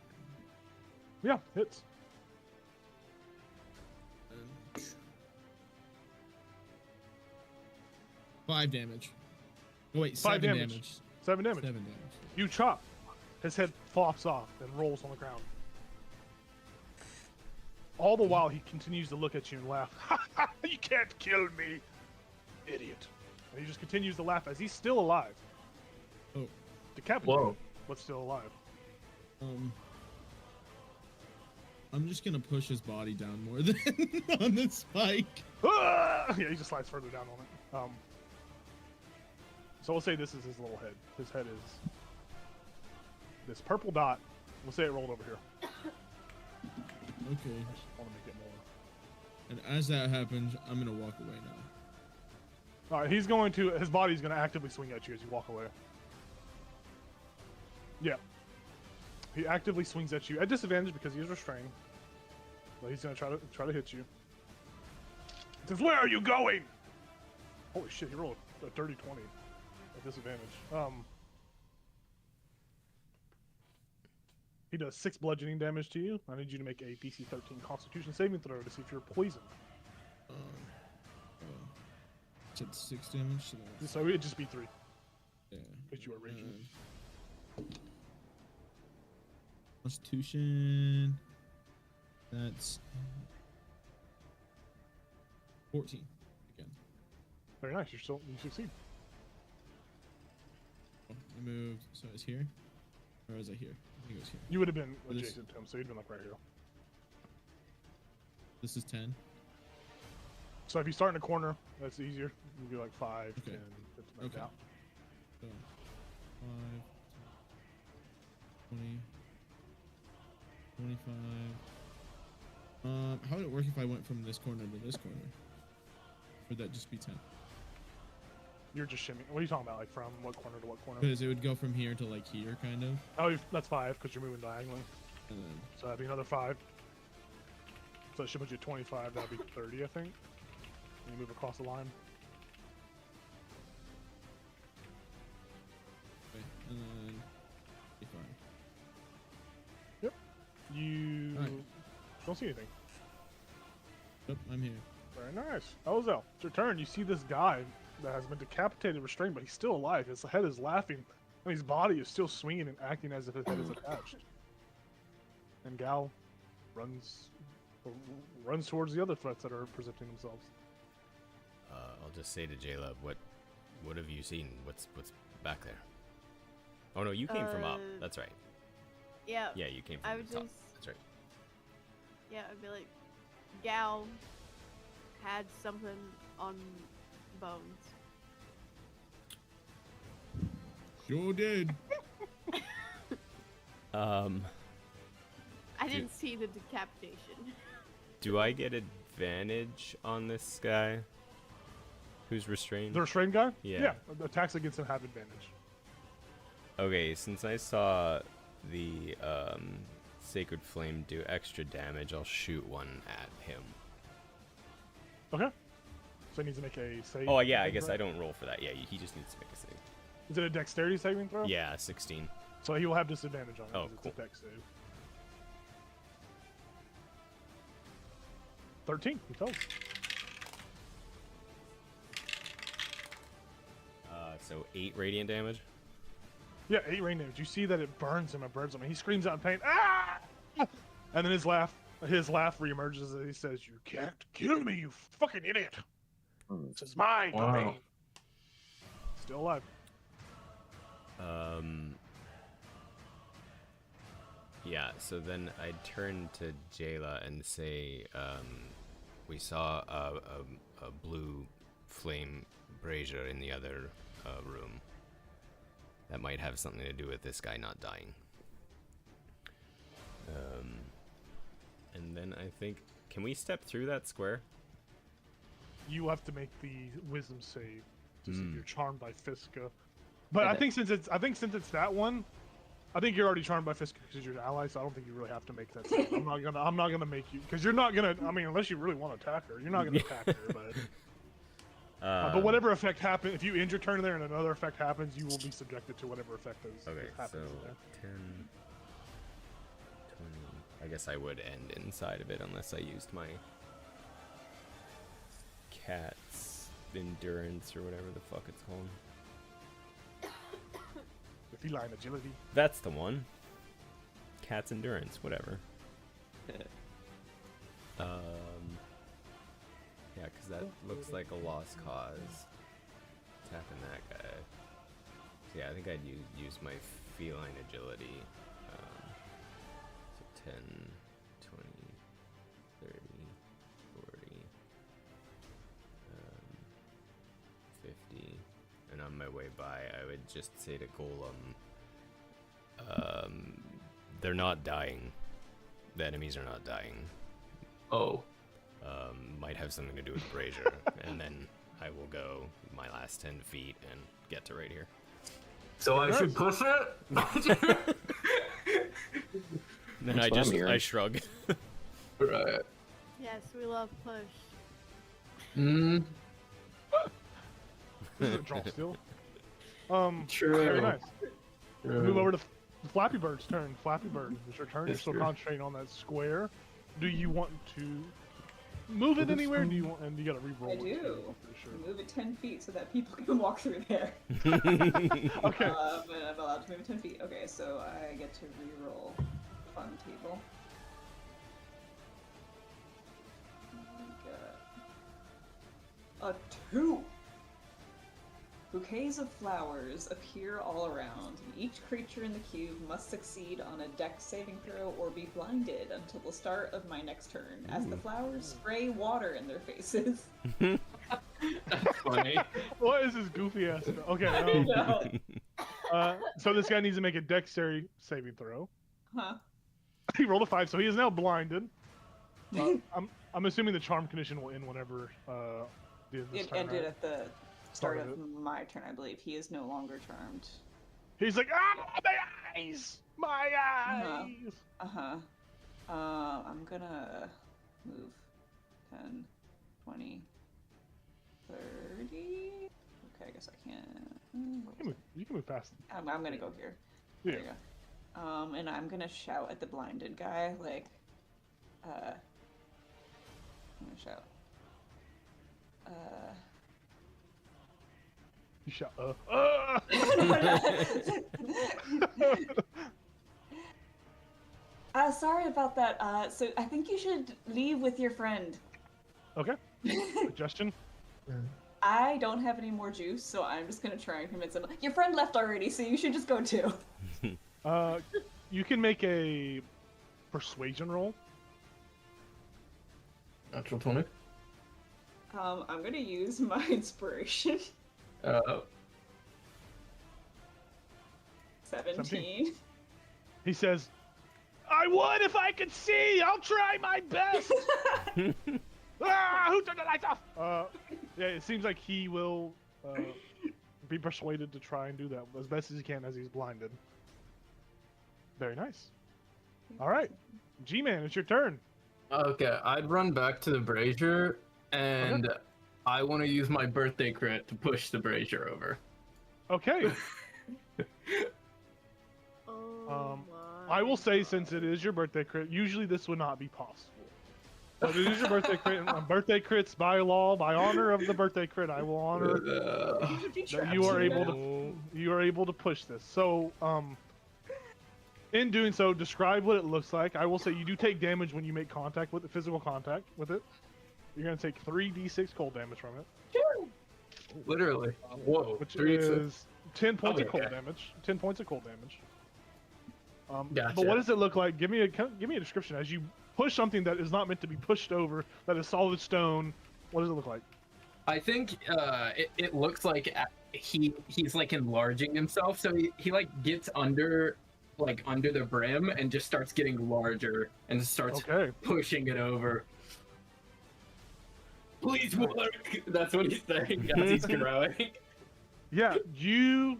B: Yeah, hits.
E: And 5 damage. Oh wait,
B: 5
E: 7
B: damage.
E: damage.
B: 7 damage.
E: 7 damage.
B: You chop. His head flops off and rolls on the ground. All the while, he continues to look at you and laugh. You can't kill me, idiot. And he just continues to laugh as he's still alive.
E: Oh.
B: Decapitated,
H: Whoa.
B: but still alive.
E: I'm just gonna push his body down more than on the spike.
B: Ah! Yeah, he just slides further down on it. So we'll say this is his little head. His head is this purple dot. We'll say it rolled over here.
E: Okay.
B: I just want to make it more.
E: And as that happens, I'm gonna walk away now.
B: All right, his body's going to actively swing at you as you walk away. Yeah. He actively swings at you at disadvantage because he is restrained. But he's going to try to hit you. He says, "Where are you going?" Holy shit, he rolled a dirty 20 at disadvantage. He does 6 bludgeoning damage to you. I need you to make a DC 13 Constitution saving throw to see if you're poisoned.
E: Said 6 damage.
B: So it'd just be 3.
E: Yeah.
B: Because you are raging.
E: Constitution. That's 14 again.
B: Very nice. You succeed.
E: Oh, I moved. So it's here, or is it here? I think it was here.
B: You would have been
E: This-
B: adjacent to him, so you'd been like right here.
E: This is 10.
B: So if you start in a corner, that's easier. You can do like 5,
E: Okay.
B: 10, 15 like
E: Okay.
B: that.
E: So 5, 20, 25. How would it work if I went from this corner to this corner? Would that just be 10?
B: You're just shimmying. What are you talking about? Like from what corner to what corner?
E: Because it would go from here to like here, kind of.
B: Oh, that's 5 because you're moving diagonally.
E: And then,
B: So that'd be another 5. So it should put you at 25. That'd be 30, I think. And you move across the line.
E: okay, and then 55.
B: You
E: Alright.
B: don't see anything.
E: Yep, I'm here.
B: Very nice. Ozel, it's your turn. You see this guy that has been decapitated, restrained, but he's still alive. His head is laughing, and his body is still swinging and acting as if his head is attached. And Gal runs towards the other threats that are presenting themselves.
A: I'll just say to J-Love, what have you seen? What's back there? Oh no, you came from up. That's right.
G: Yeah.
A: Yeah, you came
G: I
A: from
G: would
A: the top.
G: just.
A: That's right.
G: Yeah, I'd be like, Gal had something on Bones.
E: Sure did.
G: I didn't see the decapitation.
A: Do I get advantage on this guy who's restrained?
B: The restrained guy?
A: Yeah.
B: Yeah. Attacks against him have advantage.
A: Okay, since I saw the Sacred Flame do extra damage, I'll shoot one at him.
B: Okay. So he needs to make a save.
A: Oh yeah, I
B: saving
A: guess
B: throw?
A: I don't roll for that. Yeah, he just needs to make a save.
B: Is it a dexterity saving throw?
A: Yeah, 16.
B: So he will have disadvantage on it.
A: Oh,
B: 'cause
A: cool.
B: It's a dex save. 13. He fails.
A: So 8 radiant damage.
B: Yeah, 8 rain damage. You see that it burns him and burns him, and he screams out in pain. Ah! And then his laugh reemerges as he says, "You can't kill me, you fucking idiot. This is my
H: Wow.
B: domain." Still alive.
A: Yeah, so then I'd turn to Jayla and say, we saw a blue flame brazier in the other room. That might have something to do with this guy not dying. And then I think, can we step through that square?
B: You have to make the wisdom save to see if
A: Hmm.
B: you're charmed by Fiska. But I think since it's that one, I think you're already charmed by Fiska because you're an ally, so I don't think you really have to make that save. I'm not gonna make you, because you're not gonna. I mean, unless you really want to attack her, you're not gonna attack her. But whatever effect happens, if you end your turn there and another effect happens, you will be subjected to whatever effect
A: Okay, so
B: happens there.
A: 10, 20. I guess I would end inside of it unless I used my cat's endurance or whatever the fuck it's called.
B: The feline agility.
A: That's the one. Cat's endurance, whatever. Yeah, because that looks like a lost cause. Attacking that guy. So yeah, I think I'd use my feline agility. So 10, 20, 30, 40, 50. And on my way by, I would just say to Golem, they're not dying. The enemies are not dying.
H: Oh.
A: Might have something to do with Brazier. And then I will go my last 10 feet and get to right here.
H: So I should push it?
A: Then
D: That's what I'm hearing.
A: I shrug.
H: Right.
G: Yes, we love push.
H: Mm,
B: This is a draw still.
H: true.
B: Very nice.
H: True.
B: Move over to Flappy Bird's turn. Flappy Bird, it's your turn. You're
H: That's
B: still
H: true.
B: concentrating on that square. Do you want to move it
H: This
B: anywhere? Do you want? And you got to re-roll.
F: I
B: it, too,
F: do.
B: I'm pretty sure.
F: Move it 10 feet so that people can walk through there.
B: Okay.
F: But I'm allowed to move it 10 feet. Okay, so I get to re-roll fun table. A 2! Bouquets of flowers appear all around. Each creature in the cube must succeed on a dex saving throw or be blinded until the start of my next turn, as the flowers spray water in their faces.
C: That's funny.
B: What is this goofy ass? Okay.
F: No.
B: So this guy needs to make a dexterity saving throw.
F: Huh?
B: He rolled a 5, so he is now blinded. I'm assuming the charm condition will end whenever this
F: It
B: turn,
F: ended
B: right?
F: at the start of
B: Started
F: my turn, I believe. He is no longer charmed.
B: He's like, ah, my eyes, my eyes.
F: Uh-huh. I'm gonna move 10, 20, 30. Okay, I guess I can't.
B: You can move fast.
F: I'm gonna go here.
B: Yeah.
F: There you go. And I'm gonna shout at the blinded guy, like, I'm gonna shout.
B: You shout,
F: Sorry about that. So I think you should leave with your friend.
B: Okay. Suggestion.
F: I don't have any more juice, so I'm just gonna try and convince him. Your friend left already, so you should just go too.
B: You can make a persuasion roll.
H: Natural 20.
F: I'm gonna use my inspiration. 17.
B: He says, I would if I could see. I'll try my best. Who turned the lights off? Yeah, it seems like he will be persuaded to try and do that as best as he can as he's blinded. Very nice. All right, G-Man, it's your turn.
H: Okay, I'd run back to the brazier, and I want to use my birthday crit to push the brazier over.
B: Okay.
G: Oh
B: I will say, since it is your birthday crit, usually this would not be possible. But it is your birthday crit, and on birthday crits, by law, by honor of the birthday crit, I will honor that you are able to push this. So, in doing so, describe what it looks like. I will say you do take damage when you make contact with it, physical contact with it. You're gonna take 3d6 cold damage from it,
H: Literally. Whoa.
B: which
H: 3
B: is 10 points of cold
H: Okay.
B: damage. 10 points of cold damage.
H: Gotcha.
B: But what does it look like? Give me a description as you push something that is not meant to be pushed over, that is solid stone. What does it look like?
H: I think it looks like he's like enlarging himself, so he like gets under the brim and just starts getting larger and starts pushing it over. Please work. That's what he's saying as he's growing.
B: Yeah, you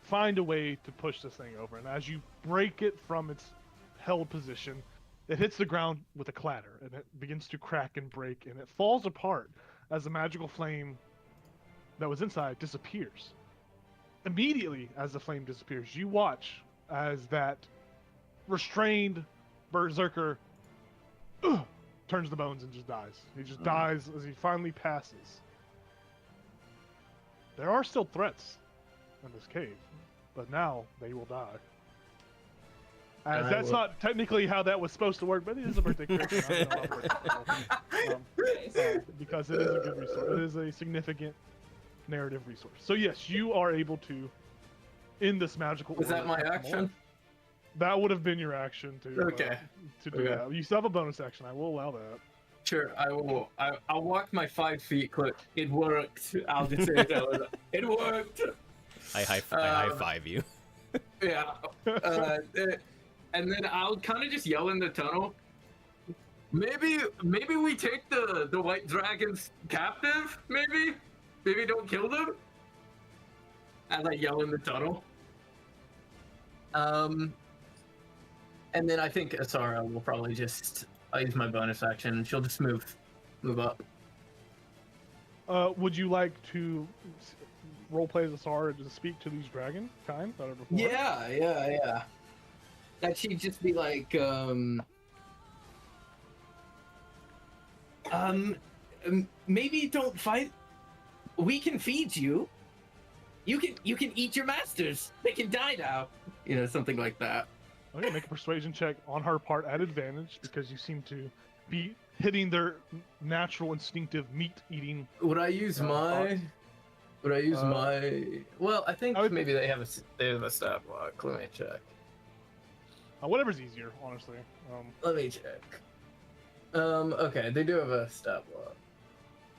B: find a way to push this thing over, and as you break it from its held position, it hits the ground with a clatter, and it begins to crack and break, and it falls apart as the magical flame that was inside disappears. Immediately, as the flame disappears, you watch as that restrained berserker turns the bones and just dies. He just dies as he finally passes. There are still threats in this cave, but now they will die. As that's not technically how that was supposed to work, but it is a birthday crit. Because it is a good resource. It is a significant narrative resource. So yes, you are able to, in this magical
H: Was that
B: order,
H: my action?
B: That would have been your action to to do
H: Okay.
B: that. You still have a bonus action. I will allow that.
H: Sure, I will. I'll walk my 5 feet. Click. It worked. I'll just say it. It worked.
I: I high five you.
H: Yeah. And then I'll kind of just yell in the tunnel. Maybe we take the white dragons captive. Maybe don't kill them. As I yell in the tunnel. And then I think Asara will probably I'll use my bonus action. She'll just move up.
B: Would you like to roleplay as Asara to speak to these dragon kind that are before?
C: Yeah. That she'd just be like, maybe don't fight. We can feed you. You can eat your masters. They can die now. Something like that.
B: Okay, make a persuasion check on her part at advantage because you seem to be hitting their natural instinctive meat eating.
C: Would I use my? Well, I think maybe they have a stat block. Let me check.
B: Whatever's easier, honestly.
C: Let me check. Okay, they do have a stat block.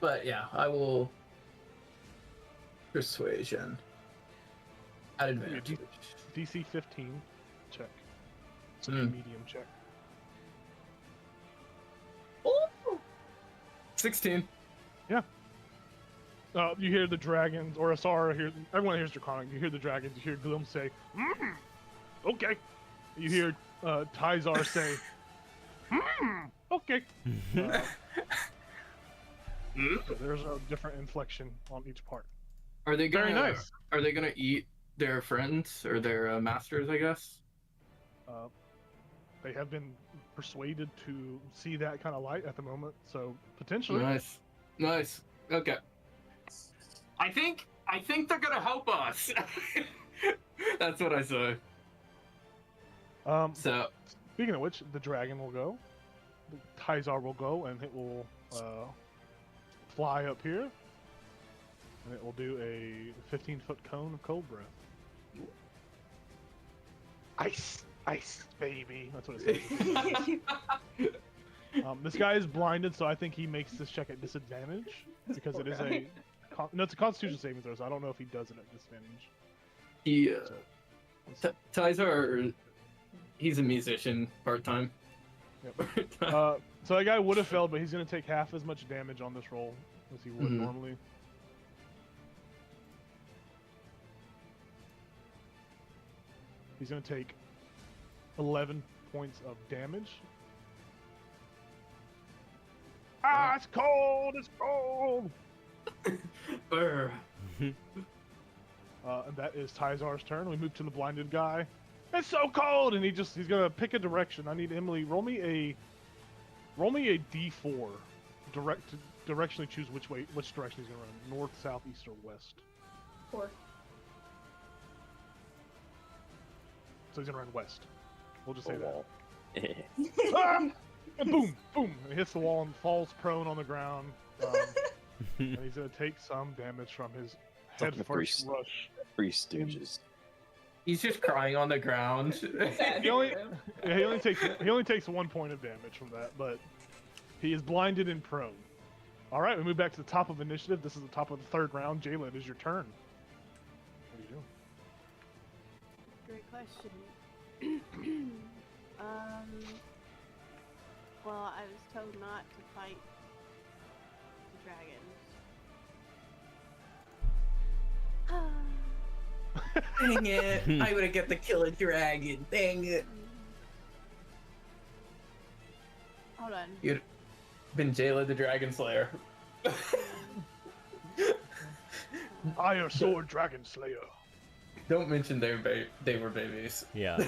C: But yeah, I will. Persuasion. At advantage.
B: DC 15 check. It's a medium check.
C: 16.
B: Yeah. You hear the dragons, or Asara hears. Everyone hears Draconic. You hear the dragons. You hear Gloom say, okay. You hear Tyzar say, okay. So there's a different inflection on each part.
C: Are they gonna?
B: Very nice.
C: Are they gonna eat their friends or their masters? I guess.
B: They have been persuaded to see that kind of light at the moment, so potentially.
C: Nice. Okay. I think they're gonna help us. That's what I say. So.
B: Speaking of which, the dragon will go. The Tyzar will go, and it will fly up here, and it will do a 15-foot cone of cold breath. Ice, baby. That's what it says. This guy is blinded, so I think he makes this check at disadvantage because it is it's a Constitution saving throw. So I don't know if he does it at disadvantage.
C: Tyzar, he's a musician part-time.
B: Yep. So that guy would have failed, but he's going to take half as much damage on this roll as he would normally. He's going to take 11 points of damage. It's cold! It's cold! And that is Tyzar's turn. We move to the blinded guy. It's so cold! And he's gonna pick a direction. I need Emily, roll me a D4. Directionally choose which direction he's gonna run. North, south, east, or west.
F: 4.
B: So he's gonna run west. We'll just say
D: Wall.
B: that. And boom! And he hits the wall and falls prone on the ground. And he's gonna take some damage from his head first rush.
D: Three Stooges.
C: He's just crying on the ground.
B: He only takes 1 point of damage from that, but he is blinded and prone. All right, we move back to the top of initiative. This is the top of the third round. Jayla, it is your turn. What are you doing?
G: Great question. Well, I was told not to fight the dragons.
C: Dang it! I would have got to kill a dragon. Dang it!
G: Hold on.
C: You'd been Jayla the Dragon Slayer.
B: Iron Sword Dragon Slayer.
C: Don't mention they were babies.
I: Yeah.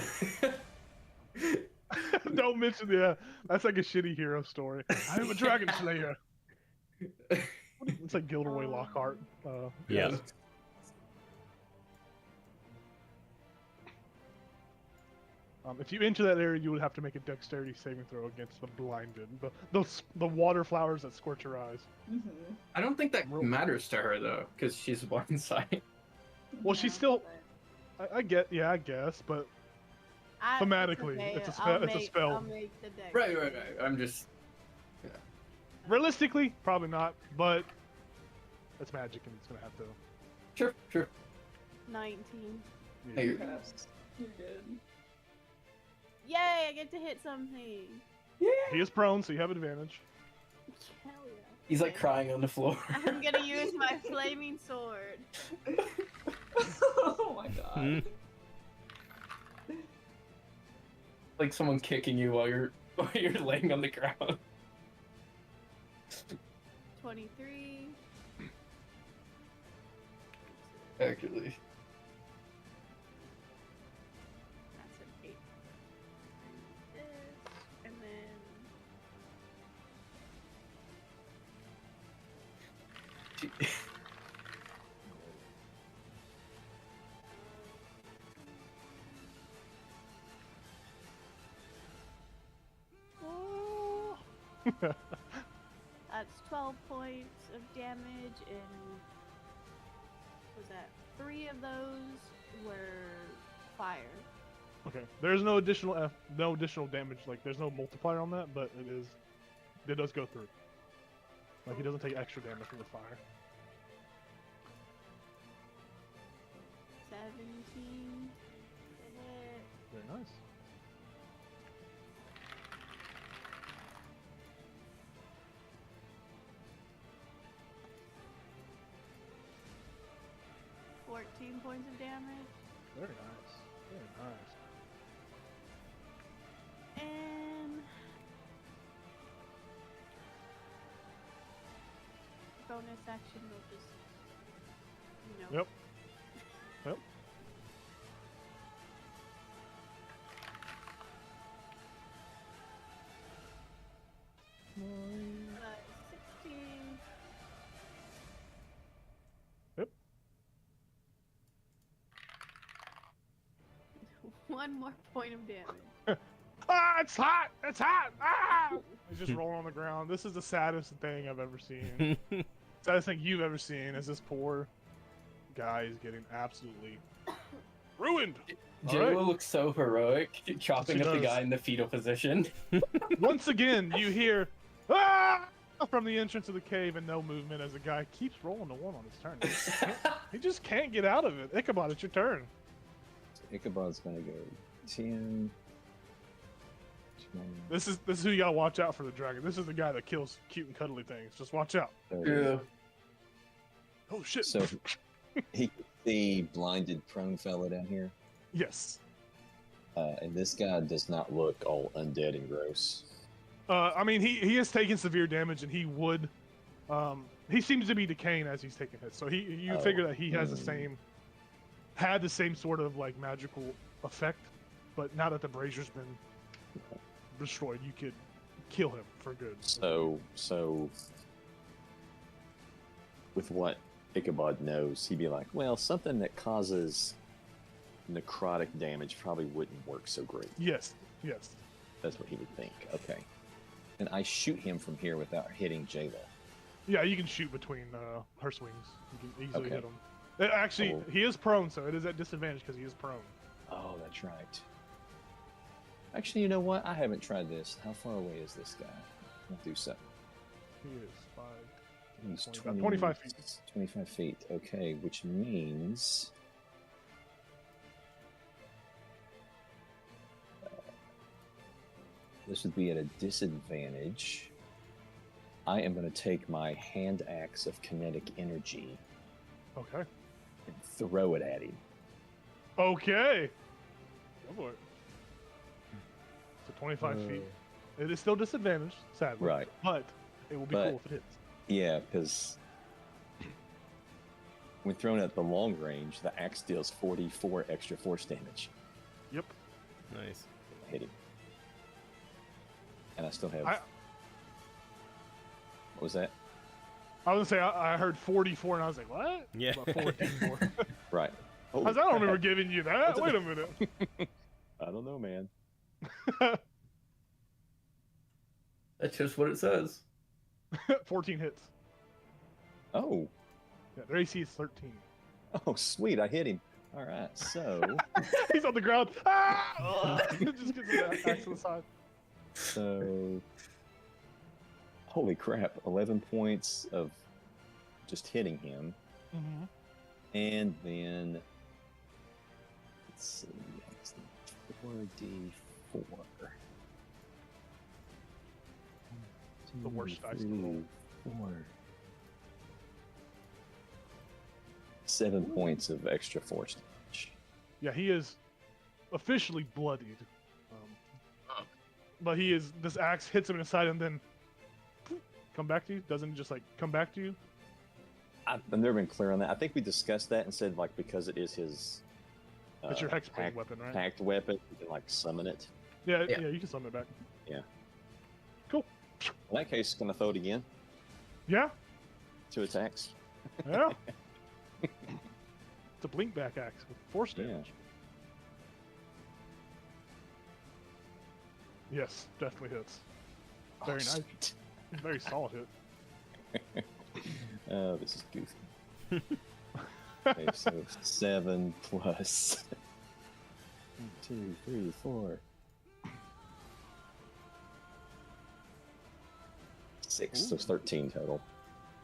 B: Don't mention that's like a shitty hero story. I am a Dragon Slayer. It's like Gilderoy Lockhart.
I: Yeah.
B: If you enter that area, you would have to make a dexterity saving throw against the blinded, the water flowers that scorch your eyes.
F: Mm-hmm.
C: I don't think that matters to her though, because she's blindside.
B: Well, she's still. I guess, but thematically,
G: okay,
B: it's a spell. It's a spell.
G: I'll make the dex.
C: Right. I'm just. Yeah.
B: Realistically, probably not, but it's magic, and it's gonna have to.
C: Sure.
G: 19.
C: Hey,
F: You're good.
G: Yay! I get to hit something.
B: He is prone, so you have advantage.
G: Hell yeah.
C: he's like crying on the floor.
G: I'm gonna use my flaming sword.
F: Oh my god.
C: Like someone kicking you while you're laying on the ground.
G: 23.
C: actually.
G: That's an 8. This, and then
B: Oh.
G: that's 12 points of damage, and was that 3 of those were fire?
B: Okay. There's no additional no additional damage. Like there's no multiplier on that, but it does go through. Like he doesn't take extra damage from the fire.
G: 17 to hit.
B: Very nice.
G: Points of damage.
B: Very nice. Very nice.
G: And bonus action will just,
B: Yep. Yep.
G: uh, 16.
B: Yep.
G: One more point of damage.
B: Ah, it's hot! It's hot! Ah! He's just rolling on the ground. This is the saddest thing I've ever seen. Saddest thing you've ever seen is this poor guy is getting absolutely ruined. All
C: J-Lo
B: right.
C: looks so heroic, chopping
B: She
C: up the
B: does.
C: guy in the fetal position.
B: Once again, you hear ah! From the entrance of the cave and no movement as the guy keeps rolling the 1 on his turn. He just can't get out of it. Ichabod, it's your turn.
D: So Ichabod's gonna go 10. 20,
B: This is who you gotta watch out for the dragon. This is the guy that kills cute and cuddly things. Just watch out.
D: 30.
C: Yeah.
B: Oh shit.
D: So he could see blinded prone fella down here.
B: Yes.
D: And this guy does not look all undead and gross.
B: I mean, he has taken severe damage, and he would. He seems to be decaying as he's taking hits. So you figure that he has had the same sort of like magical effect, but now that the brazier's been destroyed, you could kill him for good.
D: So with what Ichabod knows, he'd be like, well, something that causes necrotic damage probably wouldn't work so great.
B: Yes.
D: That's what he would think. Okay. And I shoot him from here without hitting Jayla.
B: Yeah, you can shoot between her swings. You can easily
D: Okay.
B: hit him. Actually,
D: Oh.
B: he is prone, so it is at disadvantage because he is prone.
D: Oh, that's right. Actually, you know what? I haven't tried this. How far away is this guy? I'll do something.
B: He is 5.
D: He's
B: 25 feet.
D: 25 feet. Okay, which means this would be at a disadvantage. I am going to take my hand axe of kinetic energy
B: Okay.
D: and throw it at him.
B: Okay. Go for it. So 25 feet. It is still disadvantaged, sadly.
D: Right.
B: But it will be
D: But-
B: cool if it hits.
D: Yeah, because when thrown at the long range, the axe deals 44 extra force damage.
B: Yep.
I: Nice.
D: Hit him. And I still have.
B: I-
D: What was that?
B: I was gonna say I heard 44, and I was like, what?
I: Yeah.
B: About 44.
D: Right.
B: I was like, I don't remember
D: crap.
B: giving you that. Wait a minute.
D: I don't know, man.
C: That's just what it says.
B: 14 hits.
D: Oh.
B: Yeah, their AC is 13.
D: Oh, sweet. I hit him. All right. So,
B: He's on the ground. Ah! Just gets the axe to the side.
D: so, holy crap. 11 points of just hitting him.
B: Mm-hmm.
D: And then, let's see. That's 4d4.
B: The worst dice to
D: 3,
B: roll.
D: 4. 7 points of extra force damage.
B: Yeah, he is officially bloodied. But he is. This axe hits him in the side and then come back to you. Doesn't just like come back to you.
D: I've never been clear on that. I think we discussed that and said like because it is his.
B: It's your hexblade weapon, right?
D: Packed weapon. You can like summon it.
B: Yeah, you can summon it back.
D: Yeah.
B: Cool.
D: In that case, gonna throw it again.
B: Yeah.
D: 2 attacks.
B: Yeah. It's a blink back axe with force damage. Yes, definitely hits. Very nice.
D: Sweet.
B: Very solid hit.
D: Oh, this is goofy. Okay, so 7 plus 2, 3, 4, 6. So it's 13 total.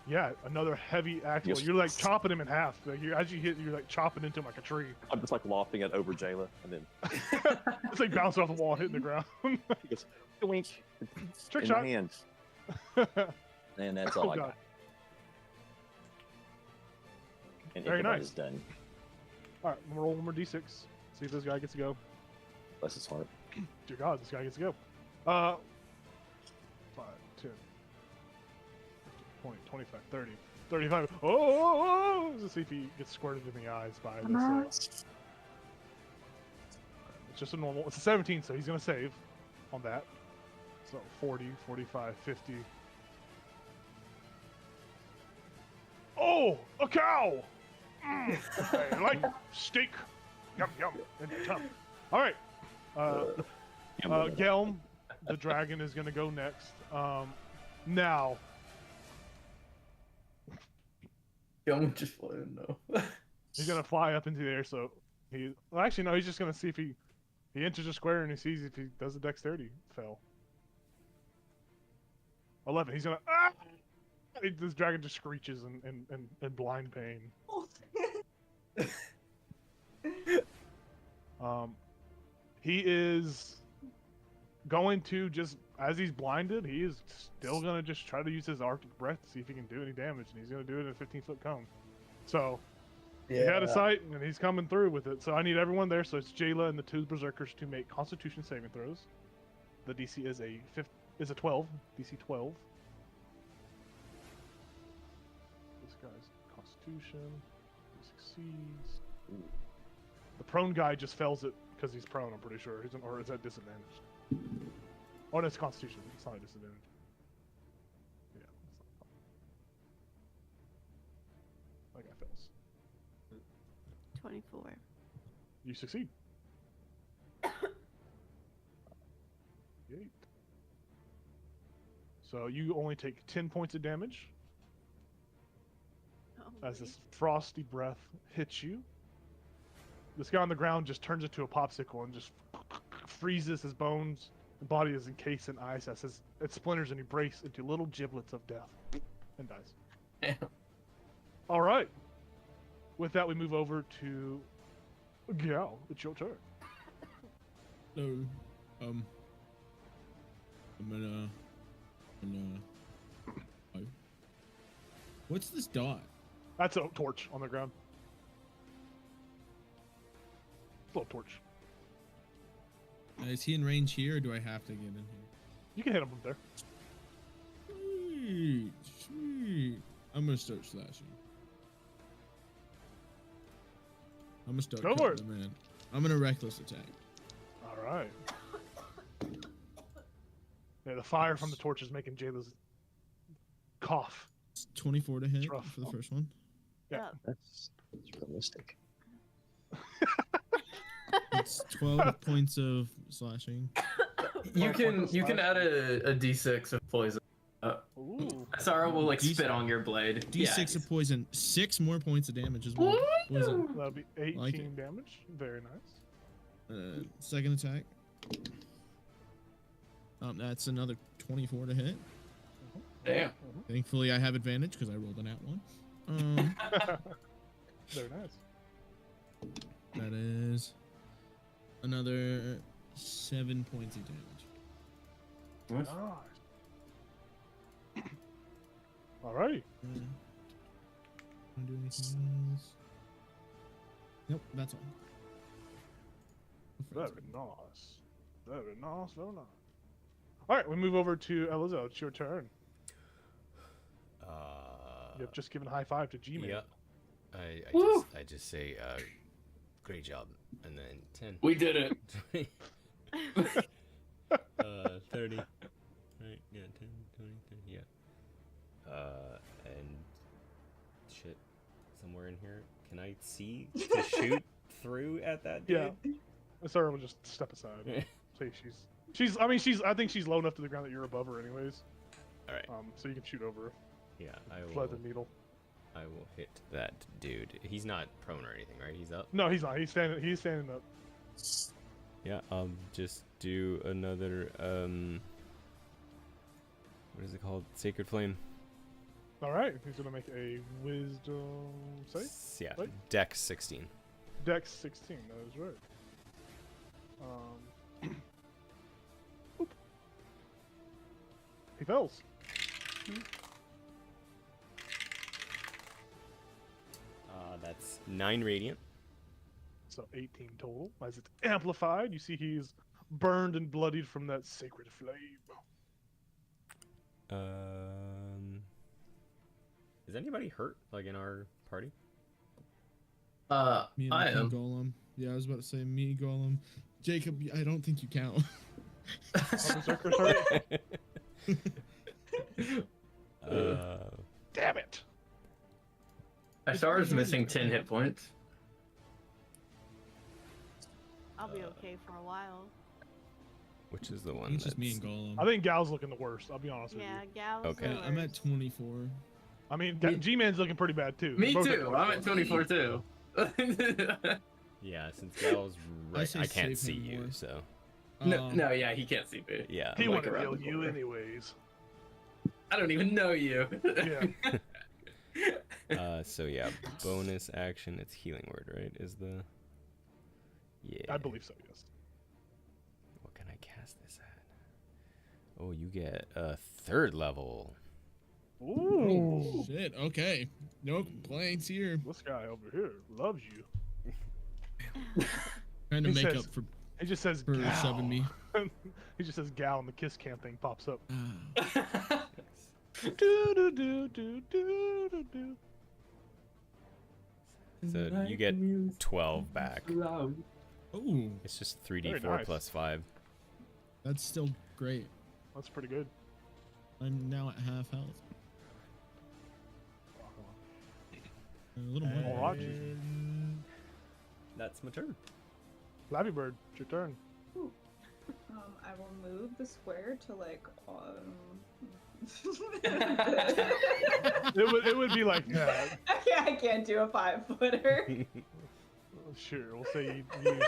B: Yeah, another heavy axe.
D: Yes.
B: You're like chopping him in half. Like as you hit, you're like chopping into him like a tree.
D: I'm just like lofting it over Jayla, and then
B: It's like bouncing off the wall and hitting the ground.
D: he goes, wink.
B: Trick
D: in
B: shot.
D: my hand. And that's
B: Oh,
D: all I
B: God.
D: got. And
B: Very
D: Ichabod
B: nice.
D: is done.
B: All right, roll one more d6. See if this guy gets to go.
D: Bless his heart.
B: Dear God, this guy gets to go. 5, 10, 20, 25, 30, 35. Oh! Let's see if he gets squirted in the eyes by this. It's just a normal. It's a 17, so he's going to save on that. So 40, 45, 50. Oh! A cow! I like steak. Yum, yum. And tough. All right. Gelm, the dragon, is going to go next. Now.
C: Don't just let him know.
B: He's gonna fly up into the air, so well, actually no, he's just gonna see if he enters a square and he sees if he does a dexterity fail. 11. He's gonna this dragon just screeches in blind pain. He is going to just, as he's blinded, he is still gonna just try to use his Arctic breath to see if he can do any damage, and he's gonna do it in a 15-foot cone. So he had a sight, and he's coming through with it. So I need everyone there. So it's Jayla and the 2 berserkers to make Constitution saving throws. The DC is a 12. DC 12. This guy's Constitution. He succeeds. The prone guy just fails it because he's prone. I'm pretty sure. Or is that disadvantaged? Oh, no, it's Constitution. It's not a disadvantage. Yeah. That guy fails.
G: 24.
B: You succeed. 8. So you only take 10 points of damage as this frosty breath hits you. This guy on the ground just turns into a popsicle and just freezes his bones. The body is encased in ice as it splinters and he breaks into little giblets of death and dies.
C: Damn.
B: All right. With that, we move over to Gal. It's your turn.
E: So, I'm gonna oh. What's this dot?
B: That's a torch on the ground. Little torch.
E: Is he in range here, or do I have to get in here?
B: You can hit him from there.
E: Sweet, sweet. I'm gonna start slashing. I'm gonna start
B: Go for
E: cutting the man. I'm gonna reckless attack.
B: All right. Yeah, the fire from the torch is making Jayla's cough.
E: It's 24 to hit
B: It's rough.
E: for the first one.
B: Yeah.
D: That's realistic.
E: It's 12 points of slashing.
C: You can add a d6 of poison.
B: Ooh.
C: Sarah will like
E: D6.
C: spit on your blade.
E: D6 of poison. 6 more points of damage as well. Poison.
B: That'll be 18
E: Like it.
B: damage. Very nice.
E: Second attack. That's another 24 to hit.
C: Damn.
E: Thankfully, I have advantage because I rolled a nat 1.
B: Very nice.
E: That is another 7 points of damage.
B: Nice. Alrighty.
E: Wanna do anything else? Nope, that's all.
B: Very nice. Very nice. Very nice. All right, we move over to Elizo. It's your turn. You've just given a high five to G-Man.
I: Yeah.
C: Woo!
I: I just say, great job, and then 10.
C: We did it.
I: 20, 30. Right, yeah, 10, 20, 30, yeah. And shit, somewhere in here. Can I see to shoot through at that dude?
B: Yeah. Sarah will just step aside. Say I think she's low enough to the ground that you're above her anyways.
I: Alright.
B: So you can shoot over her.
I: Yeah, I
B: Flood
I: will.
B: the needle.
I: I will hit that dude. He's not prone or anything, right? He's up.
B: No, he's not. He's standing up.
I: Yeah, I'll just do another. What is it called? Sacred Flame.
B: All right. He's gonna make a wisdom save.
I: Yeah,
B: right?
I: Dex 16.
B: Dex 16. That is right. Oop. He fails.
I: That's 9 radiant.
B: So 18 total. As it's amplified, you see he's burned and bloodied from that sacred flame.
I: Is anybody hurt, like in our party?
E: Me and
C: I
E: King
C: am.
E: Golem. Yeah, I was about to say me, Golem. Jacob, I don't think you count.
B: Damn it!
C: Ashar's missing 10 hit points.
G: I'll be okay for a while.
I: Which is the one?
E: It's just me
I: that's-
E: and Golem.
B: I think Gal's looking the worst. I'll be honest
G: Yeah,
B: with you.
G: Gal's
I: Okay.
E: Yeah, I'm at 24.
B: I mean, G-Man's looking pretty bad too.
C: Me
B: Both
C: too. I'm at 24 too.
I: Yeah, since Gal's right,
E: say
I: I can't
E: save
I: see
E: him
I: you,
E: more.
I: so
C: no, yeah, he can't see me.
I: yeah.
B: He
C: I'm
B: wanted
C: like
B: to
C: around
B: kill
C: the
B: you
C: corner.
B: anyways.
C: I don't even know you.
B: Yeah.
I: So yeah, bonus action. It's healing word, right? Is the yeah.
B: I believe so, yes.
I: What can I cast this at? Oh, you get a 3rd level.
B: Ooh.
E: Shit, okay. No complaints here.
B: This guy over here loves you.
E: Trying to
B: He
E: make
B: says-
E: up for
B: He just says
E: For
B: gal.
E: shoving me.
B: He just says gal and the kiss cam thing pops up.
E: Ah.
B: Do do do do do do do.
I: So you get 12 back.
E: Oh,
I: It's just
B: Very
I: 3d4
B: nice.
I: plus 5.
E: that's still great.
B: That's pretty good.
E: I'm now at half health. A little more.
B: All right.
I: That's my turn.
B: Flappy Bird, it's your turn.
F: I will move the square to like
B: It would be like that.
F: I can't do a 5-footer.
B: Sure, we'll say you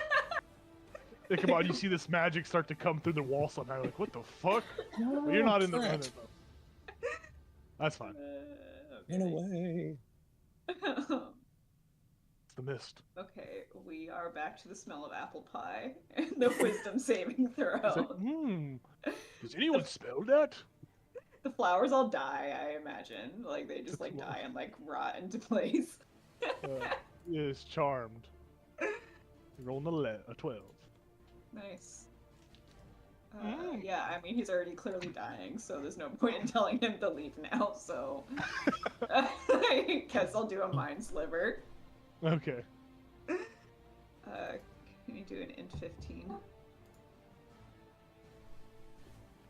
B: Ichabod, you see this magic start to come through the wall somehow. You're like, what the fuck? But you're not in the minute though. That's fine.
D: In a way.
B: It's the mist.
F: Okay, we are back to the smell of apple pie and the wisdom saving throw.
B: It's like, does anyone smell that?
F: The flowers all die, I imagine. Like they just like
B: Well.
F: die and like rot into place.
B: Is charmed. You're rolling a 12.
F: Nice. Yeah, I mean he's already clearly dying, so there's no point in telling him to leave now. So I guess I'll do a mind sliver.
B: Okay.
F: Can you do an int 15?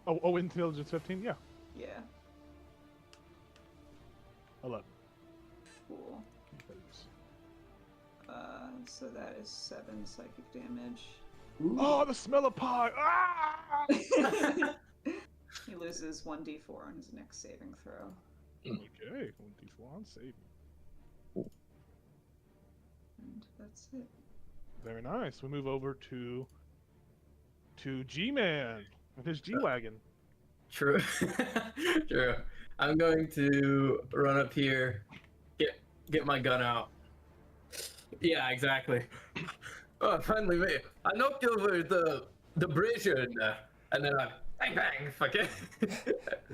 B: Oh, intelligence 15? Yeah.
F: Yeah,
B: 11.
F: cool. So that is 7 psychic damage.
B: Oh, the smell of pie! Ah!
F: He loses 1d4 on his next saving throw.
B: Okay, 1d4 on save.
F: And that's it.
B: Very nice. We move over to G-Man with his G-Wagon.
C: True. True. I'm going to run up here, get my gun out. Yeah, exactly. Oh, finally me. I knocked over the brazier in there, and then I bang bang. Fuck it.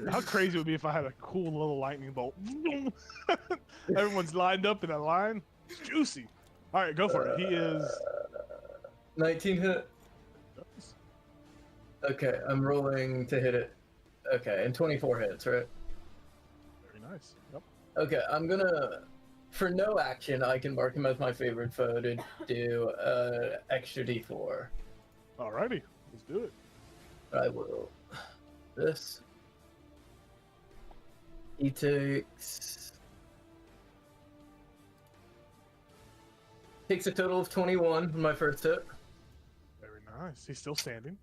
B: How crazy it would be if I had a cool little lightning bolt. Everyone's lined up in a line. It's juicy. All right, go for it. He is
C: 19 hit. Okay, I'm rolling to hit it. Okay, and 24 hits, right?
B: very nice. Yep.
C: Okay, I'm gonna. For no action, I can mark him as my favorite foe to do extra d4.
B: Alrighty, let's do it.
C: I will. This. He takes a total of 21 in my first hit.
B: Very nice. He's still standing.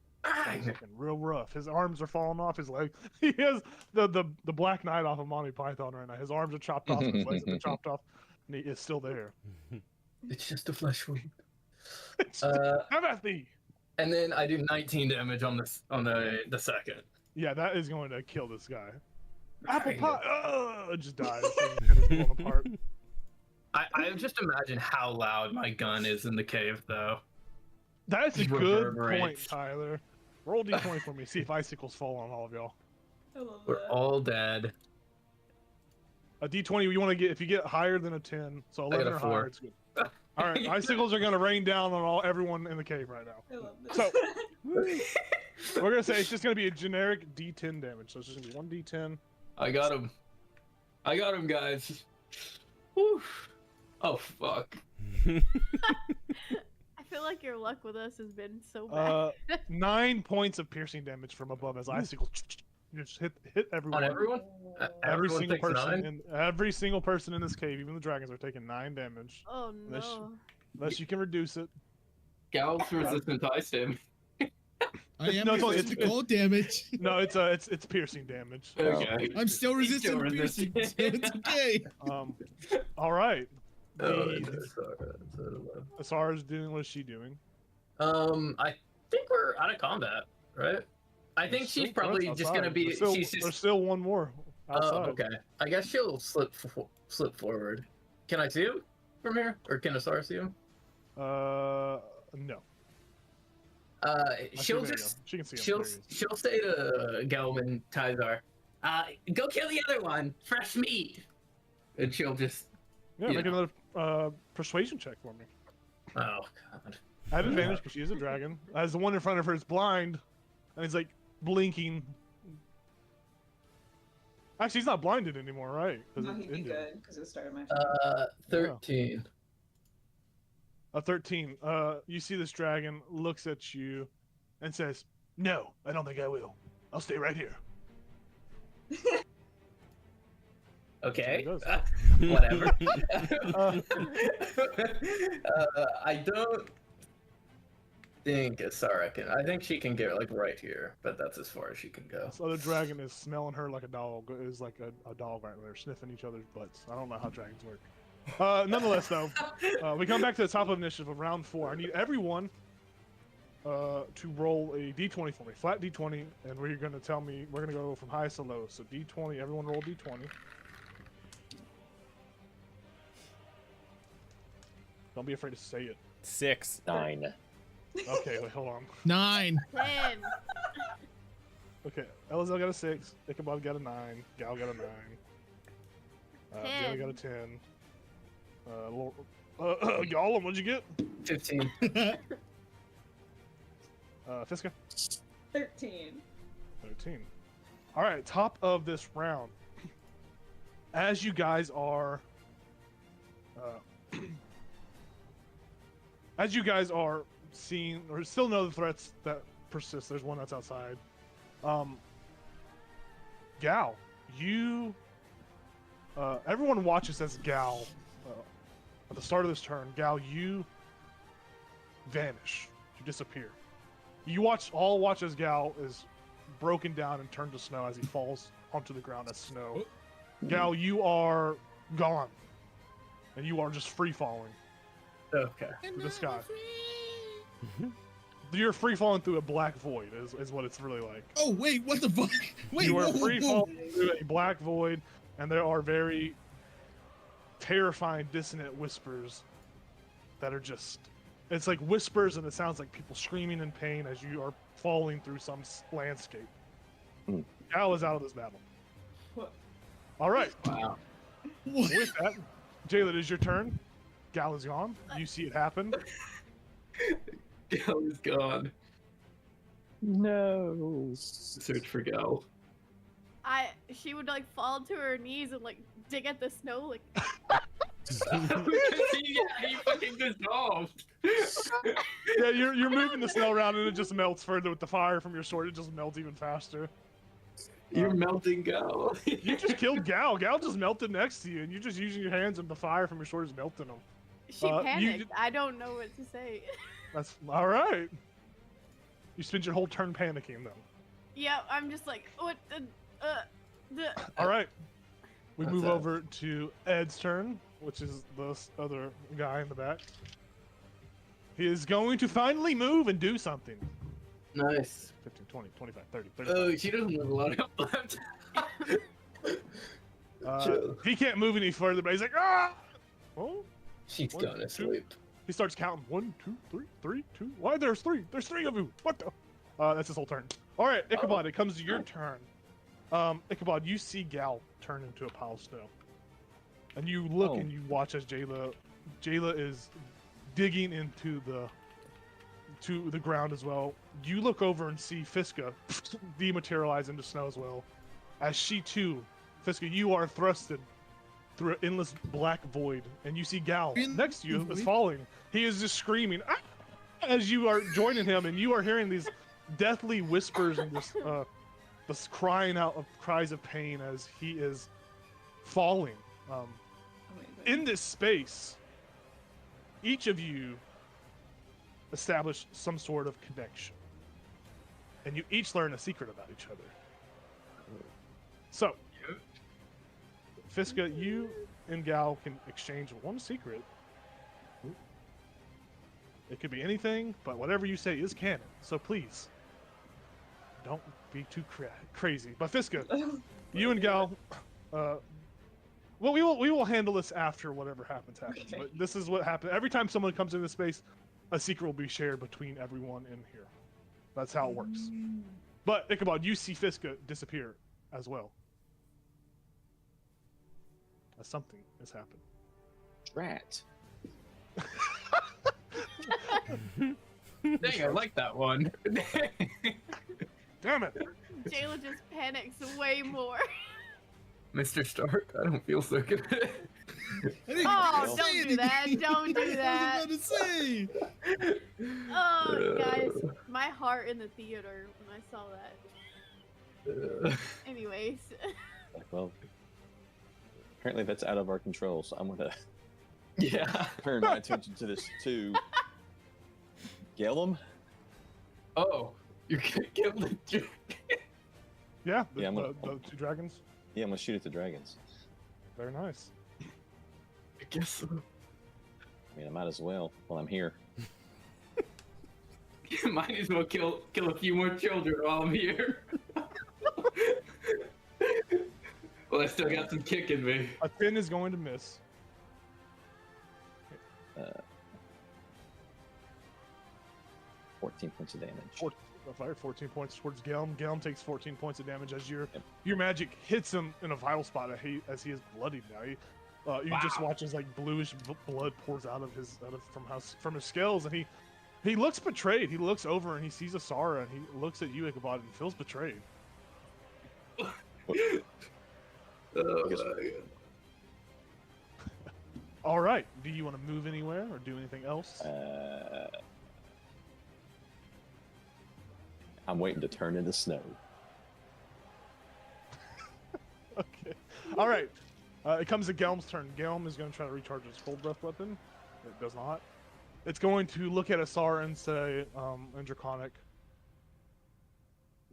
B: He's looking real rough. His arms are falling off his legs. He has the Black Knight off of Monty Python right now. His arms are chopped off, his legs have been chopped off, and he is still there.
C: It's just a flesh wound.
B: Have at thee!
C: And then I do 19 damage on the second.
B: Yeah, that is going to kill this guy. Apple
C: Kinda.
B: pie! It just dies. His head is blown apart.
C: I just imagine how loud my gun is in the cave, though.
B: That's a good point,
C: Reverberates.
B: Tyler. Roll d20 for me. See if icicles fall on all of y'all.
F: I love
C: We're
F: that.
C: all dead.
B: A d20, you want to get, if you get higher than a 10, so
C: I got
B: 11
C: a
B: or
C: 4.
B: higher, it's good. All right, icicles are going to rain down on everyone in the cave right now.
F: I love this.
B: So, we're going to say it's just going to be a generic d10 damage. So it's just going to be 1d10.
C: I got him. I got him, guys. Whew. Oh, fuck.
G: I feel like your luck with us has been so bad.
B: 9 points of piercing damage from above as icicles just hit everyone.
C: On everyone?
B: Every
C: Everyone
B: single
C: takes
B: person
C: 9?
B: every single person in this cave, even the dragons, are taking 9 damage.
G: Oh
B: Unless-
G: no.
B: Unless you can reduce it.
C: Gal's resistant ice him.
E: I am
B: No, it's only-
E: resistant to cold damage.
B: No, it's piercing damage.
C: Okay.
E: I'm still resistant to piercing, so it's okay.
B: All right.
C: Oh,
B: The Asara's doing. What is she doing?
C: I think we're out of combat, right? I think
B: There's
C: she's
B: still
C: probably
B: threats
C: just gonna
B: outside.
C: be.
B: There's still,
C: She's
B: there's
C: just.
B: still one more outside.
C: Oh, okay. I guess she'll slip forward. Can I see him from here, or can Asara see him?
B: No. I see,
C: She'll
B: there you
C: just.
B: go. She can see him.
C: She'll
B: There he is.
C: she'll say to Gelman Tizar, go kill the other one. Fresh meat. And she'll just.
B: Yeah,
C: you
B: make
C: know.
B: another persuasion check for me.
C: Oh god.
B: I have advantage because she is a dragon. As the one in front of her is blind, and he's like blinking. Actually, he's not blinded anymore, right? 'Cause
F: No,
B: it
F: he'd be
B: ended.
F: good because it started my turn.
C: 13.
B: A 13. You see this dragon looks at you and says, "No, I don't think I will. I'll stay right here."
C: Okay.
B: does.
C: Whatever.
B: Uh,
C: I don't think Asara can. I think she can get like right here, but that's as far as she can go.
B: This other dragon is smelling her like a dog. Is like a dog right there, sniffing each other's butts. I don't know how dragons work. Nonetheless, though, we come back to the top of initiative of round 4. I need everyone to roll a d20 for me, flat d20, and we're going to tell me we're going to go from highest to lowest. So d20, everyone roll d20. Don't be afraid to say it.
I: 6.
D: 9.
B: Okay, wait, hold on.
E: 9.
G: 10.
B: Okay, Elazar got a 6, Ichabod got a 9, Gal got a 9, Jelly
G: 10.
B: got a 10. Gollum, what'd you get?
C: 15.
B: Fiska?
F: 13.
B: 13. All right, top of this round. As you guys are, seeing or still know the threats that persist. There's one that's outside. Gal, you. Everyone watches as Gal. At the start of this turn, Gal, you vanish. You disappear. You watch as Gal is broken down and turned to snow as he falls onto the ground as snow. Gal, you are gone, and you are just free falling
C: Okay.
B: through the sky. You're free falling through a black void, is what it's really like.
E: Oh wait, what the fuck? Wait,
B: You are
E: whoa,
B: free
E: whoa.
B: falling through a black void, and there are very terrifying, dissonant whispers that are just. It's like whispers, and it sounds like people screaming in pain as you are falling through some landscape.
D: Hmm.
B: Gal is out of this battle.
F: What?
B: All right.
C: Wow.
E: What?
B: With that, Jayla, it is your turn. Gal is gone. You see it happen.
C: Gal is gone.
D: No.
C: Search for Gal.
G: She would like fall to her knees and like dig at the snow like.
H: He fucking dissolved.
B: Yeah, you're moving the snow around and it just melts further with the fire from your sword. It just melts even faster.
H: You're melting Gal.
B: You just killed Gal. Gal just melted next to you, and you're just using your hands, and the fire from your sword is melting them.
G: She panicked. I don't know what to say.
B: That's all right. You spend your whole turn panicking, then.
G: Yeah, I'm just like, what the.
B: All right. We
C: What's
B: move
C: that?
B: over to Ed's turn, which is this other guy in the back. He is going to finally move and do something.
C: Nice.
B: 15, 20, 25, 30, 35.
C: Oh, she doesn't have a lot of left.
B: He can't move any further, but he's like, ah! Oh,
C: She's
B: One,
C: gonna
B: two.
C: sleep.
B: he starts counting. 1, 2, 3, 3, 2. Why? There's three. There's three of you. What the? That's his whole turn. All right, Ichabod, it comes to your turn. Ichabod, you see Gal turn into a pile of snow. And you look
D: Oh.
B: and you watch as Jayla is digging into the ground as well. You look over and see Fiska dematerialize into snow as well. As she too, Fiska, you are thrusted through an endless black void, and you see Gal next to you is falling. He is just screaming "Ah!" as you are joining him, and you are hearing these deathly whispers and this crying out of cries of pain as he is falling. In this space, each of you establish some sort of connection, and you each learn a secret about each other. So, Fiska, you and Gal can exchange one secret. It could be anything, but whatever you say is canon. So please, don't be too crazy. But Fiska, you and Gal, well, we will handle this after whatever happens.
F: Okay.
B: But this is what happened. Every time someone comes into this space, a secret will be shared between everyone in here. That's how it works. But Ichabod, you see Fiska disappear as well. As something has happened.
D: Rat.
H: Dang, I like that one.
B: Damn it!
G: Jayla just panics way more.
H: Mr. Stark, I don't feel so good.
E: I didn't
G: Oh,
E: say
G: don't do that.
E: anything.
G: Don't do that.
E: I was about to say.
G: Oh, guys, my heart in the theater when I saw that. Anyways.
D: Well, apparently that's out of our control, so I'm gonna
H: Yeah.
D: turn my attention to this too. Gillum?
H: Oh, you're gonna kill the dude.
B: Yeah,
D: Yeah, I'm gonna-
B: the two dragons.
D: Yeah, I'm gonna shoot at the dragons.
B: Very nice.
H: I guess so.
D: I mean, I might as well while I'm here.
H: Might as well kill a few more children while I'm here. Well, I still got some kick in me.
B: A 10 is going to miss.
D: 14 points of damage.
B: Fire 14 points towards Gelm. Gelm takes 14 points of damage as your magic hits him in a vital spot as he is bloodied now. You just watch as like bluish blood pours out of from his scales, and he looks betrayed. He looks over and he sees Asara, and he looks at you, Ichabod, and feels betrayed. All right. Do you want to move anywhere or do anything else?
D: I'm waiting to turn into snow.
B: Okay. All right. It comes to Gelm's turn. Gelm is going to try to recharge his cold breath weapon. It does not. It's going to look at Asar and say, in Draconic,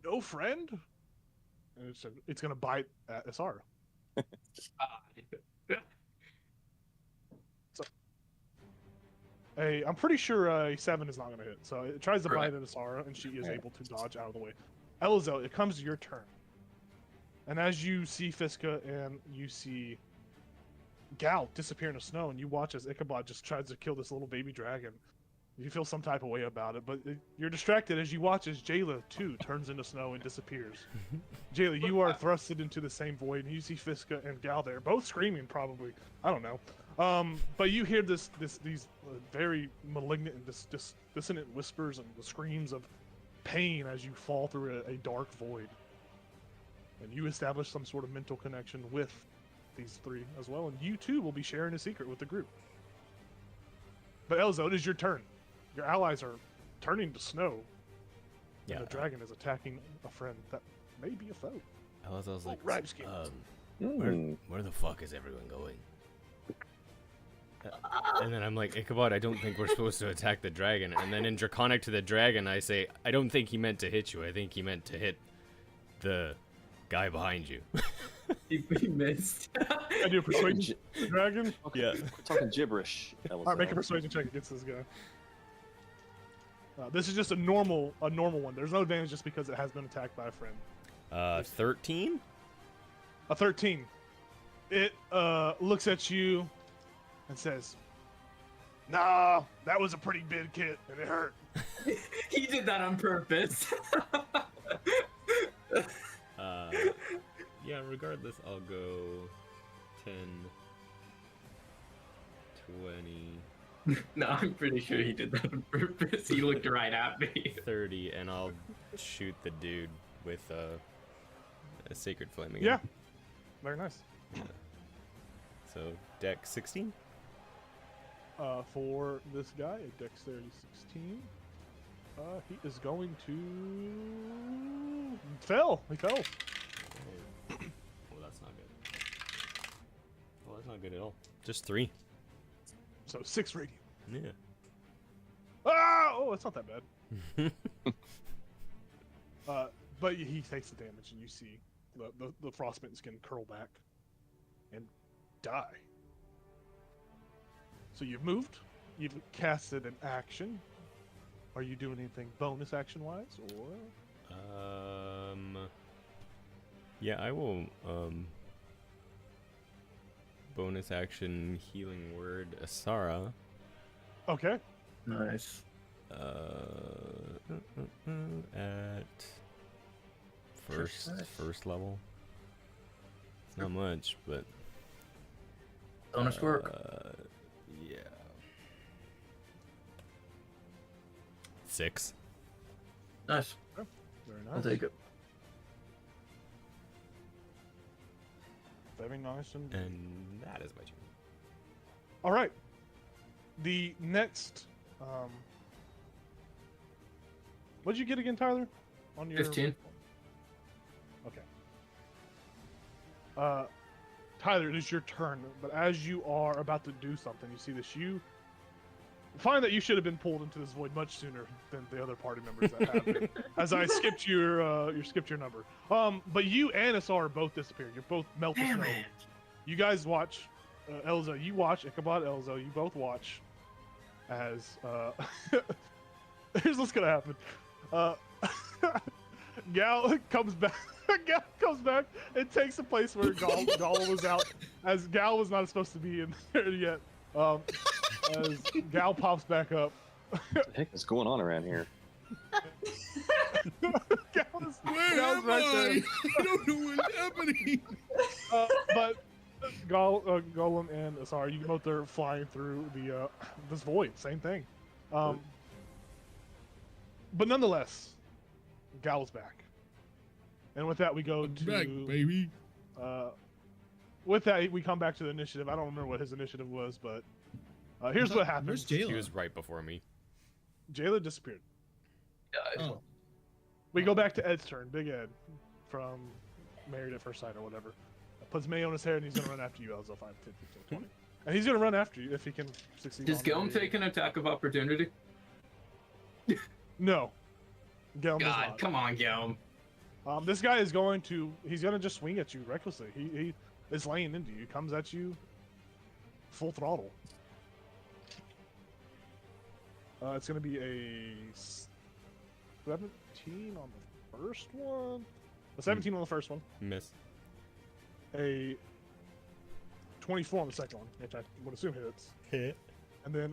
B: "No friend?" And it's going to bite at Asar. I'm pretty sure a 7 is not going to hit. So it tries to bite at Asara, and she is able to dodge out of the way. Elizel, it comes to your turn. And as you see Fiska and you see Gal disappear in the snow, and you watch as Ichabod just tries to kill this little baby dragon, you feel some type of way about it, but you're distracted as you watch as Jayla, too, turns into snow and disappears. Jayla, you are thrusted into the same void, and you see Fiska and Gal there, both screaming, probably. I don't know. But you hear these very malignant and dissonant whispers and the screams of pain as you fall through a dark void. And you establish some sort of mental connection with these three as well, and you too will be sharing a secret with the group. But Elzo, it is your turn. Your allies are turning to snow.
I: Yeah.
B: And the dragon is attacking a friend that may be a foe.
I: I was like,
B: right, Skip.
I: where the fuck is everyone going? And then I'm like, Ichabod, I don't think we're supposed to attack the dragon. And then in Draconic to the dragon, I say, I don't think he meant to hit you. I think he meant to hit the guy behind you.
H: He missed.
B: I do a persuasion dragon.
I: Yeah.
D: We're talking gibberish.
B: Alright, make a persuasion check against this guy. This is just a normal one. There's no advantage just because it has been attacked by a friend.
I: 13?
B: A 13. It looks at you and says, "Nah, that was a pretty big hit, and it hurt."
H: He did that on purpose.
I: Yeah, regardless, I'll go 10, 20,
H: No, I'm pretty sure he did that on purpose. He looked right at me.
I: 30, and I'll shoot the dude with a Sacred Flame again.
B: Yeah. Very nice.
I: So, deck 16?
B: For this guy, a dexterity 16. He is going to fail. He fell.
I: Well, that's not good. Well, that's not good at all. Just 3.
B: So 6 radiant.
I: Yeah.
B: Ah! Oh, it's not that bad. But he takes the damage, and you see the frostbitten skin curl back and die. So you've moved. You've casted an action. Are you doing anything bonus action wise, or?
I: Yeah, I will. Bonus action healing word Asara.
B: Okay.
H: Nice.
I: At first level. It's not much, but
H: Bonus work.
I: yeah. 6.
H: Nice.
B: Very nice.
H: I'll take it.
B: Very nice indeed.
I: And that is my turn.
B: All right. The next. What did you get again, Tyler? On your
H: 15.
B: Okay. Tyler, it is your turn, but as you are about to do something, you see this. You find that you should have been pulled into this void much sooner than the other party members that have been. As I skipped your number. But you and Asar both disappeared. You're both melted snow.
H: Damn it.
B: You guys watch. Elza, you watch. Ichabod, Elza, you both watch. As here's what's gonna happen. Gal comes back. Gal comes back and takes the place where Gal was out, as Gal was not supposed to be in there yet. As Gal pops back up.
D: What the heck is going on around here?
B: Gal's
E: Where am
B: right there.
E: I? I don't know what's happening.
B: But Golem and sorry, you both are flying through the this void. Same thing. But nonetheless, Gal's back. And with that, we go to
E: Back, baby.
B: with that, we come back to the initiative. I don't remember what his initiative was, but here's what happened.
E: Where's
I: He
E: Jayla?
I: was right before me.
B: Jayla disappeared.
E: Oh.
B: We go back to Ed's turn. Big Ed from Married at First Sight or whatever. Puts May on his hair and he's gonna run after you, Elzo. 5, 15, 20. And he's gonna run after you if he can succeed.
H: Does
B: on
H: Gilm
B: the-
H: take an attack of opportunity?
B: No. Gilm does
H: God,
B: not.
H: come on, Gilm.
B: This guy is going to. He's gonna just swing at you recklessly. He is laying into you. Comes at you. Full throttle. It's gonna be a 17 on the first one. A 17 on the first one.
I: Miss.
B: A 24 on the second one, which I would assume hits.
I: Hit.
B: And then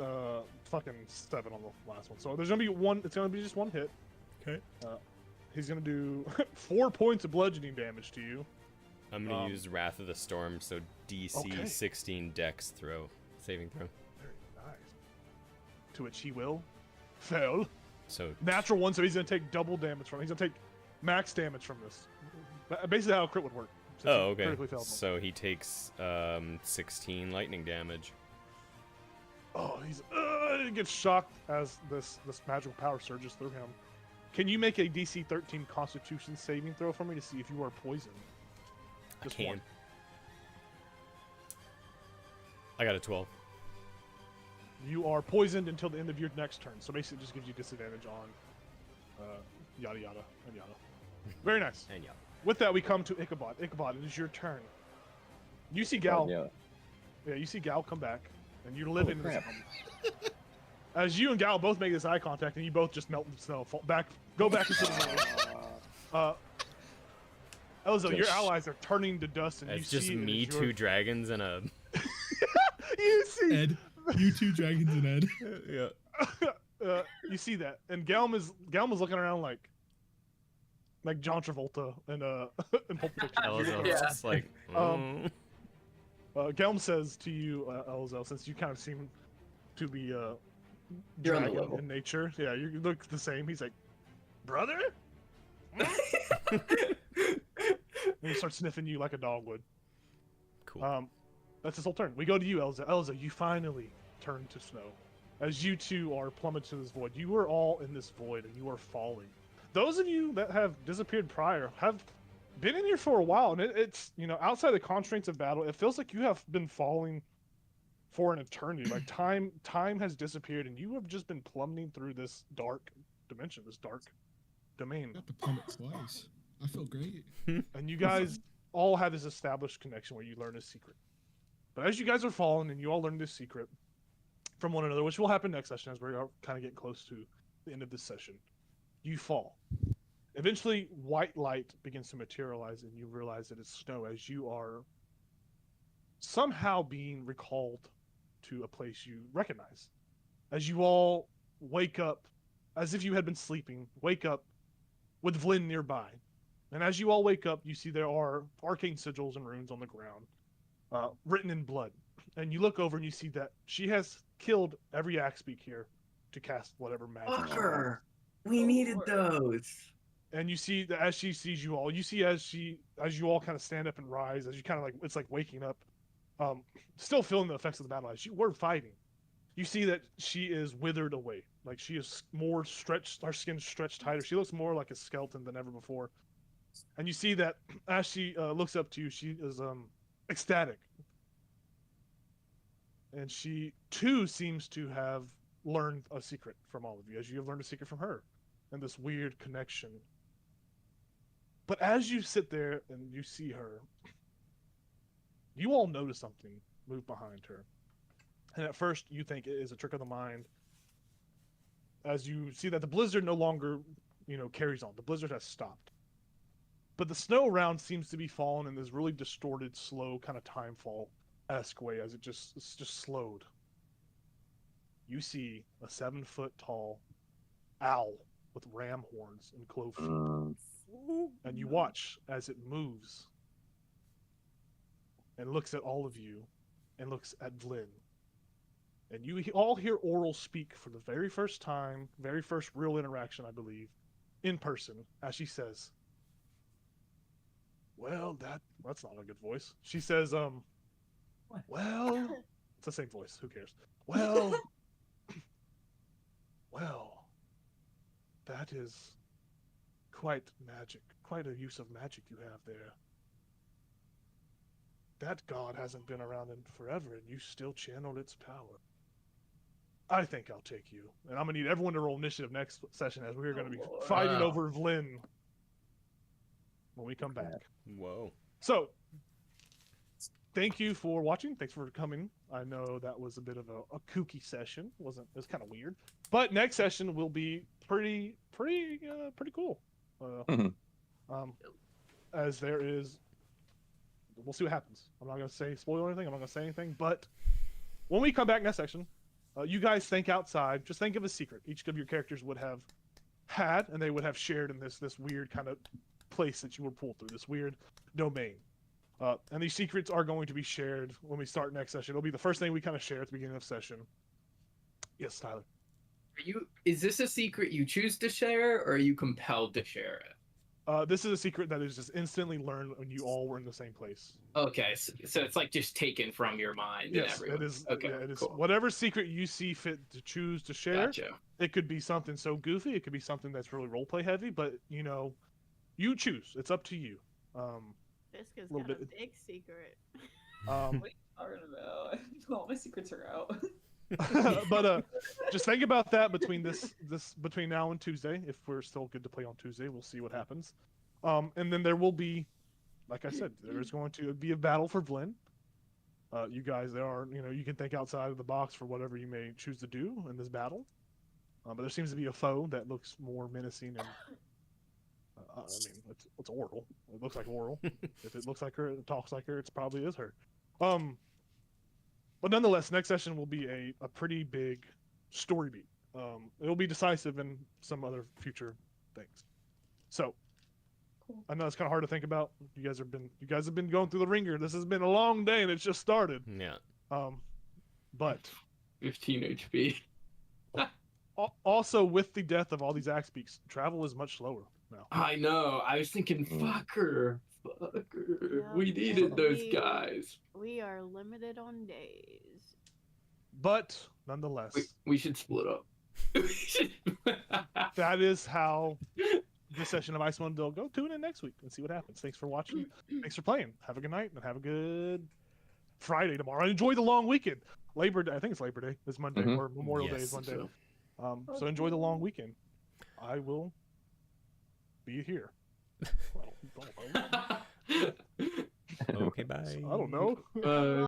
B: fucking 7 on the last one. So there's gonna be one. It's gonna be just one hit.
I: Okay.
B: He's gonna do 4 points of bludgeoning damage to you.
I: I'm gonna use Wrath of the Storm, so DC
B: Okay.
I: 16 Dex saving throw.
B: Very nice. To which he will fail.
I: So
B: Natural one, so he's gonna take double damage from. He's gonna take max damage from this. Basically, how a crit would work. since
I: Oh,
B: you
I: okay.
B: critically failed him.
I: So he takes 16 lightning damage.
B: Oh, he gets shocked as this magical power surges through him. Can you make a DC 13 Constitution saving throw for me to see if you are poisoned?
I: I
B: Just
I: can.
B: one.
I: I got a 12.
B: You are poisoned until the end of your next turn, so basically it just gives you disadvantage on yada yada and yada. Very nice.
I: And yeah.
B: With that, we come to Ichabod. Ichabod, it is your turn. You see Gal. Yeah, you see Gal come back, and you're living in this
D: crap.
B: moment. As you and Gal both make this eye contact, and you both just melt in the snow. Go back into the room. Elzo, your allies are turning to dust, and
I: It's
B: you
I: just
B: see
I: me,
B: it is
I: 2 dragons, and a.
B: You see.
E: Ed, you 2 dragons and Ed.
I: Yeah.
B: You see that, and Galm is looking around like John Travolta and in Pulp Fiction.
I: Elzo's
H: Yeah.
I: just like.
B: Gelm says to you, Elzo, since you kind of seem to be
C: You're on the
B: dragon
C: level.
B: in nature, yeah, you look the same. He's like, brother, and he starts sniffing you like a dog would.
I: Cool.
B: That's his whole turn. We go to you, Elza. Elza, you finally turn to snow. As you two are plummeted to this void. You are all in this void, and you are falling. Those of you that have disappeared prior have been in here for a while, and it's, outside the constraints of battle, it feels like you have been falling for an eternity. Like time has disappeared, and you have just been plummeting through this dark dimension, this dark domain.
E: Got to plummet twice. I feel great.
B: And you guys all have this established connection where you learn a secret. But as you guys are falling and you all learn this secret from one another, which will happen next session as we're kind of getting close to the end of this session, you fall. Eventually, white light begins to materialize and you realize that it's snow as you are somehow being recalled to a place you recognize. As you all wake up, as if you had been sleeping, wake up with Vlyn nearby. And as you all wake up, you see there are arcane sigils and runes on the ground, written in blood. And you look over and you see that she has killed every axe speak here to cast whatever magic.
H: Fucker. We needed those.
B: And you see that as she sees you all, you see as you all kind of stand up and rise, as you kind of it's like waking up, still feeling the effects of the battle as you were fighting. You see that she is withered away. Like she is more stretched, her skin's stretched tighter. She looks more like a skeleton than ever before. And you see that as she looks up to you, she is ecstatic. And she too seems to have learned a secret from all of you, as you have learned a secret from her, and this weird connection. But as you sit there and you see her, you all notice something move behind her. And at first you think it is a trick of the mind, as you see that the blizzard no longer, carries on. The blizzard has stopped. But the snow around seems to be falling in this really distorted, slow kind of time fall-esque way, as it's just slowed. You see a 7-foot tall owl with ram horns and clove feet. And you watch as it moves and looks at all of you and looks at Vlyn. And you all hear Oral speak for the very first time, very first real interaction, I believe, in person, as she says, well, that's not a good voice. She says, well, it's the same voice. Who cares? Well, that is quite magic. Quite a use of magic you have there. That god hasn't been around in forever, and you still channeled its power. I think I'll take you. And I'm going to need everyone to roll initiative next session, as we are going to be fighting over Vlyn when we come back.
I: Whoa.
B: So, thank you for watching. Thanks for coming. I know that was a bit of a kooky session. It was kind of weird. But next session will be pretty cool. As there is, we'll see what happens. I'm not going to spoil anything. I'm not going to say anything. But when we come back next section, you guys think outside. Just think of a secret each of your characters would have had, and they would have shared in this weird kind of place that you were pulled through, this weird domain. And these secrets are going to be shared when we start next session. It'll be the first thing we kind of share at the beginning of the session. Yes, Tyler.
C: Is this a secret you choose to share, or are you compelled to share it?
B: This is a secret that is just instantly learned when you all were in the same place.
C: Okay, so it's like just taken from your mind. And
B: Yes,
C: everyone.
B: it is.
C: Okay,
B: Yeah, it is.
C: cool.
B: Whatever secret you see fit to choose to share.
C: Gotcha.
B: It could be something so goofy. It could be something that's really roleplay heavy. But you choose. It's up to you.
G: Biscuit's
B: little
G: got a
B: bit-
G: big secret.
F: What are you talking about? All my secrets are out.
B: But just think about that between between now and Tuesday. If we're still good to play on Tuesday, we'll see what happens. And then there will be, like I said, there's going to be a battle for Vlyn. You guys, you can think outside of the box for whatever you may choose to do in this battle. But there seems to be a foe that looks more menacing and. I mean, it's Oral. It looks like Oral. If it looks like her, it talks like her, it probably is her. But nonetheless, next session will be a pretty big story beat. It'll be decisive in some other future things. So,
F: Cool.
B: I know it's kind of hard to think about. You guys have been going through the ringer. This has been a long day, and it's just started.
I: Yeah.
B: But
C: 15 HP.
B: also with the death of all these axe beaks, travel is much slower now.
C: I know. I was thinking, fucker.
G: Yeah,
C: We needed those
G: we-
C: guys.
G: We are limited on days.
B: But nonetheless,
C: We should split up.
B: that is how this session of Icewind Dale go. Tune in next week and see what happens. Thanks for watching. Thanks for playing. Have a good night and have a good Friday tomorrow. And enjoy the long weekend. Labor Day. I think it's Labor Day. It's Monday
D: Mhm.
B: or Memorial Day is
I: Yes.
B: Monday. So enjoy the long weekend. I will be here. I don't know.
I: Okay, bye.
B: I don't know.